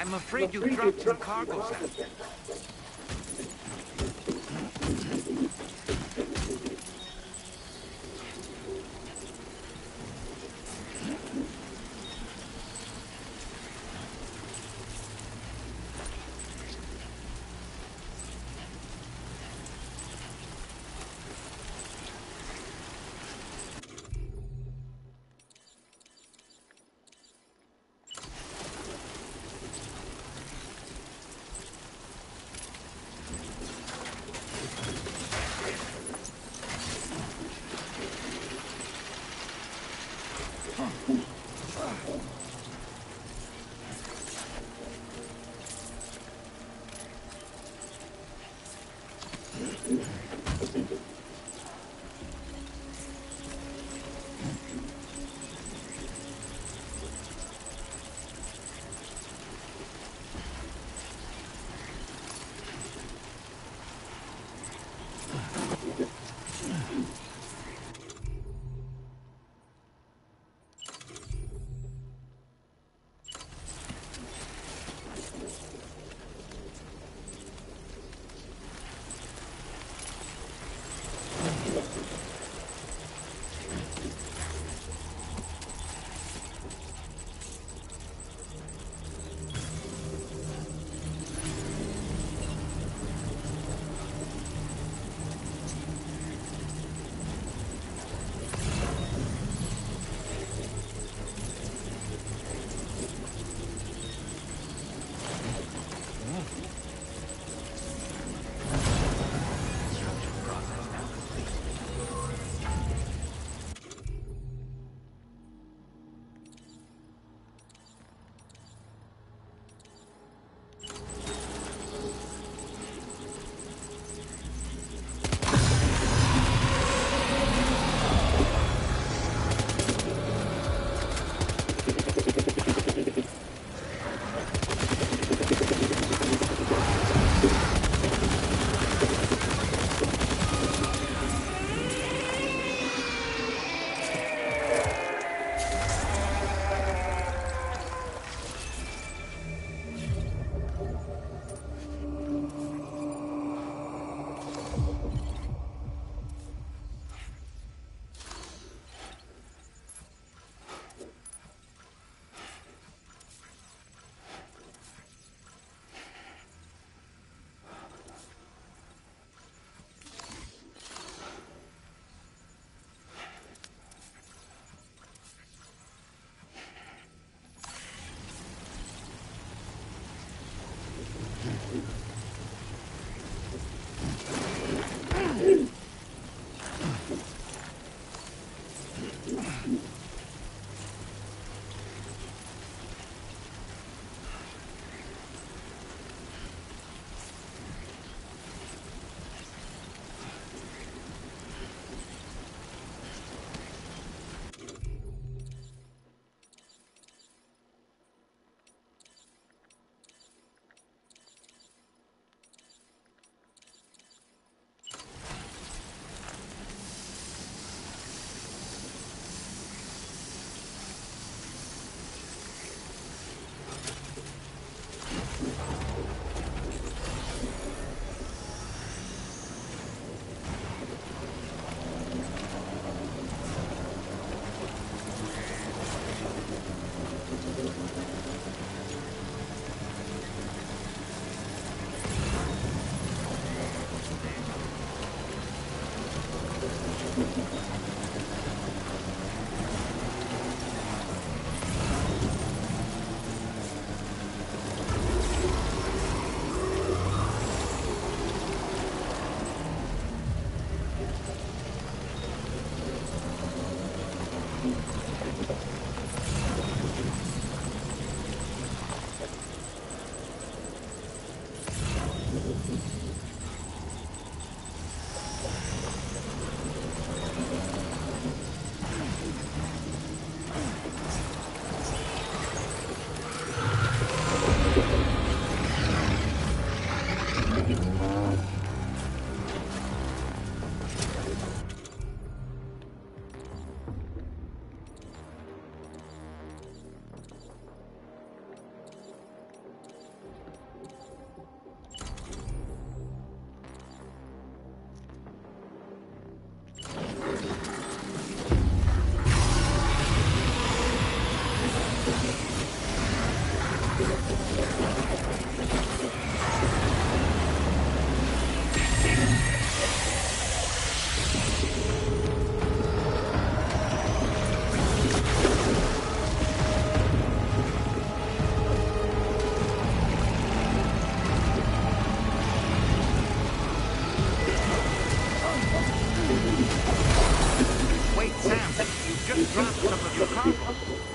I'm afraid you dropped some cargoes out. Wait, Sam, you just dropped some of your cargo.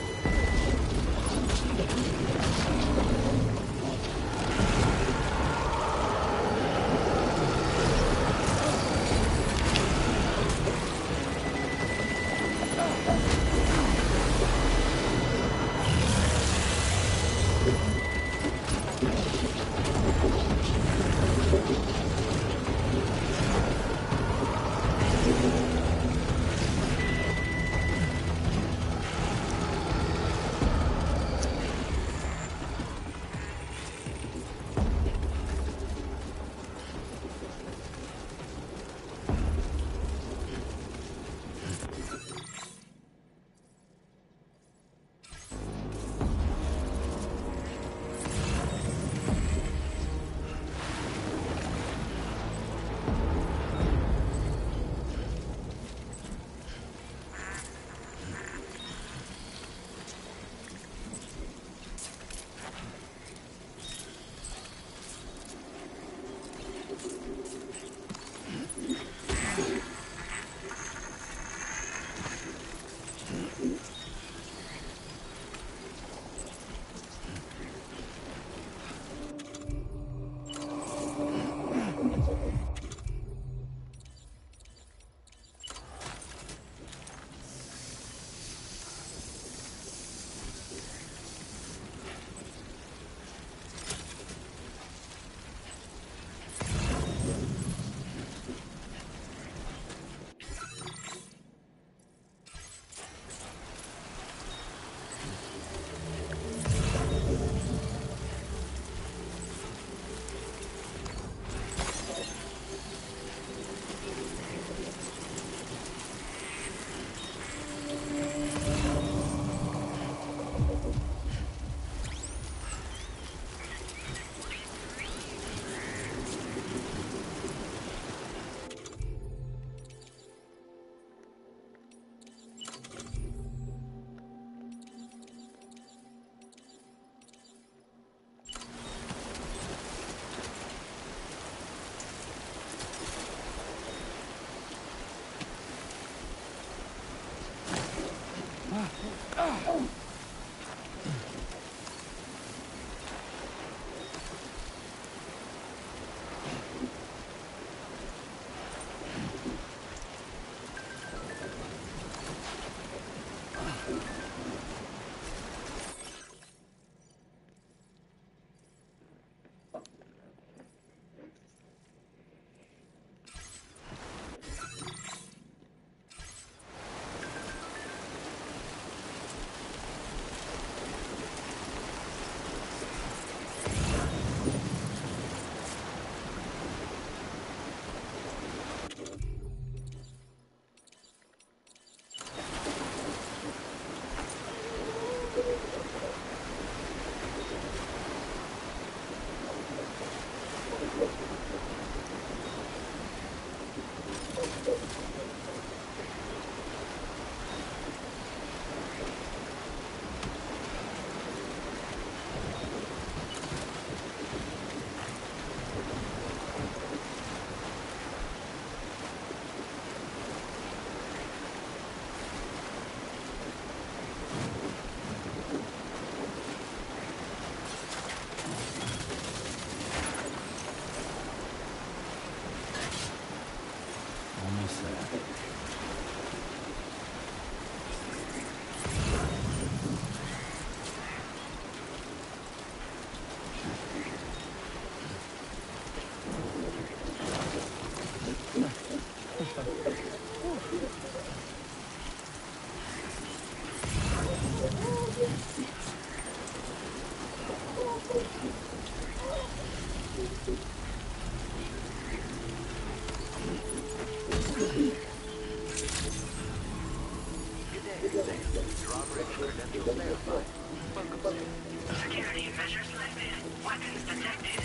Security measures lifted. Weapons detected.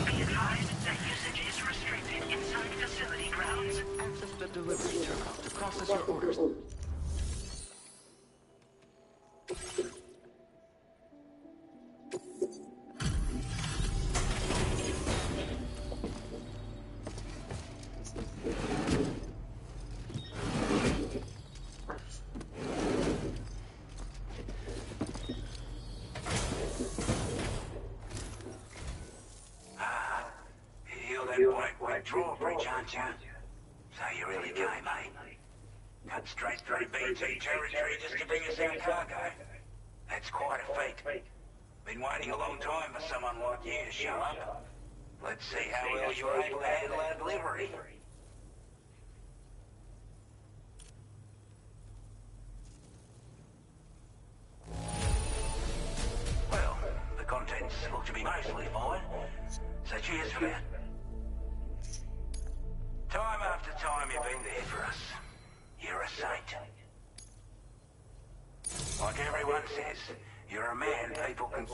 Be advised that usage is restricted inside facility grounds. Access the delivery terminal to process your orders. Drawbridge, aren't you? So you really came, eh? Cut straight through BT territory just to bring us our cargo. That's quite a feat. Been waiting a long time for someone like you to show up. Let's see how well you're able to handle our delivery. Well, the contents look to be mostly fine. So cheers for that. Time after time you've been there for us. You're a saint. Like everyone says, you're a man people can...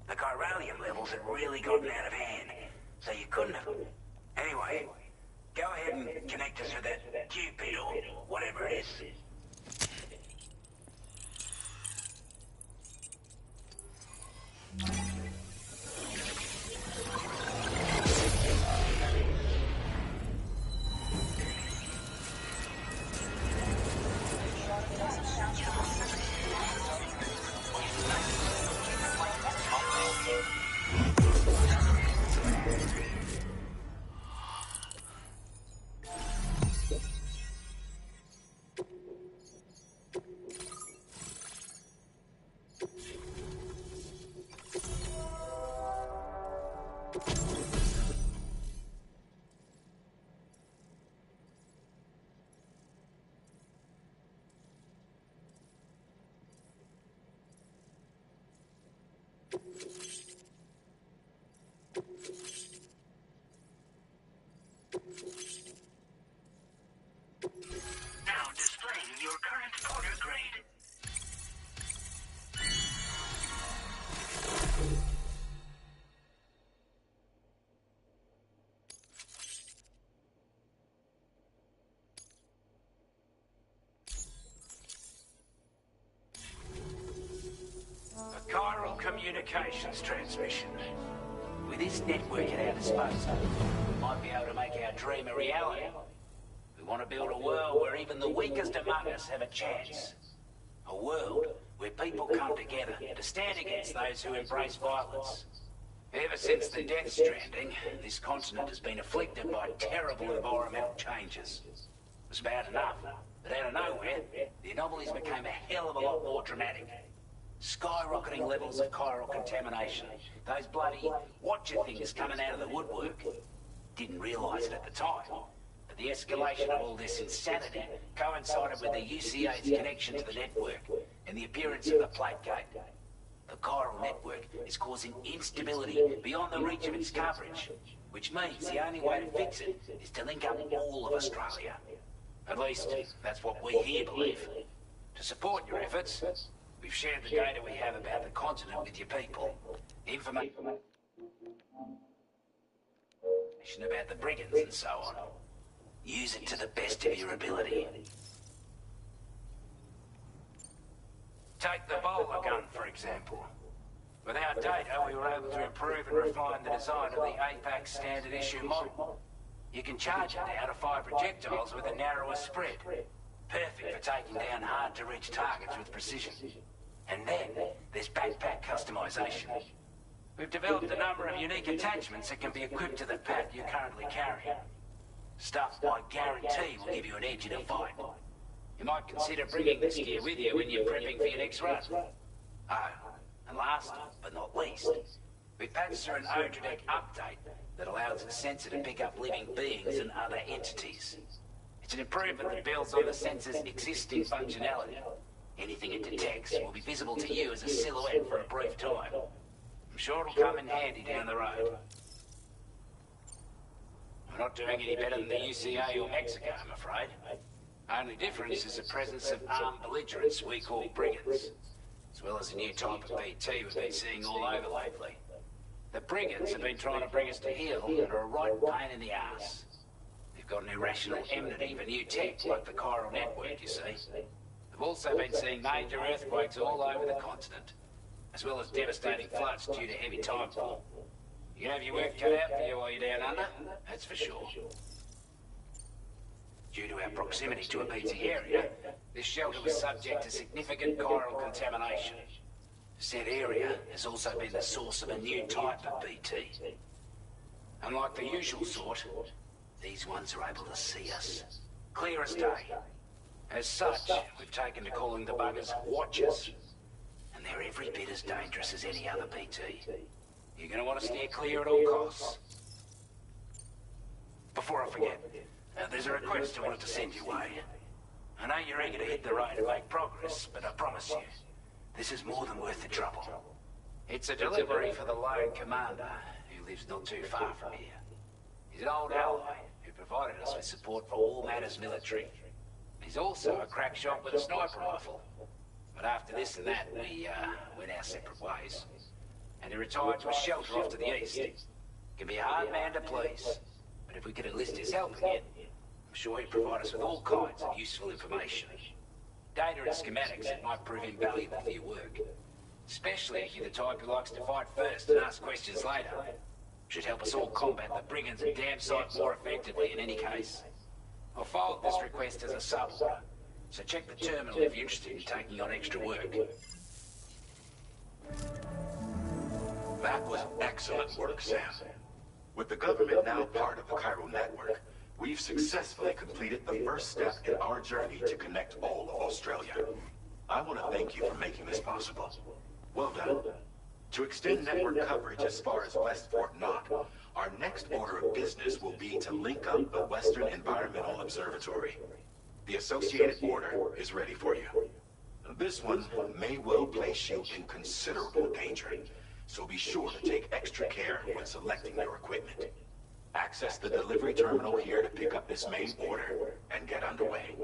The chiralium levels had really gotten out of hand, so you couldn't have... Anyway, go ahead and connect us with that Cupid or whatever it is. Now displaying your current order grade. A chiral communications transmission. With this network at our disposal, we might be able to make our dream a reality. We want to build a world where even the weakest among us have a chance. A world where people come together to stand against those who embrace violence. Ever since the Death Stranding, this continent has been afflicted by terrible environmental changes. It was bad enough, but out of nowhere, the anomalies became a hell of a lot more dramatic. Skyrocketing levels of chiral contamination. Those bloody watcher things coming out of the woodwork. Didn't realise it at the time. But the escalation of all this insanity coincided with the UCA's connection to the network and the appearance of the plate gate. The chiral network is causing instability beyond the reach of its coverage, which means the only way to fix it is to link up all of Australia. At least, that's what we here believe. To support your efforts, we've shared the data we have about the continent with your people. Information about the brigands and so on. Use it to the best of your ability. Take the bowler gun, for example. With our data, we were able to improve and refine the design of the APAC standard issue model. You can charge it now to fire projectiles with a narrower spread. Perfect for taking down hard-to-reach targets with precision. And then, there's backpack customization. We've developed a number of unique attachments that can be equipped to the pack you're currently carrying. Stuff I guarantee will give you an edge in a fight. You might consider bringing this gear with you when you're prepping for your next run. Oh, and last but not least, we patched through an Odradek update that allows the sensor to pick up living beings and other entities. It's an improvement that builds on the sensor's existing functionality. Anything it detects will be visible to you as a silhouette for a brief time. I'm sure it'll come in handy down the road. We're not doing any better than the UCA or Mexico, I'm afraid. Only difference is the presence of armed belligerents we call brigands. as well as a new type of BT we've been seeing all over lately. The brigands have been trying to bring us to heel and are a right pain in the ass. They've got an irrational enmity for new tech like the chiral network, you see. They've also been seeing major earthquakes all over the continent, as well as devastating floods due to heavy tidefall. You can have your work cut out for you while you're down under, that's for sure. Due to our proximity to a BT area, this shelter was subject to significant chiral contamination. Said area has also been the source of a new type of BT. Unlike the usual sort, these ones are able to see us. Clear as day. As such, we've taken to calling the buggers Watchers. And they're every bit as dangerous as any other BT. You're gonna want to steer clear at all costs. Before I forget, there's a request I wanted to send your way. I know you're eager to hit the road and make progress, but I promise you, this is more than worth the trouble. It's a delivery for the lone commander, who lives not too far from here. He's an old ally who provided us with support for all matters military. He's also a crack shot with a sniper rifle. But after this and that, we went our separate ways. And he retired to a shelter off to the east. Can be a hard man to please, but if we could enlist his help again, I'm sure he'd provide us with all kinds of useful information. Data and schematics that might prove invaluable for your work. Especially if you're the type who likes to fight first and ask questions later. Should help us all combat the brigands a damn sight more effectively in any case. I'll filed this request as a sub-order, so check the terminal if you're interested in taking on extra work. That was excellent work, Sam. With the government now part of the chiral network, we've successfully completed the first step in our journey to connect all of Australia. I want to thank you for making this possible. Well done. To extend network coverage as far as West Fort Knott, our next order of business will be to link up the Western Environmental Observatory. The associated order is ready for you. This one may well place you in considerable danger, so be sure to take extra care when selecting your equipment. Access the delivery terminal here to pick up this main order and get underway.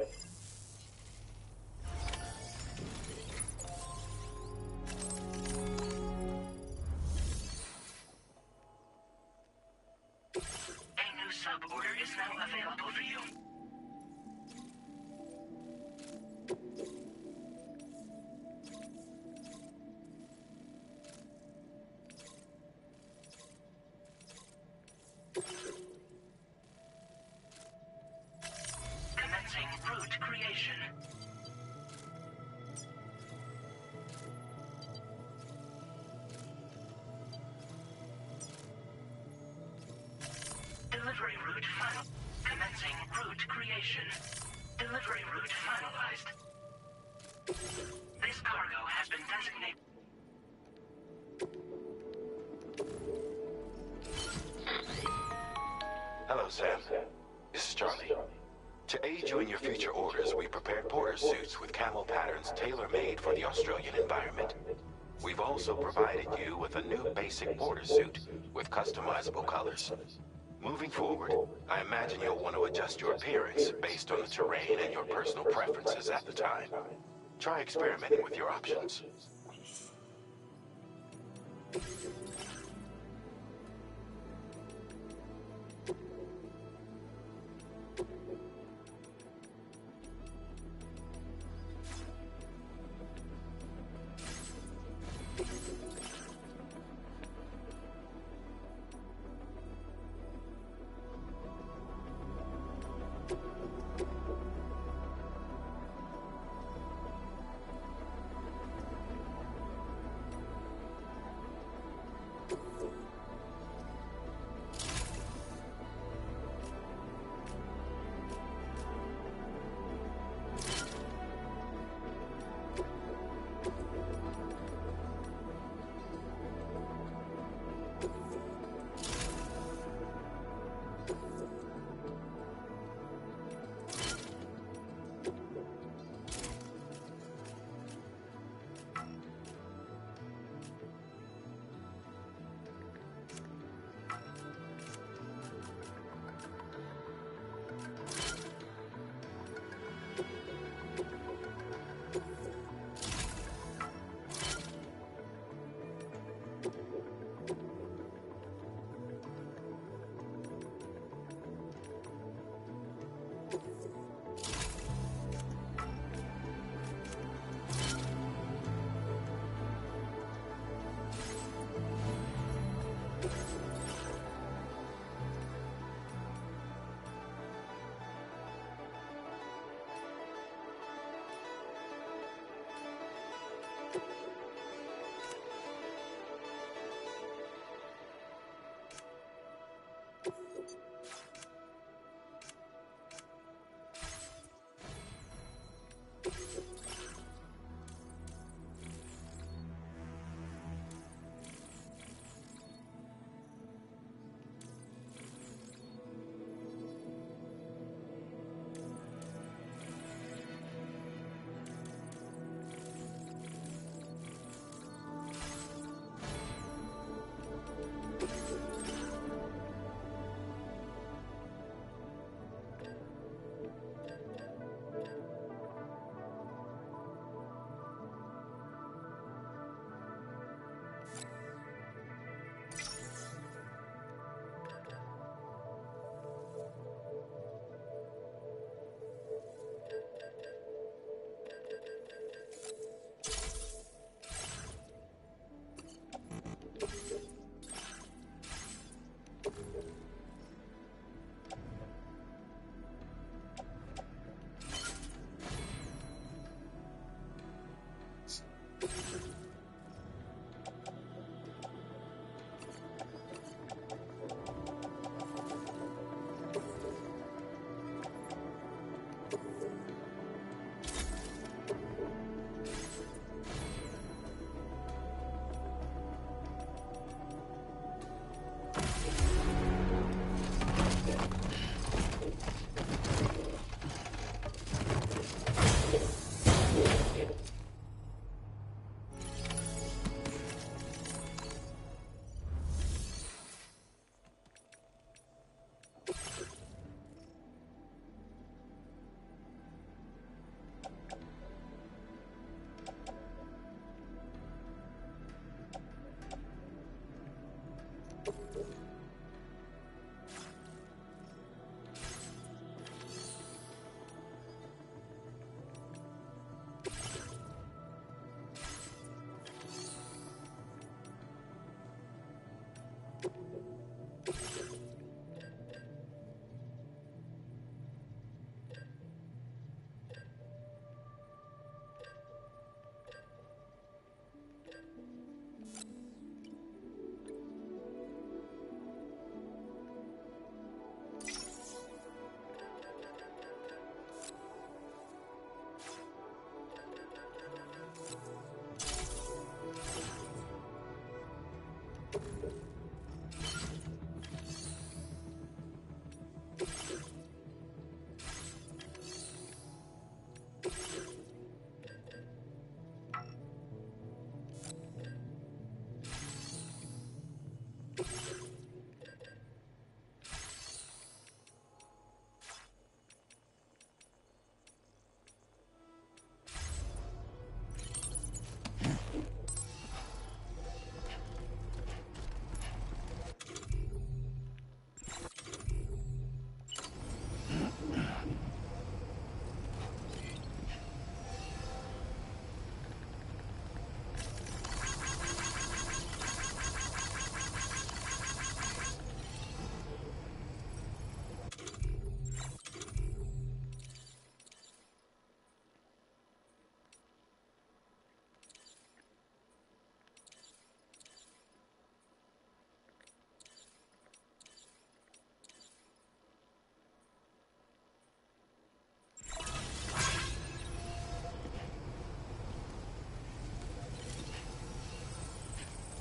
A new sub-order is now available for you. Commencing route creation. Delivery route final. Commencing route creation. Delivery route finalized. This cargo has been designated. Hello, Sam. This is Charlie. To aid you in your future orders, we prepared porter suits with camo patterns tailor-made for the Australian environment. We've also provided you with a new basic porter suit with customizable colors. Moving forward, I imagine you'll want to adjust your appearance based on the terrain and your personal preferences at the time. Try experimenting with your options.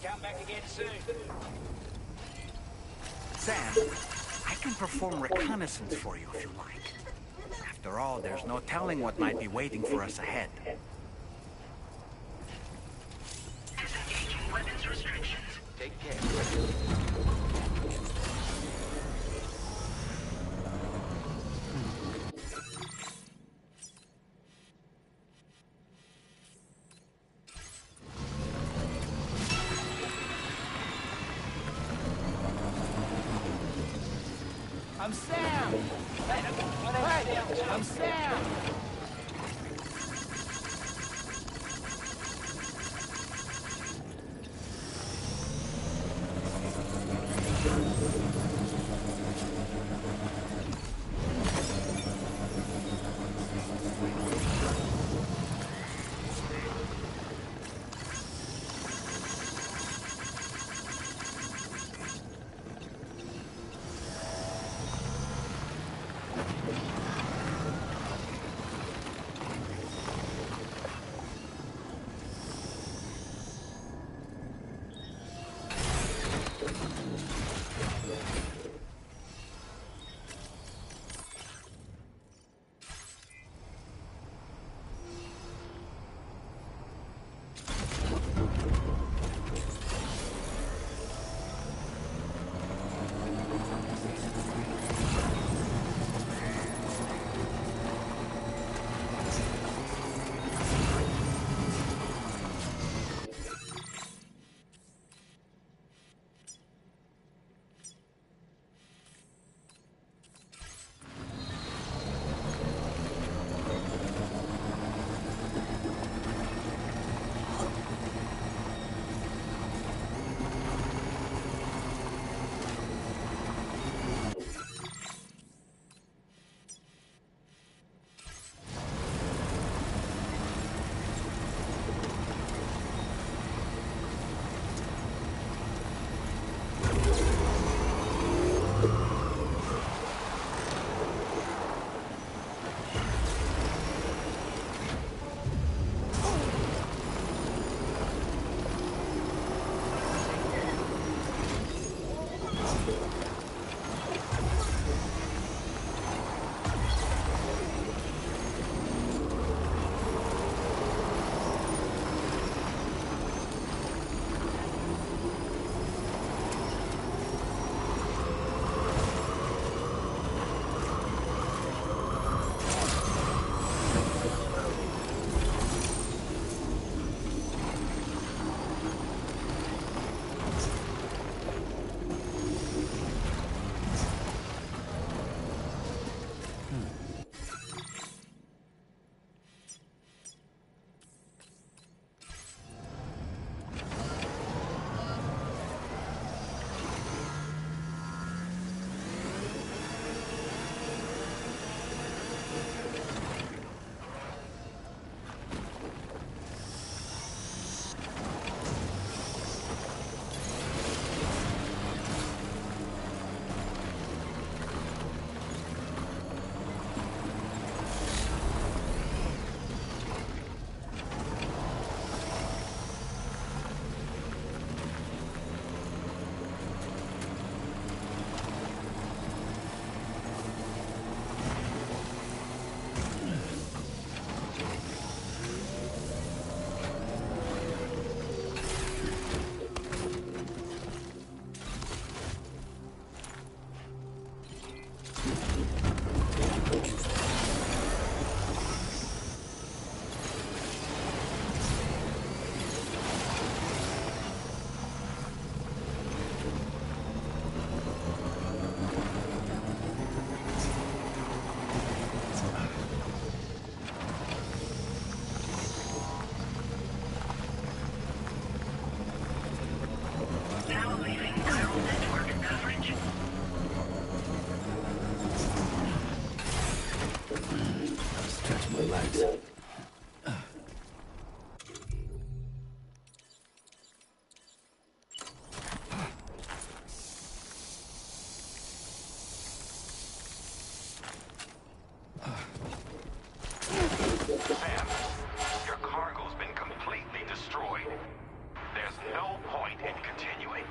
Come back again soon. Sam, I can perform reconnaissance for you if you like. After all, there's no telling what might be waiting for us ahead. Disengaging weapons restrictions. Take care. I'm Sam! Hey, I'm Sam! point in continuing.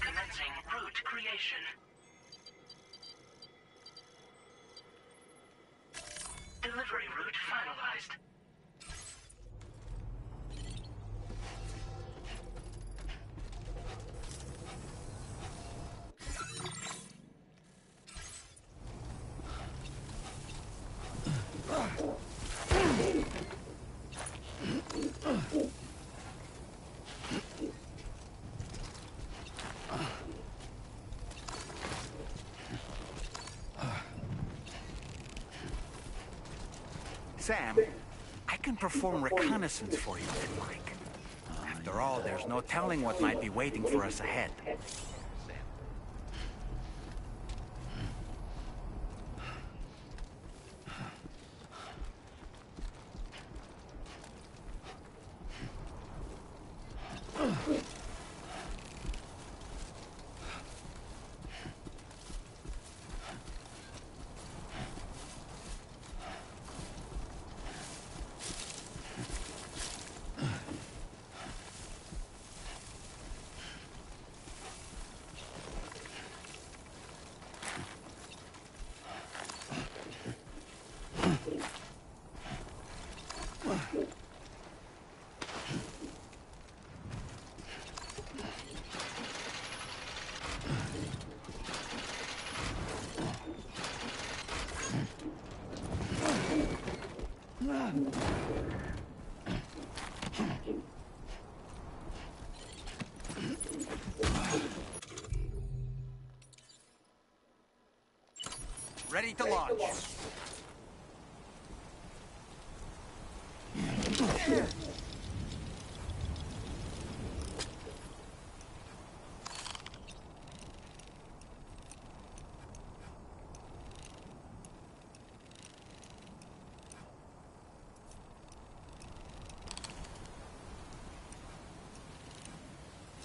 Commencing route creation. Delivery route finalized. Sam, I can perform reconnaissance for you if you like. After all, there's no telling what might be waiting for us ahead. Ready to launch.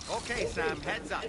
Okay, Sam, heads up.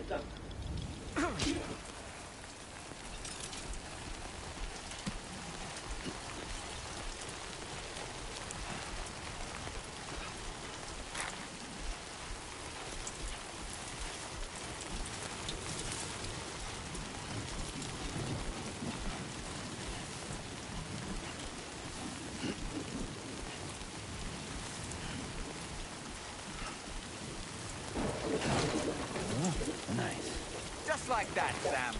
Nice. Just like that, Sam.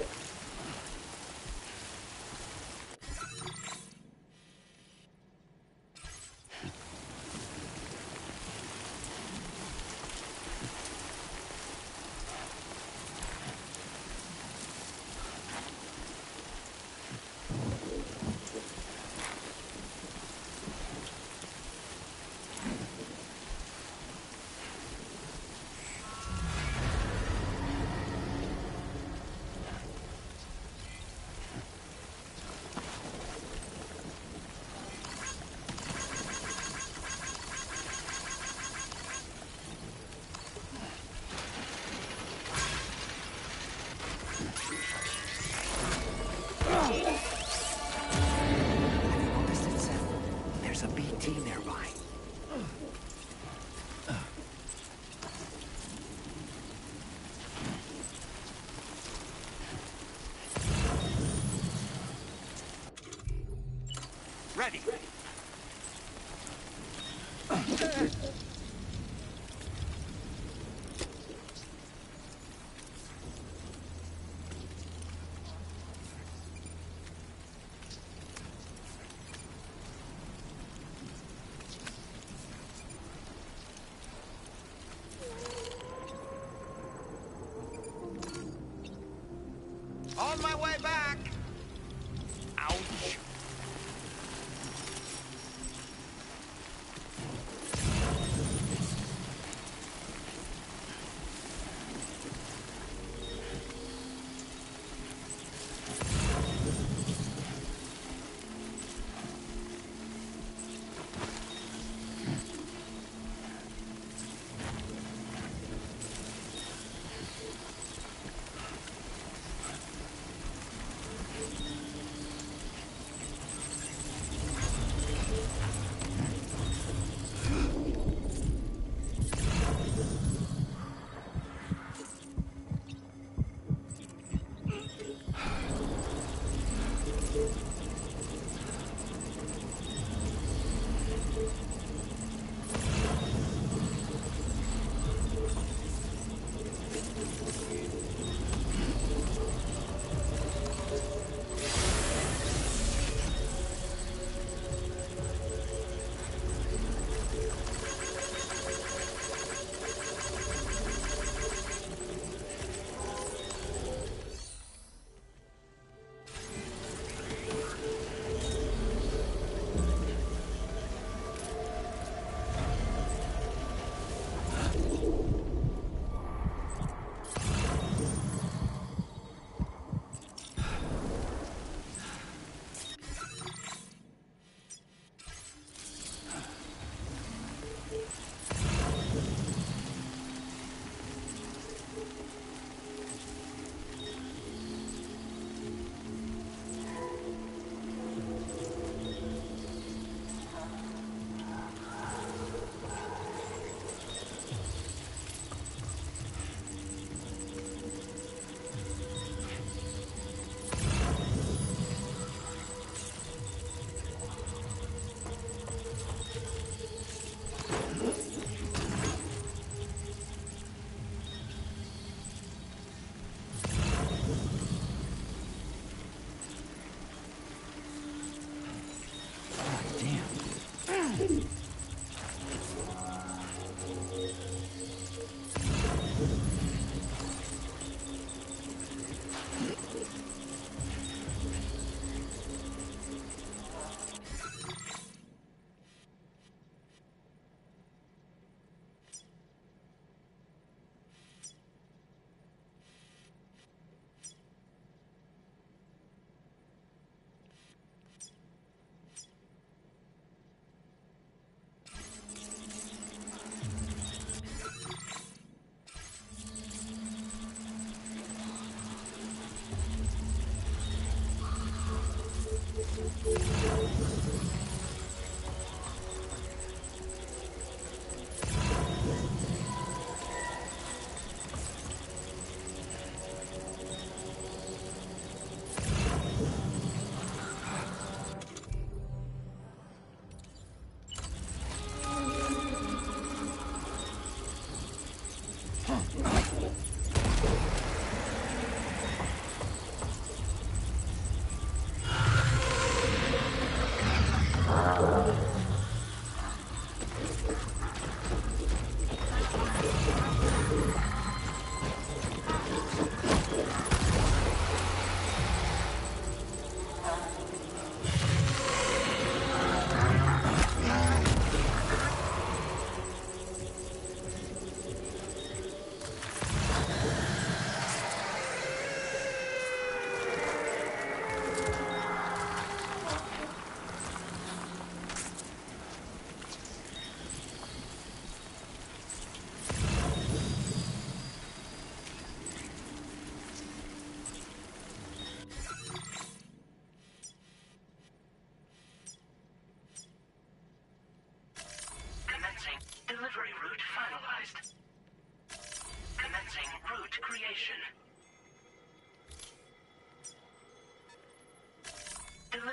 Ready. On my way back! Ouch!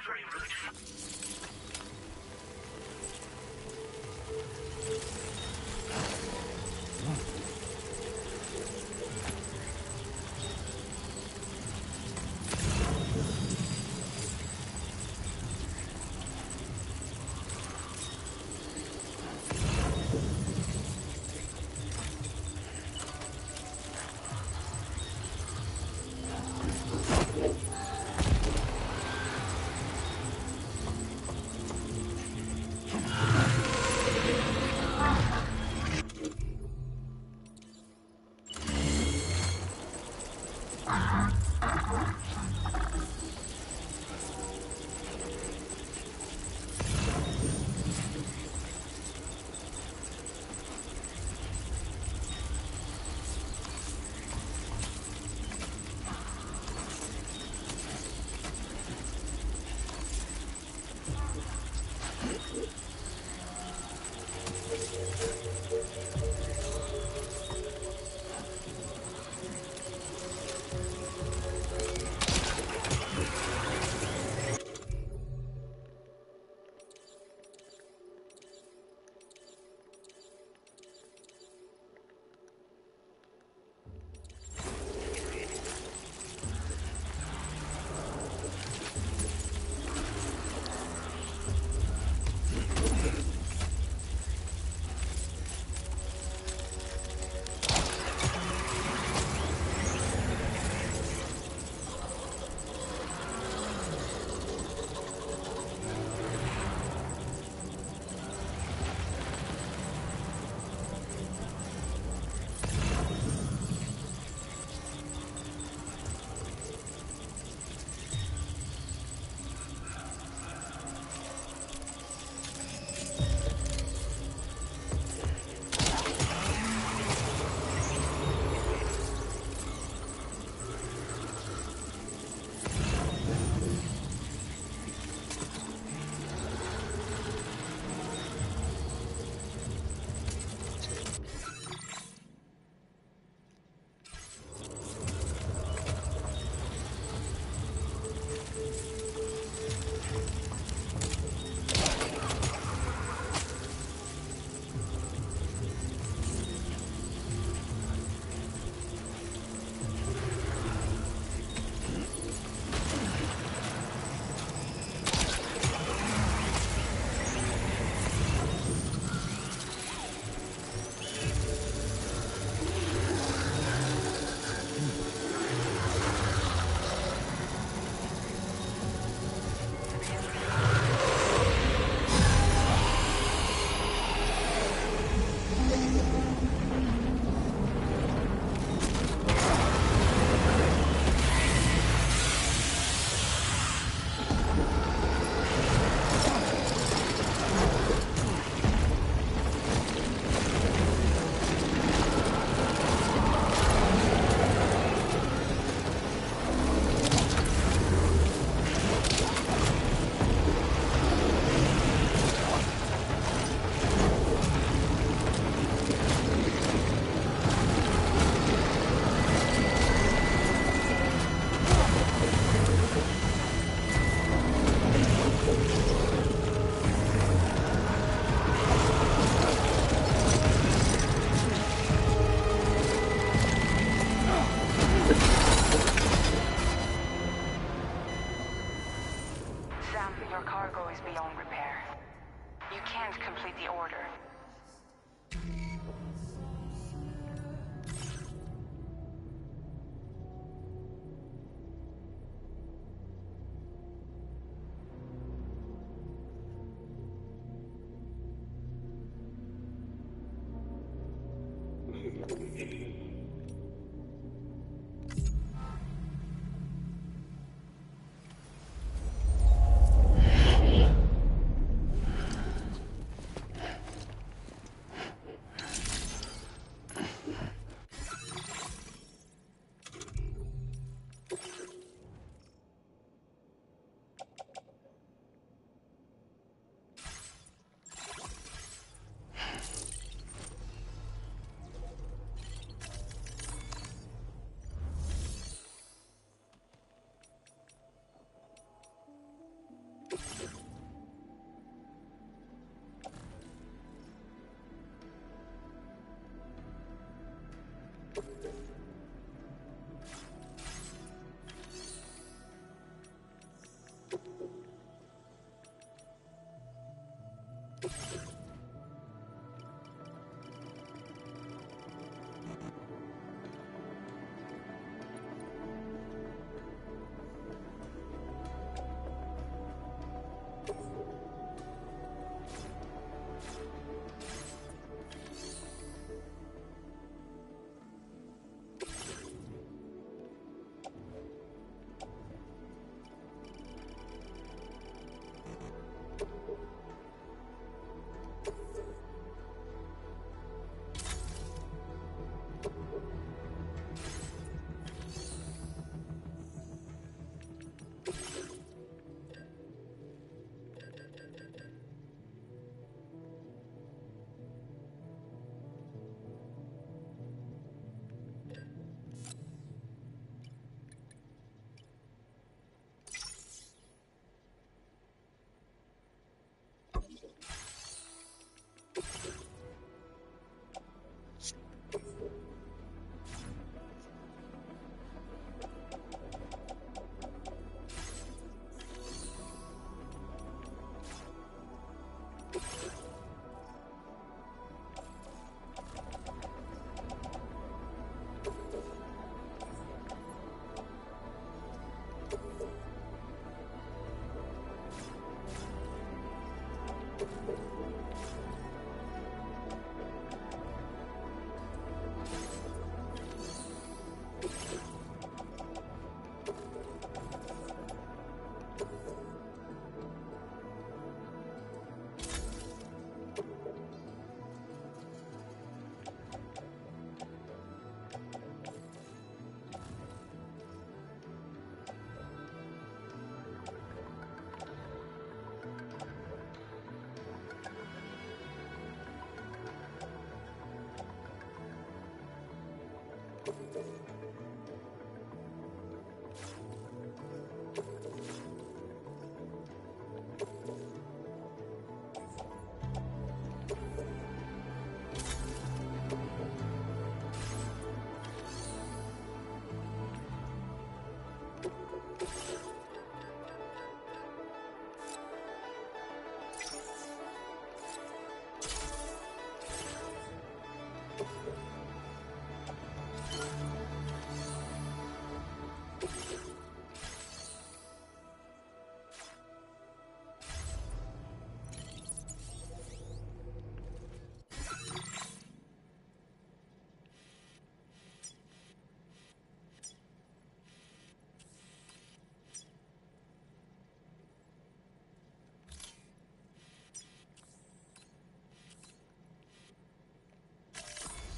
delivery route.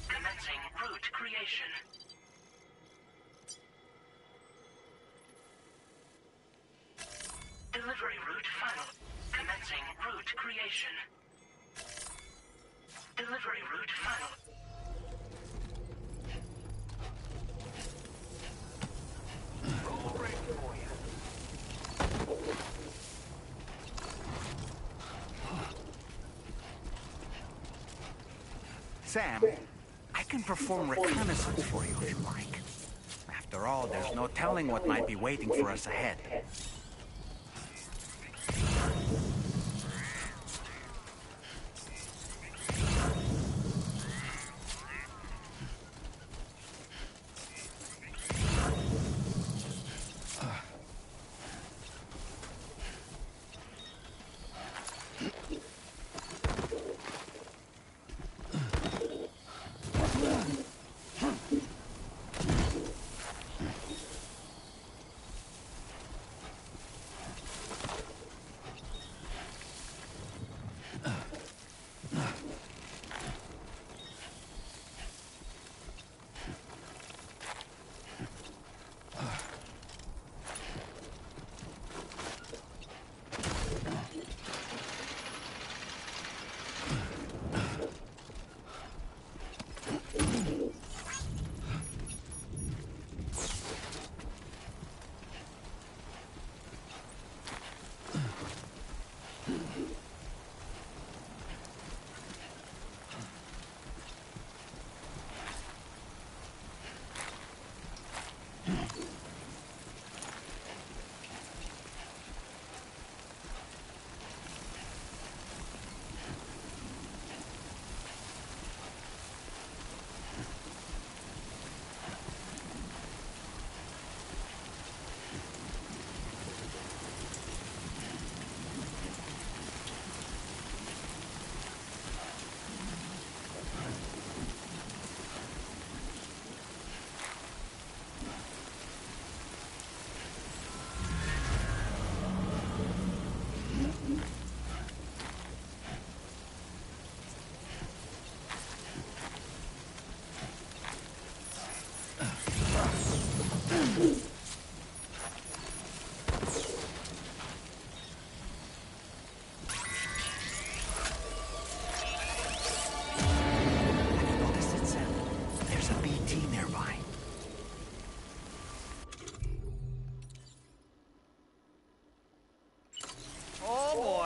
Commencing route creation. Delivery route final. Commencing route creation. Delivery route final. All ready for you. Sam, I can perform reconnaissance for you if you like. After all, there's no telling what might be waiting for us ahead.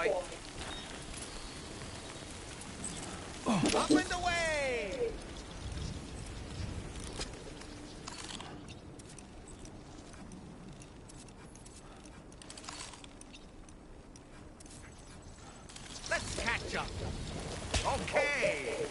boy. Up and away! Let's catch up. Okay.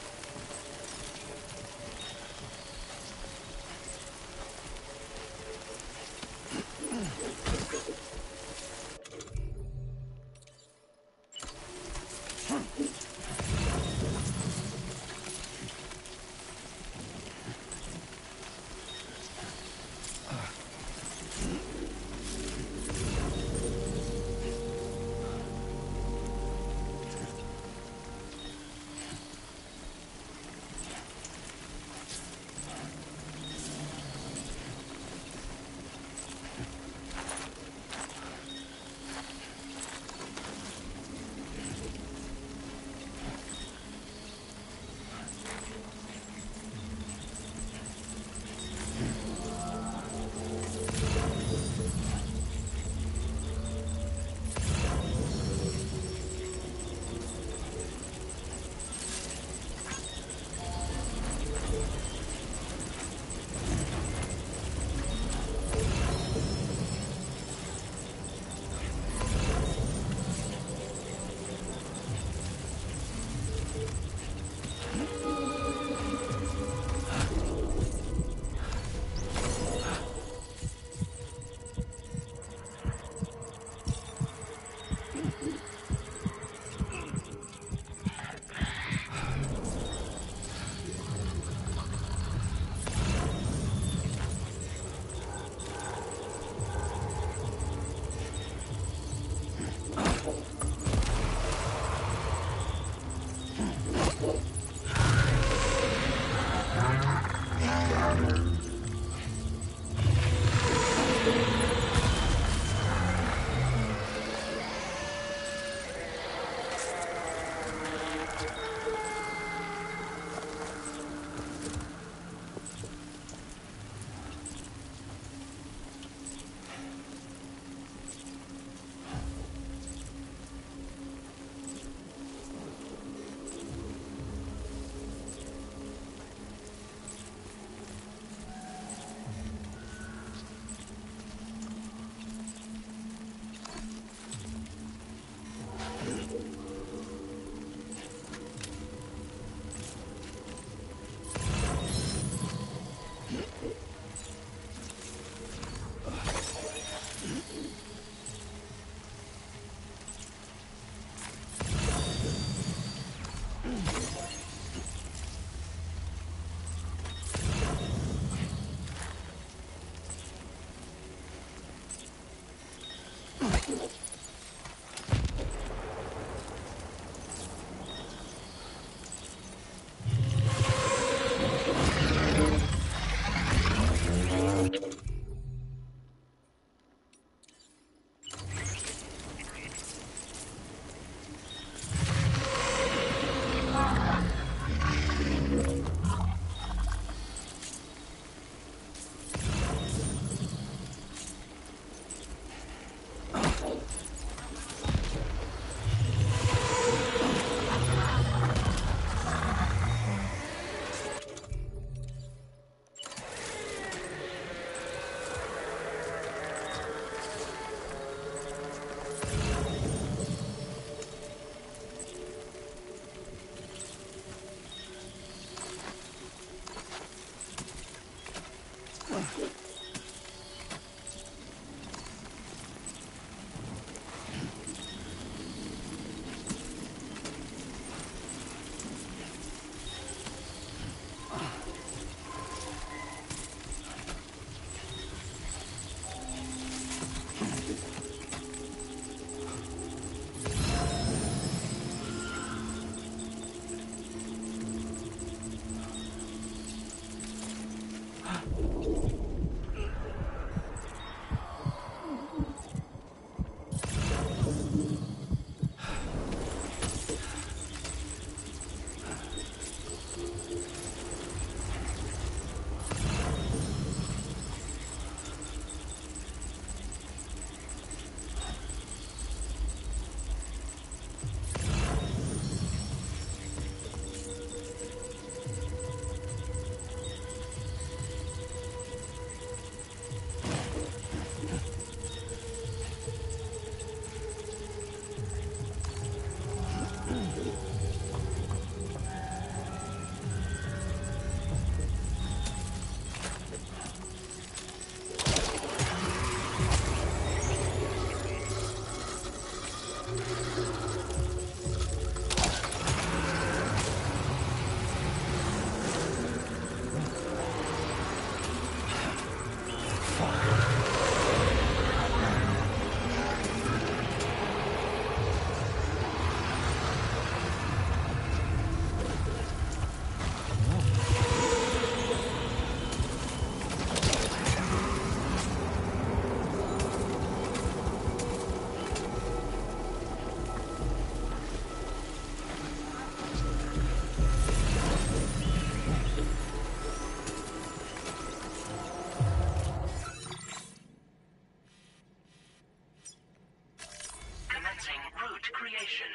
Route creation.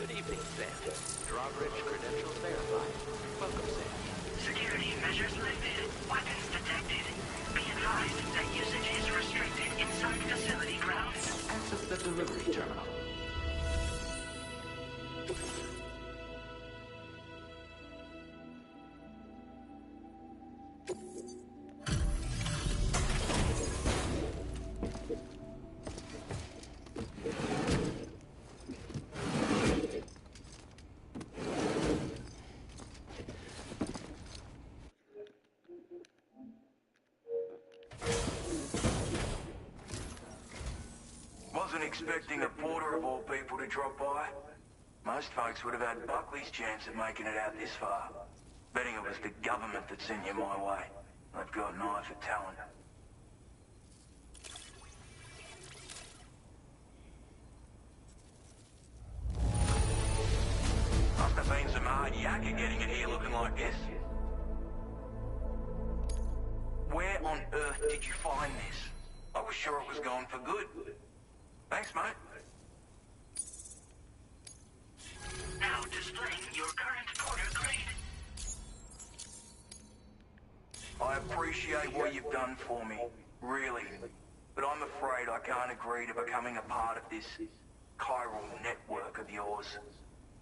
Good evening, Sam. Drawbridge credentials verified. Welcome, Sam. Security measures lifted. Weapons detected. Be advised that usage is restricted inside facility grounds. Access the delivery terminal. Wasn't expecting a porter of all people to drop by. Most folks would have had Buckley's chance of making it out this far. Betting it was the government that sent you my way. They've got an eye for talent. Must have been some hard yakka getting it here looking like this. Where on earth did you find this? I was sure it was gone for good. Thanks, mate. Now displaying your current porter grade. I appreciate what you've done for me, really. But I'm afraid I can't agree to becoming a part of this chiral network of yours.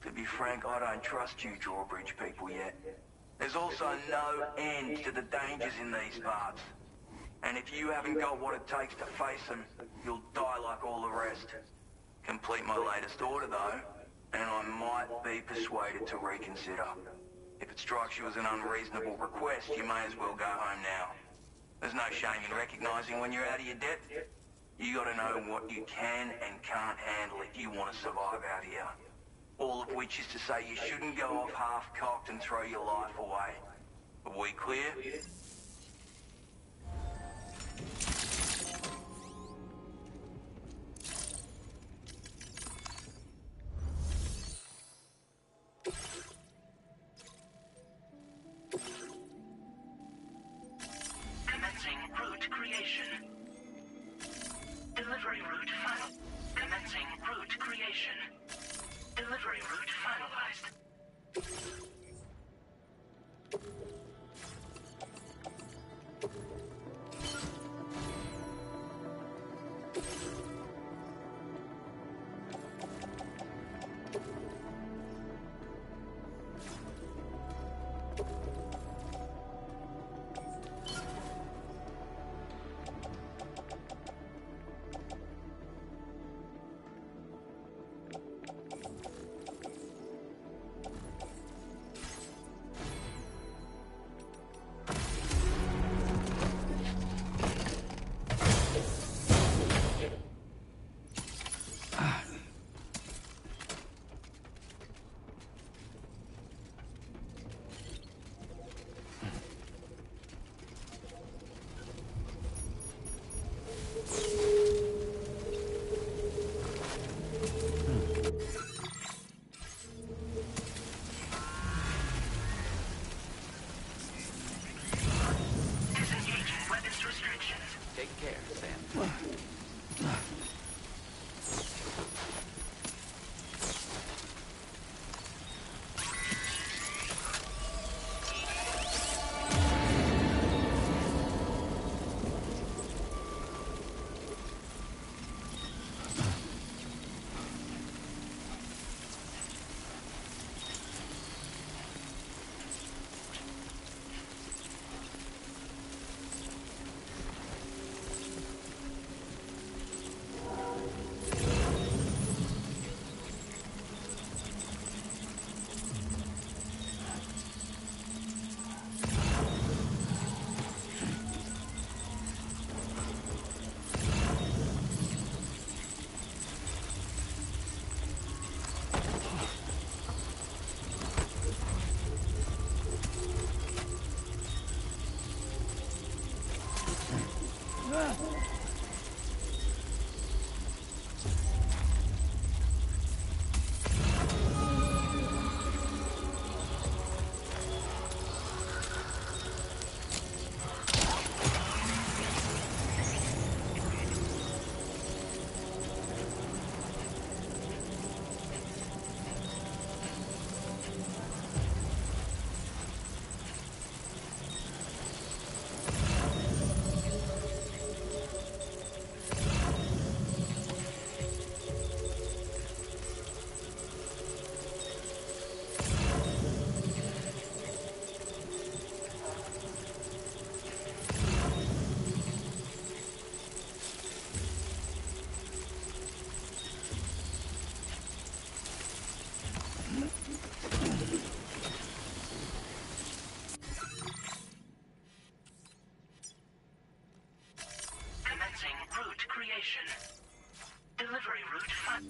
To be frank, I don't trust you Drawbridge people yet. There's also no end to the dangers in these parts. And if you haven't got what it takes to face them, you'll die like all the rest. Complete my latest order, though, and I might be persuaded to reconsider. If it strikes you as an unreasonable request, you may as well go home now. There's no shame in recognizing when you're out of your depth. You gotta know what you can and can't handle if you want to survive out here. All of which is to say you shouldn't go off half-cocked and throw your life away. Are we clear? Commencing route creation. Delivery Delivery route 5.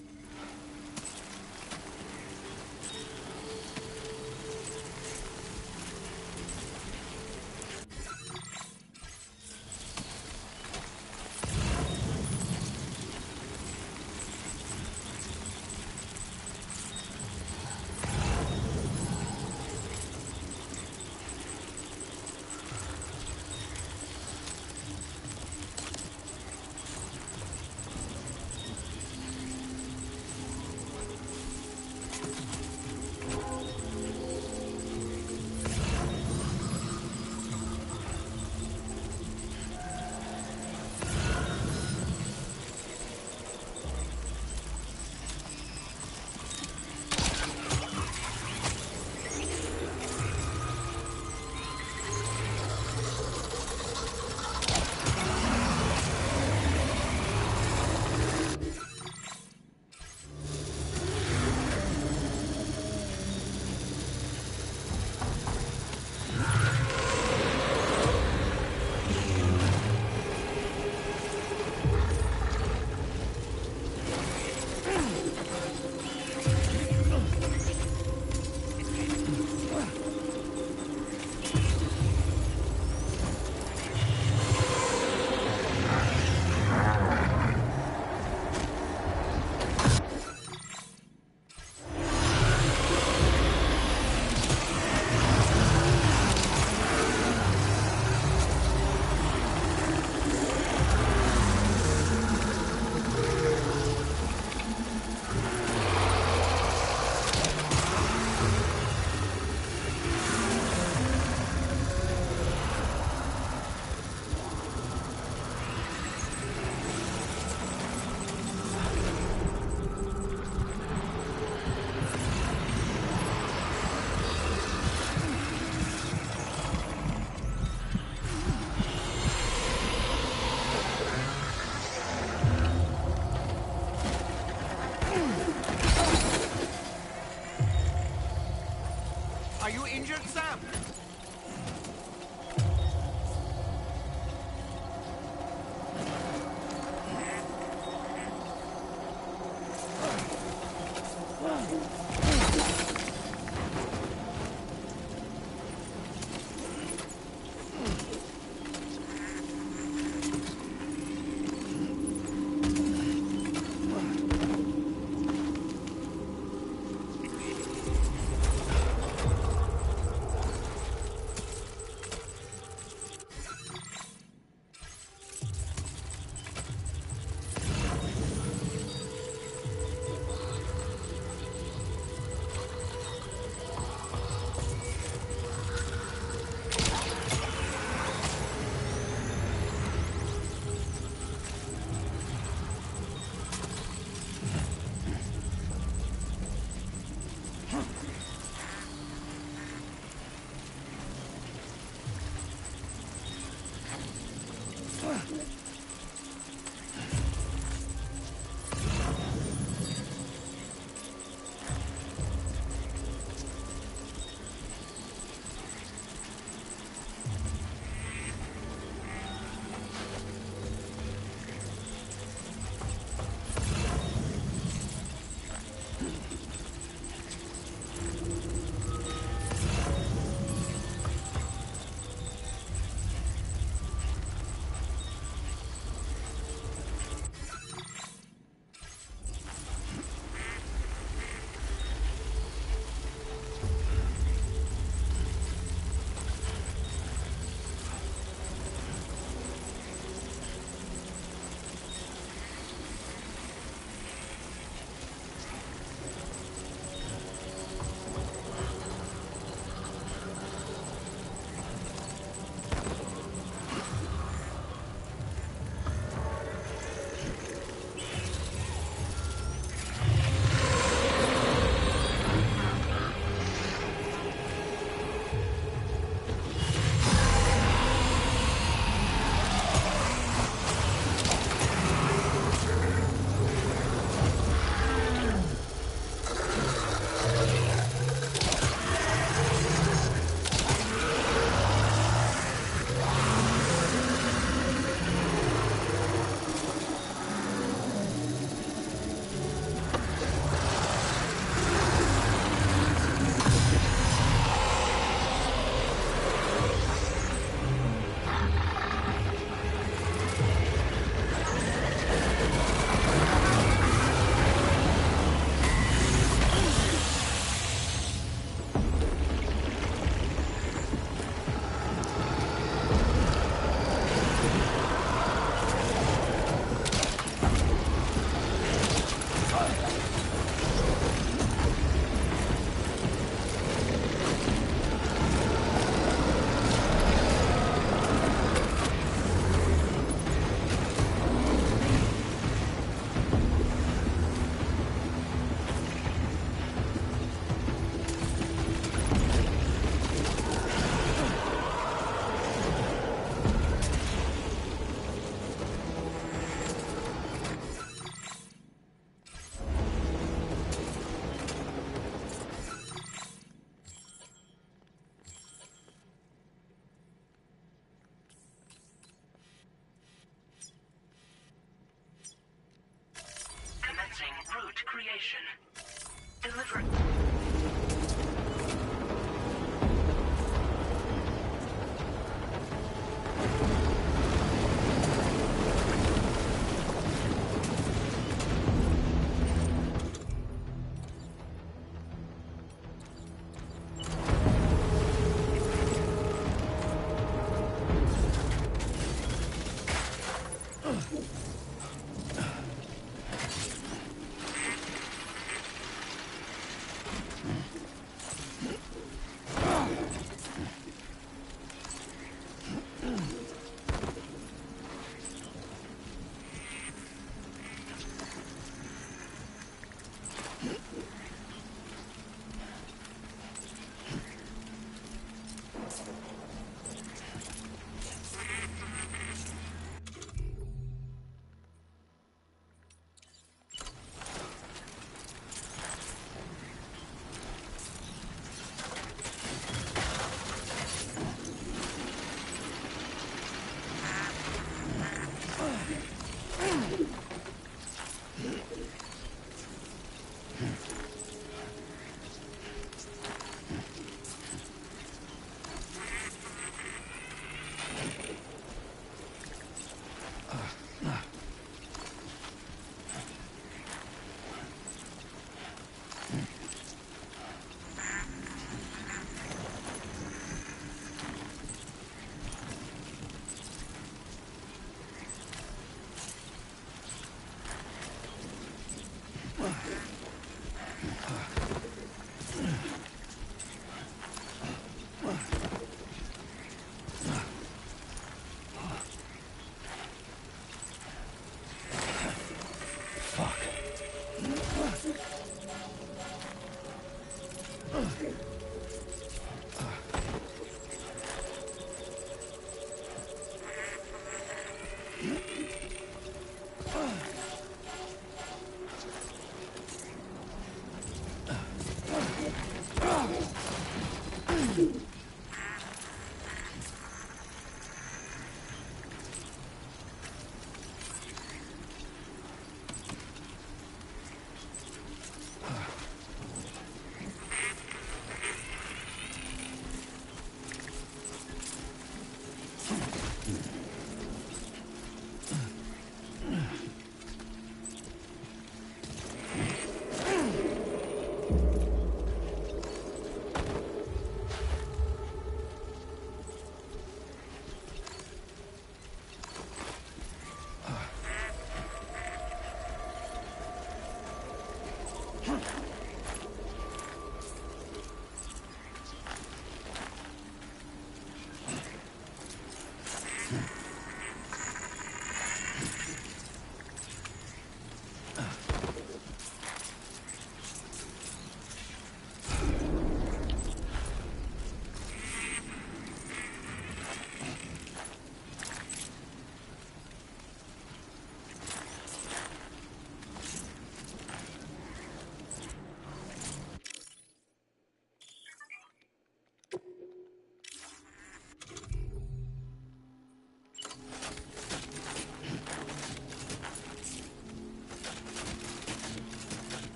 Are you injured, Sam? information. Deliver.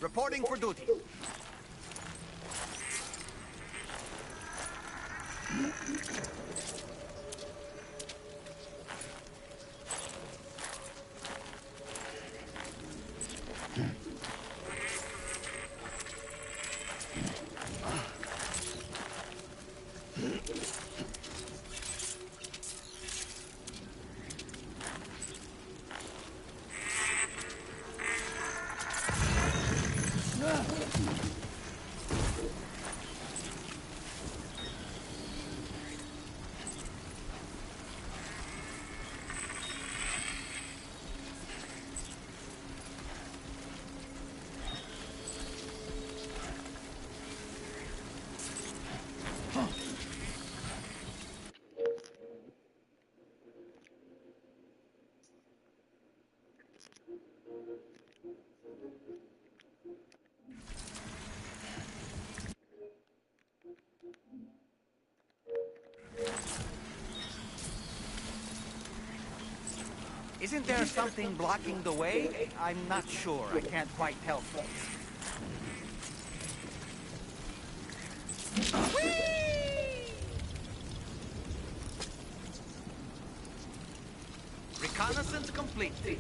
Reporting for duty. Isn't there something blocking the way? I'm not sure. I can't quite tell. Reconnaissance complete.